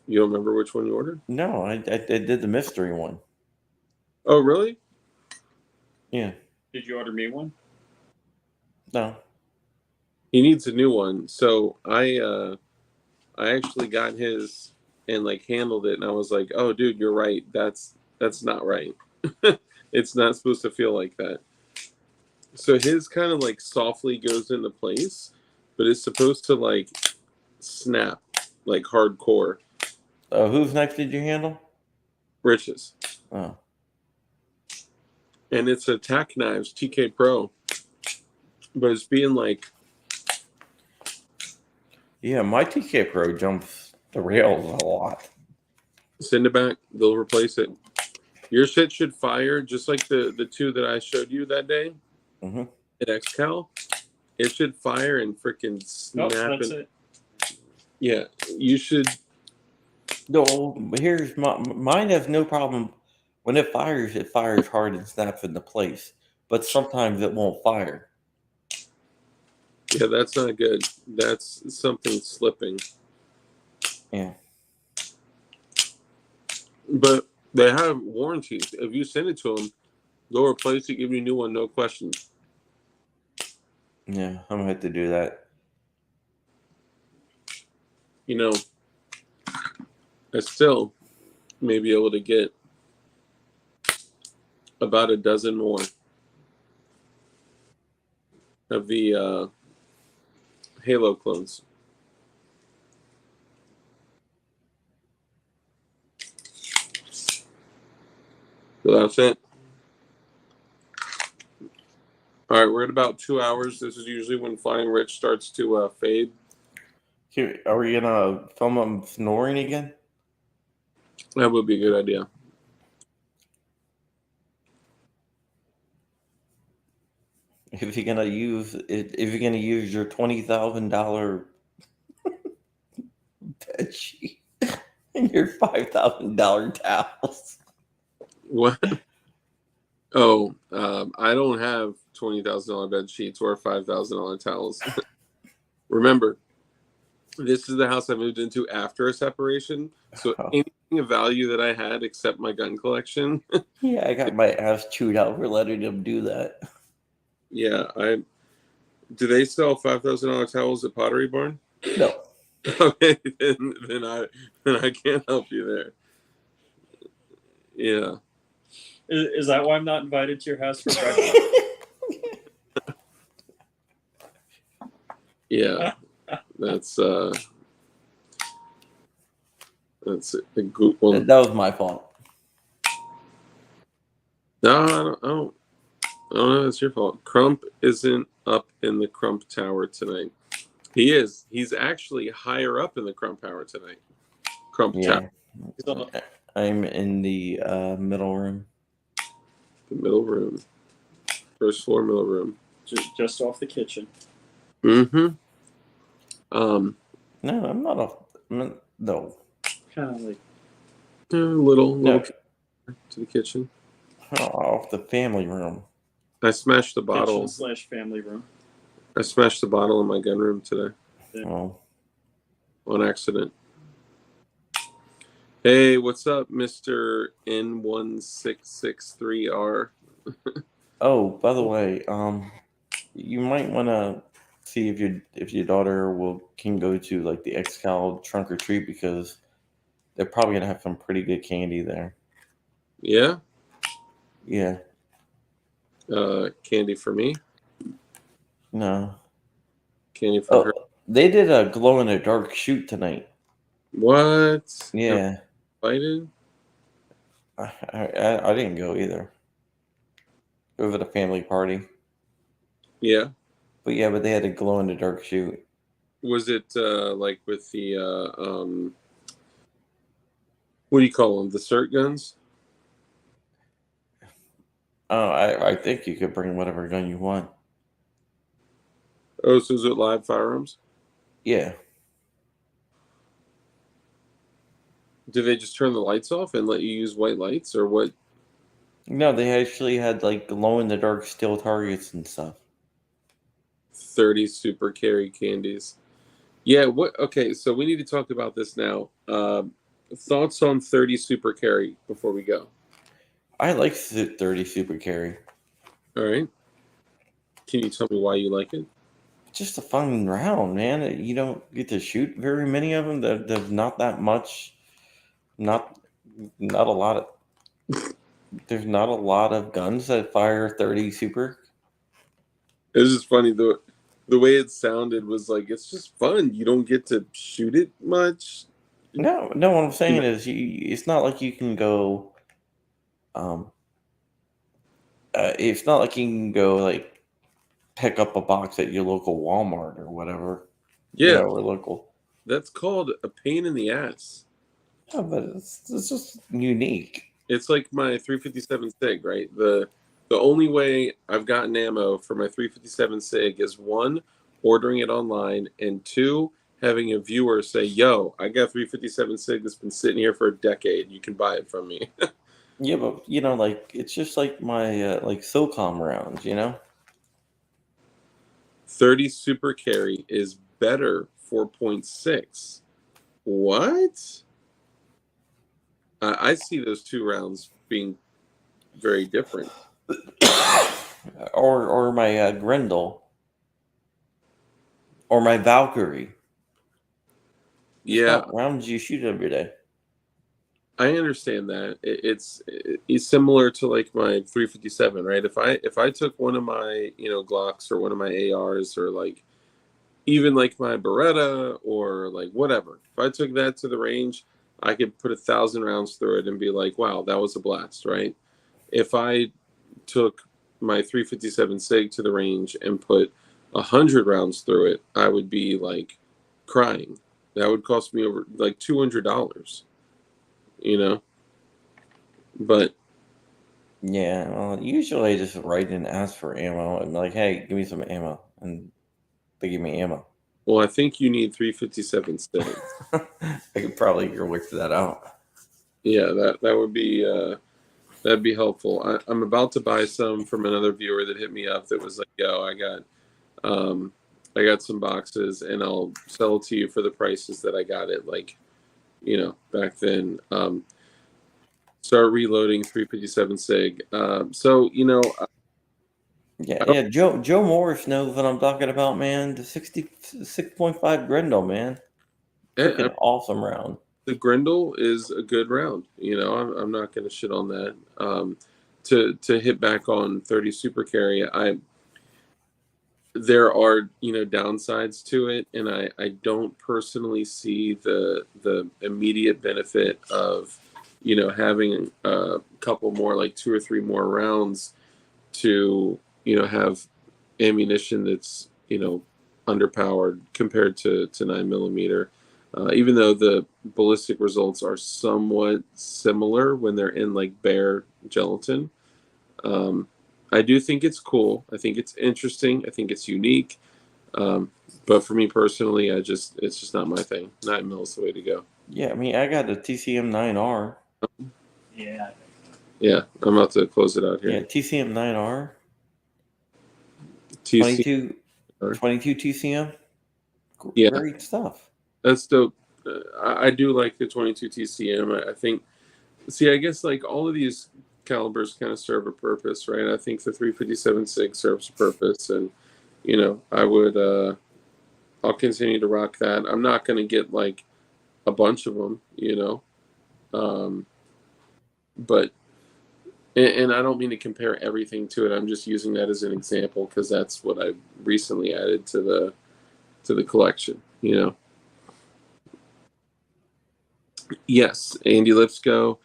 Speaker 1: You don't remember which one you ordered?
Speaker 3: No, I did the mystery one.
Speaker 1: Oh, really?
Speaker 3: Yeah.
Speaker 2: Did you order me one?
Speaker 3: No.
Speaker 1: He needs a new one. So I actually got his and like handled it, and I was like, "Oh, dude, you're right. That's not right. It's not supposed to feel like that." So his kind of like softly goes into place, but it's supposed to like snap like hardcore.
Speaker 3: Whose knife did you handle?
Speaker 1: Rich's.
Speaker 3: Oh.
Speaker 1: And it's a Tack Knives TK Pro, but it's being like.
Speaker 3: Yeah, my TK Pro jumps the rails a lot.
Speaker 1: Send it back. They'll replace it. Your shit should fire just like the two that I showed you that day at XCal. It should fire and freaking snap.
Speaker 2: That's it.
Speaker 1: Yeah, you should.
Speaker 3: No, here's mine has no problem. When it fires hard and snaps into place. But sometimes it won't fire.
Speaker 1: Yeah, that's not good. That's something slipping.
Speaker 3: Yeah.
Speaker 1: But they have warranties. If you send it to them, they'll replace it, give you a new one, no questions.
Speaker 3: Yeah, I'm gonna have to do that.
Speaker 1: You know, I still may be able to get about a dozen more of the Halo clones. So that's it. All right, we're at about 2 hours. This is usually when Flying Rich starts to fade.
Speaker 3: Here, are we gonna film him snoring again?
Speaker 1: That would be a good idea.
Speaker 3: If you're gonna use your $20,000 bed sheet and your $5,000 towels.
Speaker 1: What? Oh, I don't have $20,000 bed sheets or $5,000 towels. Remember, this is the house I moved into after a separation. So anything of value that I had except my gun collection.
Speaker 3: Yeah, I got my ass chewed out for letting them do that.
Speaker 1: Yeah, do they sell $5,000 towels at Pottery Barn?
Speaker 3: No.
Speaker 1: Okay, then I can't help you there. Yeah.
Speaker 2: Is that why I'm not invited to your house for breakfast?
Speaker 1: Yeah, that's a good one.
Speaker 3: That was my fault.
Speaker 1: No, I don't know. It's your fault. Crump isn't up in the Crump Tower tonight. He is. He's actually higher up in the Crump Tower tonight. Crump Tower.
Speaker 3: I'm in the middle room.
Speaker 1: The middle room. First floor, middle room.
Speaker 2: just off the kitchen.
Speaker 1: Mm-hmm. Um,
Speaker 3: No, I'm not a. No.
Speaker 2: Kind of like
Speaker 1: a little
Speaker 3: No.
Speaker 1: to the kitchen.
Speaker 3: Off the family room.
Speaker 1: I smashed the bottle.
Speaker 2: kitchen/family room.
Speaker 1: I smashed the bottle in my gun room today
Speaker 3: Oh.
Speaker 1: on accident. Hey, what's up, Mr. N1663R?
Speaker 3: Oh, by the way, you might want to see if your daughter can go to like the Excal trunk or treat, because they're probably gonna have some pretty good candy there.
Speaker 1: Yeah?
Speaker 3: Yeah.
Speaker 1: Candy for me?
Speaker 3: No.
Speaker 1: Candy for her?
Speaker 3: They did a glow in the dark shoot tonight.
Speaker 1: What?
Speaker 3: Yeah.
Speaker 1: Invited?
Speaker 3: I didn't go either. It was at a family party.
Speaker 1: Yeah.
Speaker 3: But they had a glow in the dark shoot.
Speaker 1: Was it like with the what do you call them? The cert guns?
Speaker 3: Oh, I think you could bring whatever gun you want.
Speaker 1: Oh, so is it live firearms?
Speaker 3: Yeah.
Speaker 1: Do they just turn the lights off and let you use white lights, or what?
Speaker 3: No, they actually had like glow in the dark steel targets and stuff.
Speaker 1: 30 super carry candies. Yeah, what? Okay, so we need to talk about this now. Thoughts on 30 super carry before we go?
Speaker 3: I like 30 super carry.
Speaker 1: All right. Can you tell me why you like it?
Speaker 3: Just a fun round, man. You don't get to shoot very many of them. There's not that much. Not a lot of. There's not a lot of guns that fire 30 super.
Speaker 1: It's just funny the way it sounded was like it's just fun. You don't get to shoot it much.
Speaker 3: No. What I'm saying is, it's not like you can go. It's not like you can go like pick up a box at your local Walmart or whatever.
Speaker 1: Yeah,
Speaker 3: Or local.
Speaker 1: that's called a pain in the ass.
Speaker 3: Yeah, but it's just unique.
Speaker 1: It's like my 357 SIG, right? The only way I've gotten ammo for my 357 SIG is one, ordering it online, and two, having a viewer say, "Yo, I got 357 SIG that's been sitting here for a decade. You can buy it from me."
Speaker 3: Yeah, but like it's just like my like SOCOM rounds.
Speaker 1: 30 super carry is better 4.6. What? I see those two rounds being very different.
Speaker 3: or my Grendel, or my Valkyrie. Just
Speaker 1: Yeah,
Speaker 3: not rounds you shoot every day.
Speaker 1: I understand that. It's similar to like my 357, right? If I took one of my Glocks or one of my ARs or like even like my Beretta or like whatever, if I took that to the range, I could put 1,000 rounds through it and be like, wow, that was a blast, right? If I took my 357 SIG to the range and put 100 rounds through it, I would be like crying. That would cost me over like $200, But
Speaker 3: Yeah, well, usually I just write and ask for ammo and like, hey, give me some ammo, and they give me ammo.
Speaker 1: well, I think you need 357 SIG.
Speaker 3: I could probably work that out.
Speaker 1: Yeah, that would be that'd be helpful. I'm about to buy some from another viewer that hit me up that was like, "Yo, I got some boxes, and I'll sell it to you for the prices that I got it like, back then." Start reloading 357 SIG.
Speaker 3: Yeah. Joe Morris knows what I'm talking about, man. The 66.5 Grendel, man.
Speaker 1: I,
Speaker 3: Freaking awesome round.
Speaker 1: the Grendel is a good round. I'm not going to shit on that. To hit back on 30 super carry, there are downsides to it, and I don't personally see the immediate benefit of having a couple more, like two or three more rounds to have ammunition that's underpowered compared to 9mm. Even though the ballistic results are somewhat similar when they're in like bare gelatin, I do think it's cool. I think it's interesting. I think it's unique. But for me personally, it's just not my thing. 9mm is the way to go.
Speaker 3: Yeah, I mean, I got a TCM 9R.
Speaker 2: Yeah.
Speaker 1: Yeah, I'm about to close it out here.
Speaker 3: Yeah, TCM 9R.
Speaker 1: TC,
Speaker 3: 22 TCM.
Speaker 1: yeah,
Speaker 3: Great stuff.
Speaker 1: that's dope. I do like the 22 TCM. I think. See, I guess like all of these calibers kind of serve a purpose, right? I think the 357 SIG serves a purpose, and I would I'll continue to rock that. I'm not going to get like a bunch of them, but and I don't mean to compare everything to it. I'm just using that as an example because that's what I recently added to the collection. Yes, Andy Lipsco.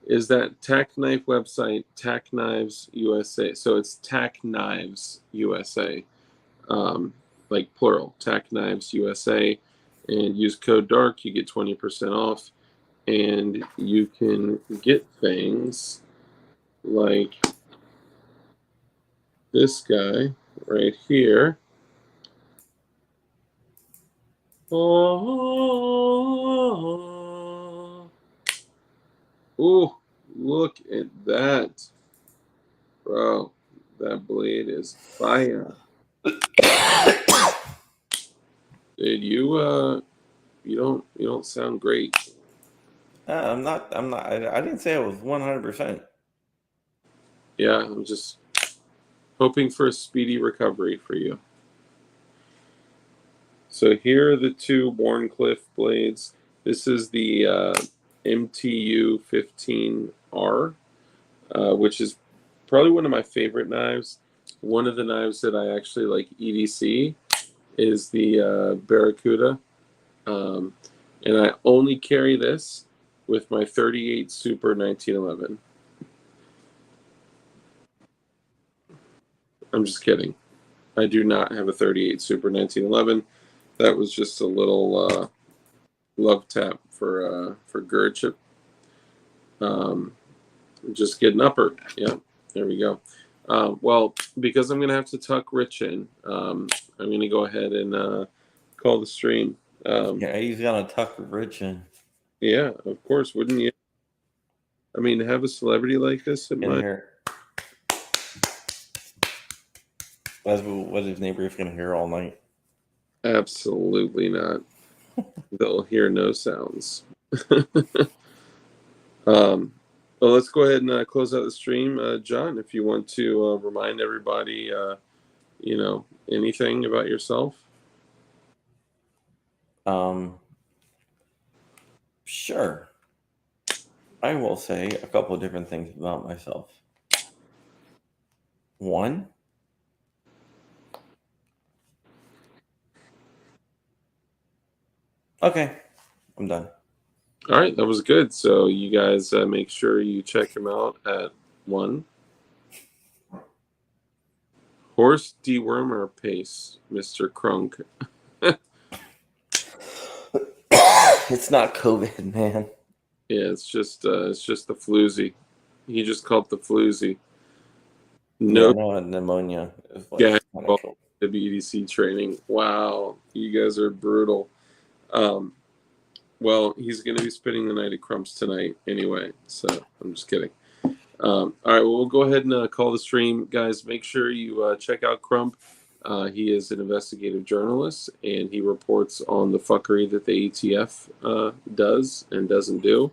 Speaker 1: Is that Tack Knife website, Tack Knives USA? So it's Tack Knives USA, like plural, Tack Knives USA, and use code DARK. You get 20% off, and you can get things like this guy right here. Oh, look at that. Bro, that blade is fire. Dude, you don't sound great.
Speaker 3: I'm not. I didn't say I was 100%.
Speaker 1: Yeah, I'm just hoping for a speedy recovery for you. So here are the two Warncliffe blades. This is the MTU 15R, which is probably one of my favorite knives. One of the knives that I actually like EDC is the Barracuda. And I only carry this with my 38 Super 1911. I'm just kidding. I do not have a 38 Super 1911. That was just a little love tap for Gertrude. Just getting upper. Yeah, there we go. Well, because I'm going to have to tuck Rich in, I'm going to go ahead and call the stream.
Speaker 3: Yeah, he's gonna tuck Rich in.
Speaker 1: Yeah, of course. Wouldn't you? I mean, to have a celebrity like this at
Speaker 3: In
Speaker 1: my...
Speaker 3: here. That's what his neighbor's gonna hear all night.
Speaker 1: Absolutely not. They'll hear no sounds. Well, let's go ahead and close out the stream. John, if you want to remind everybody, anything about yourself.
Speaker 3: Sure. I will say a couple of different things about myself. One, okay, I'm done.
Speaker 1: All right, that was good. So you guys make sure you check him out at 1. Horse dewormer pace, Mr. Crunk.
Speaker 3: It's not COVID, man.
Speaker 1: Yeah, it's just the floozy. He just called it the floozy. No,
Speaker 3: Yeah, no, pneumonia is like
Speaker 1: gas
Speaker 3: kind
Speaker 1: ball
Speaker 3: of cool.
Speaker 1: WEDC training. Wow, you guys are brutal. Well, he's going to be spending the night at Crump's tonight anyway, so I'm just kidding. All right, well, we'll go ahead and call the stream. Guys, make sure you check out Crump. He is an investigative journalist, and he reports on the fuckery that the ATF does and doesn't do.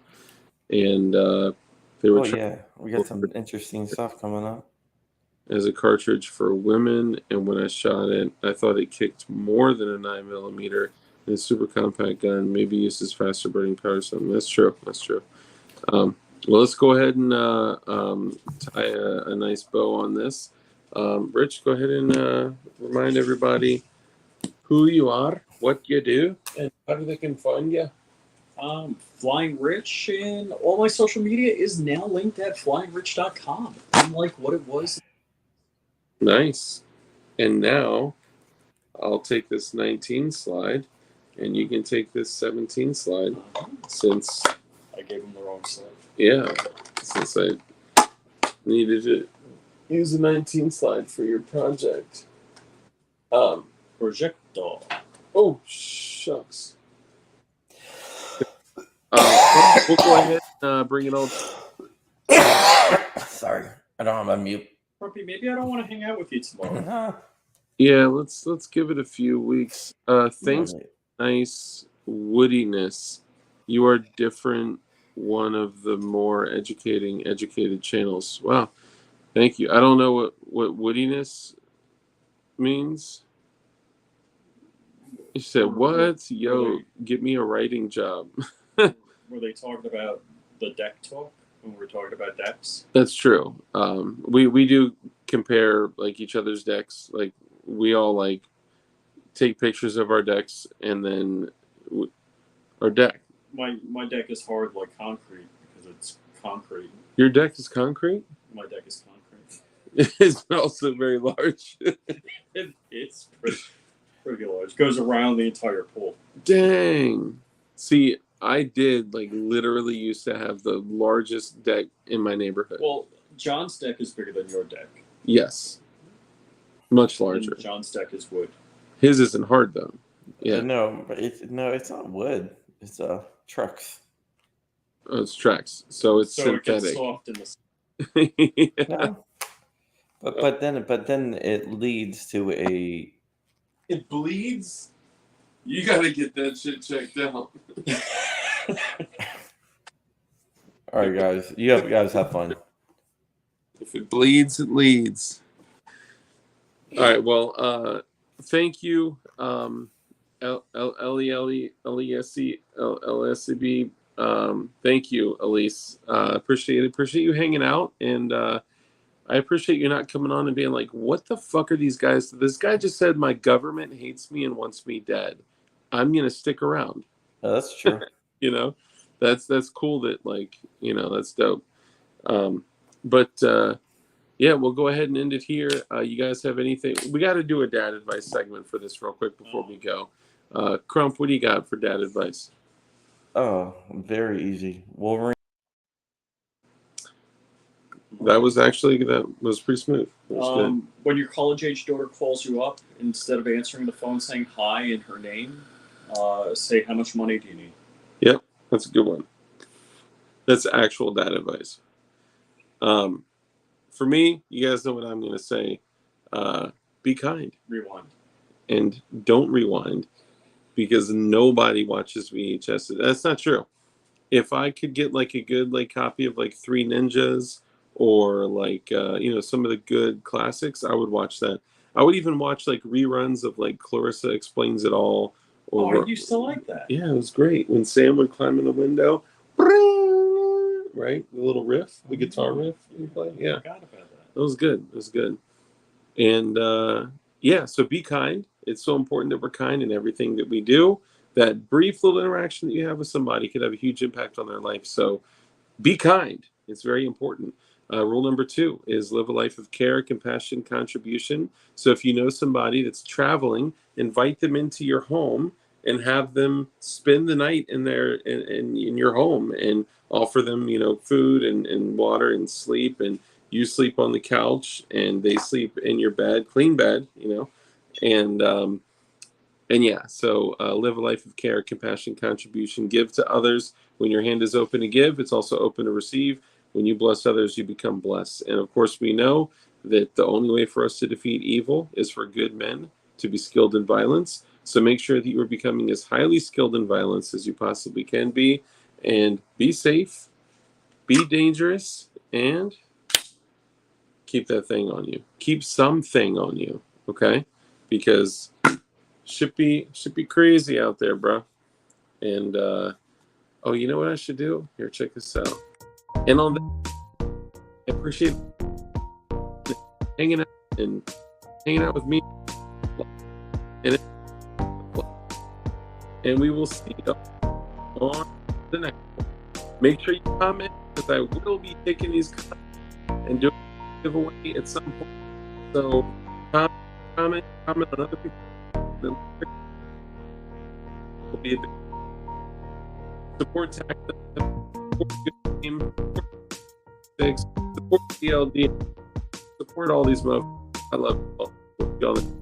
Speaker 1: And they were
Speaker 3: yeah, we got some interesting stuff coming up.
Speaker 1: As a cartridge for women, and when I shot it, I thought it kicked more than a 9mm. And a super compact gun, maybe uses faster burning power or something. That's true. Well, let's go ahead and tie a nice bow on this. Rich, go ahead and remind everybody who you are, what you do, and how they can find you.
Speaker 2: Flying Rich, and all my social media is now linked at flyingrich.com. Unlike what it was.
Speaker 1: Nice. And now I'll take this 19 slide, and you can take this 17 slide, since
Speaker 2: I gave him the wrong slide.
Speaker 1: Yeah, since I needed it use a 19 slide for your project.
Speaker 2: Projector.
Speaker 1: Oh, shucks. We'll go ahead and bring it on.
Speaker 3: Sorry, I don't have my mute.
Speaker 2: Grumpy, maybe I don't want to hang out with you tomorrow.
Speaker 1: Yeah, let's give it a few weeks. Thanks, nice woodiness. You are different. One of the more educated channels. Wow, thank you. I don't know what woodiness means. You said what? Yo, get me a writing job.
Speaker 2: Were they talking about the deck talk when we were talking about decks?
Speaker 1: That's true. We do compare like each other's decks. Like we all like take pictures of our decks and then our deck.
Speaker 2: My deck is hard like concrete because it's concrete.
Speaker 1: Your deck is concrete?
Speaker 2: My deck is concrete.
Speaker 1: It's also very large.
Speaker 2: It's pretty large. It goes around the entire pool.
Speaker 1: Dang. See, I did like literally used to have the largest deck in my neighborhood.
Speaker 2: Well, John's deck is bigger than your deck.
Speaker 1: Yes. Much larger.
Speaker 2: And John's deck is wood.
Speaker 1: His isn't hard though. Yeah.
Speaker 3: No, it's not wood. It's trucks.
Speaker 1: Oh, it's tracks. So it's synthetic.
Speaker 2: It gets soft in the
Speaker 1: Yeah.
Speaker 3: No. But then it leads to a.
Speaker 1: It bleeds. You gotta get that shit checked out.
Speaker 3: All right, guys. You guys have fun.
Speaker 1: If it bleeds, it leads. All right. Well, thank you, LESCB. Thank you, Elise. Appreciate it. Appreciate you hanging out, and I appreciate you not coming on and being like, "What the fuck are these guys?" This guy just said my government hates me and wants me dead. I'm gonna stick around.
Speaker 3: That's true.
Speaker 1: You know, that's cool. That like, you know, that's dope. But yeah, we'll go ahead and end it here. You guys have anything? We got to do a dad advice segment for this real quick before we go. Crump, what do you got for dad advice?
Speaker 3: Oh, very easy. Wolverine.
Speaker 1: That was pretty smooth.
Speaker 2: When your college-age daughter calls you up, instead of answering the phone saying hi and her name, say, how much money do you need?
Speaker 1: Yep, that's a good one. That's actual dad advice. For me, you guys know what I'm going to say. Be kind.
Speaker 2: Rewind.
Speaker 1: And don't rewind, because nobody watches VHS. That's not true. If I could get like a good like copy of like Three Ninjas or like some of the good classics, I would watch that. I would even watch like reruns of like Clarissa Explains It All. Or,
Speaker 2: I used to like that.
Speaker 1: Yeah, it was great when Sam would climb in the window. Right, the little riff, the guitar riff you play. Yeah, I forgot about that. That was good. It was good. And yeah, so be kind. It's so important that we're kind in everything that we do. That brief little interaction that you have with somebody could have a huge impact on their life. So be kind. It's very important. Rule number 2 is live a life of care, compassion, contribution. So if you know somebody that's traveling, invite them into your home and have them spend the night in your home and offer them, food and water and sleep, and you sleep on the couch and they sleep in your bed, clean bed, and yeah, so live a life of care, compassion, contribution, give to others. When your hand is open to give, it's also open to receive. When you bless others, you become blessed. And of course, we know that the only way for us to defeat evil is for good men to be skilled in violence. So make sure that you are becoming as highly skilled in violence as you possibly can be. And be safe, be dangerous, and keep that thing on you. Keep something on you, okay? Because should be crazy out there, bro. And oh, you know what I should do? Here, check this out. And on that, I appreciate hanging out with me. And we will see you on the next one. Make sure you comment, because I will be taking these and doing a giveaway at some point. So comment on other people. Will be a big support tactic, support good team, support DLD, support support all these motherfuckers. I love y'all.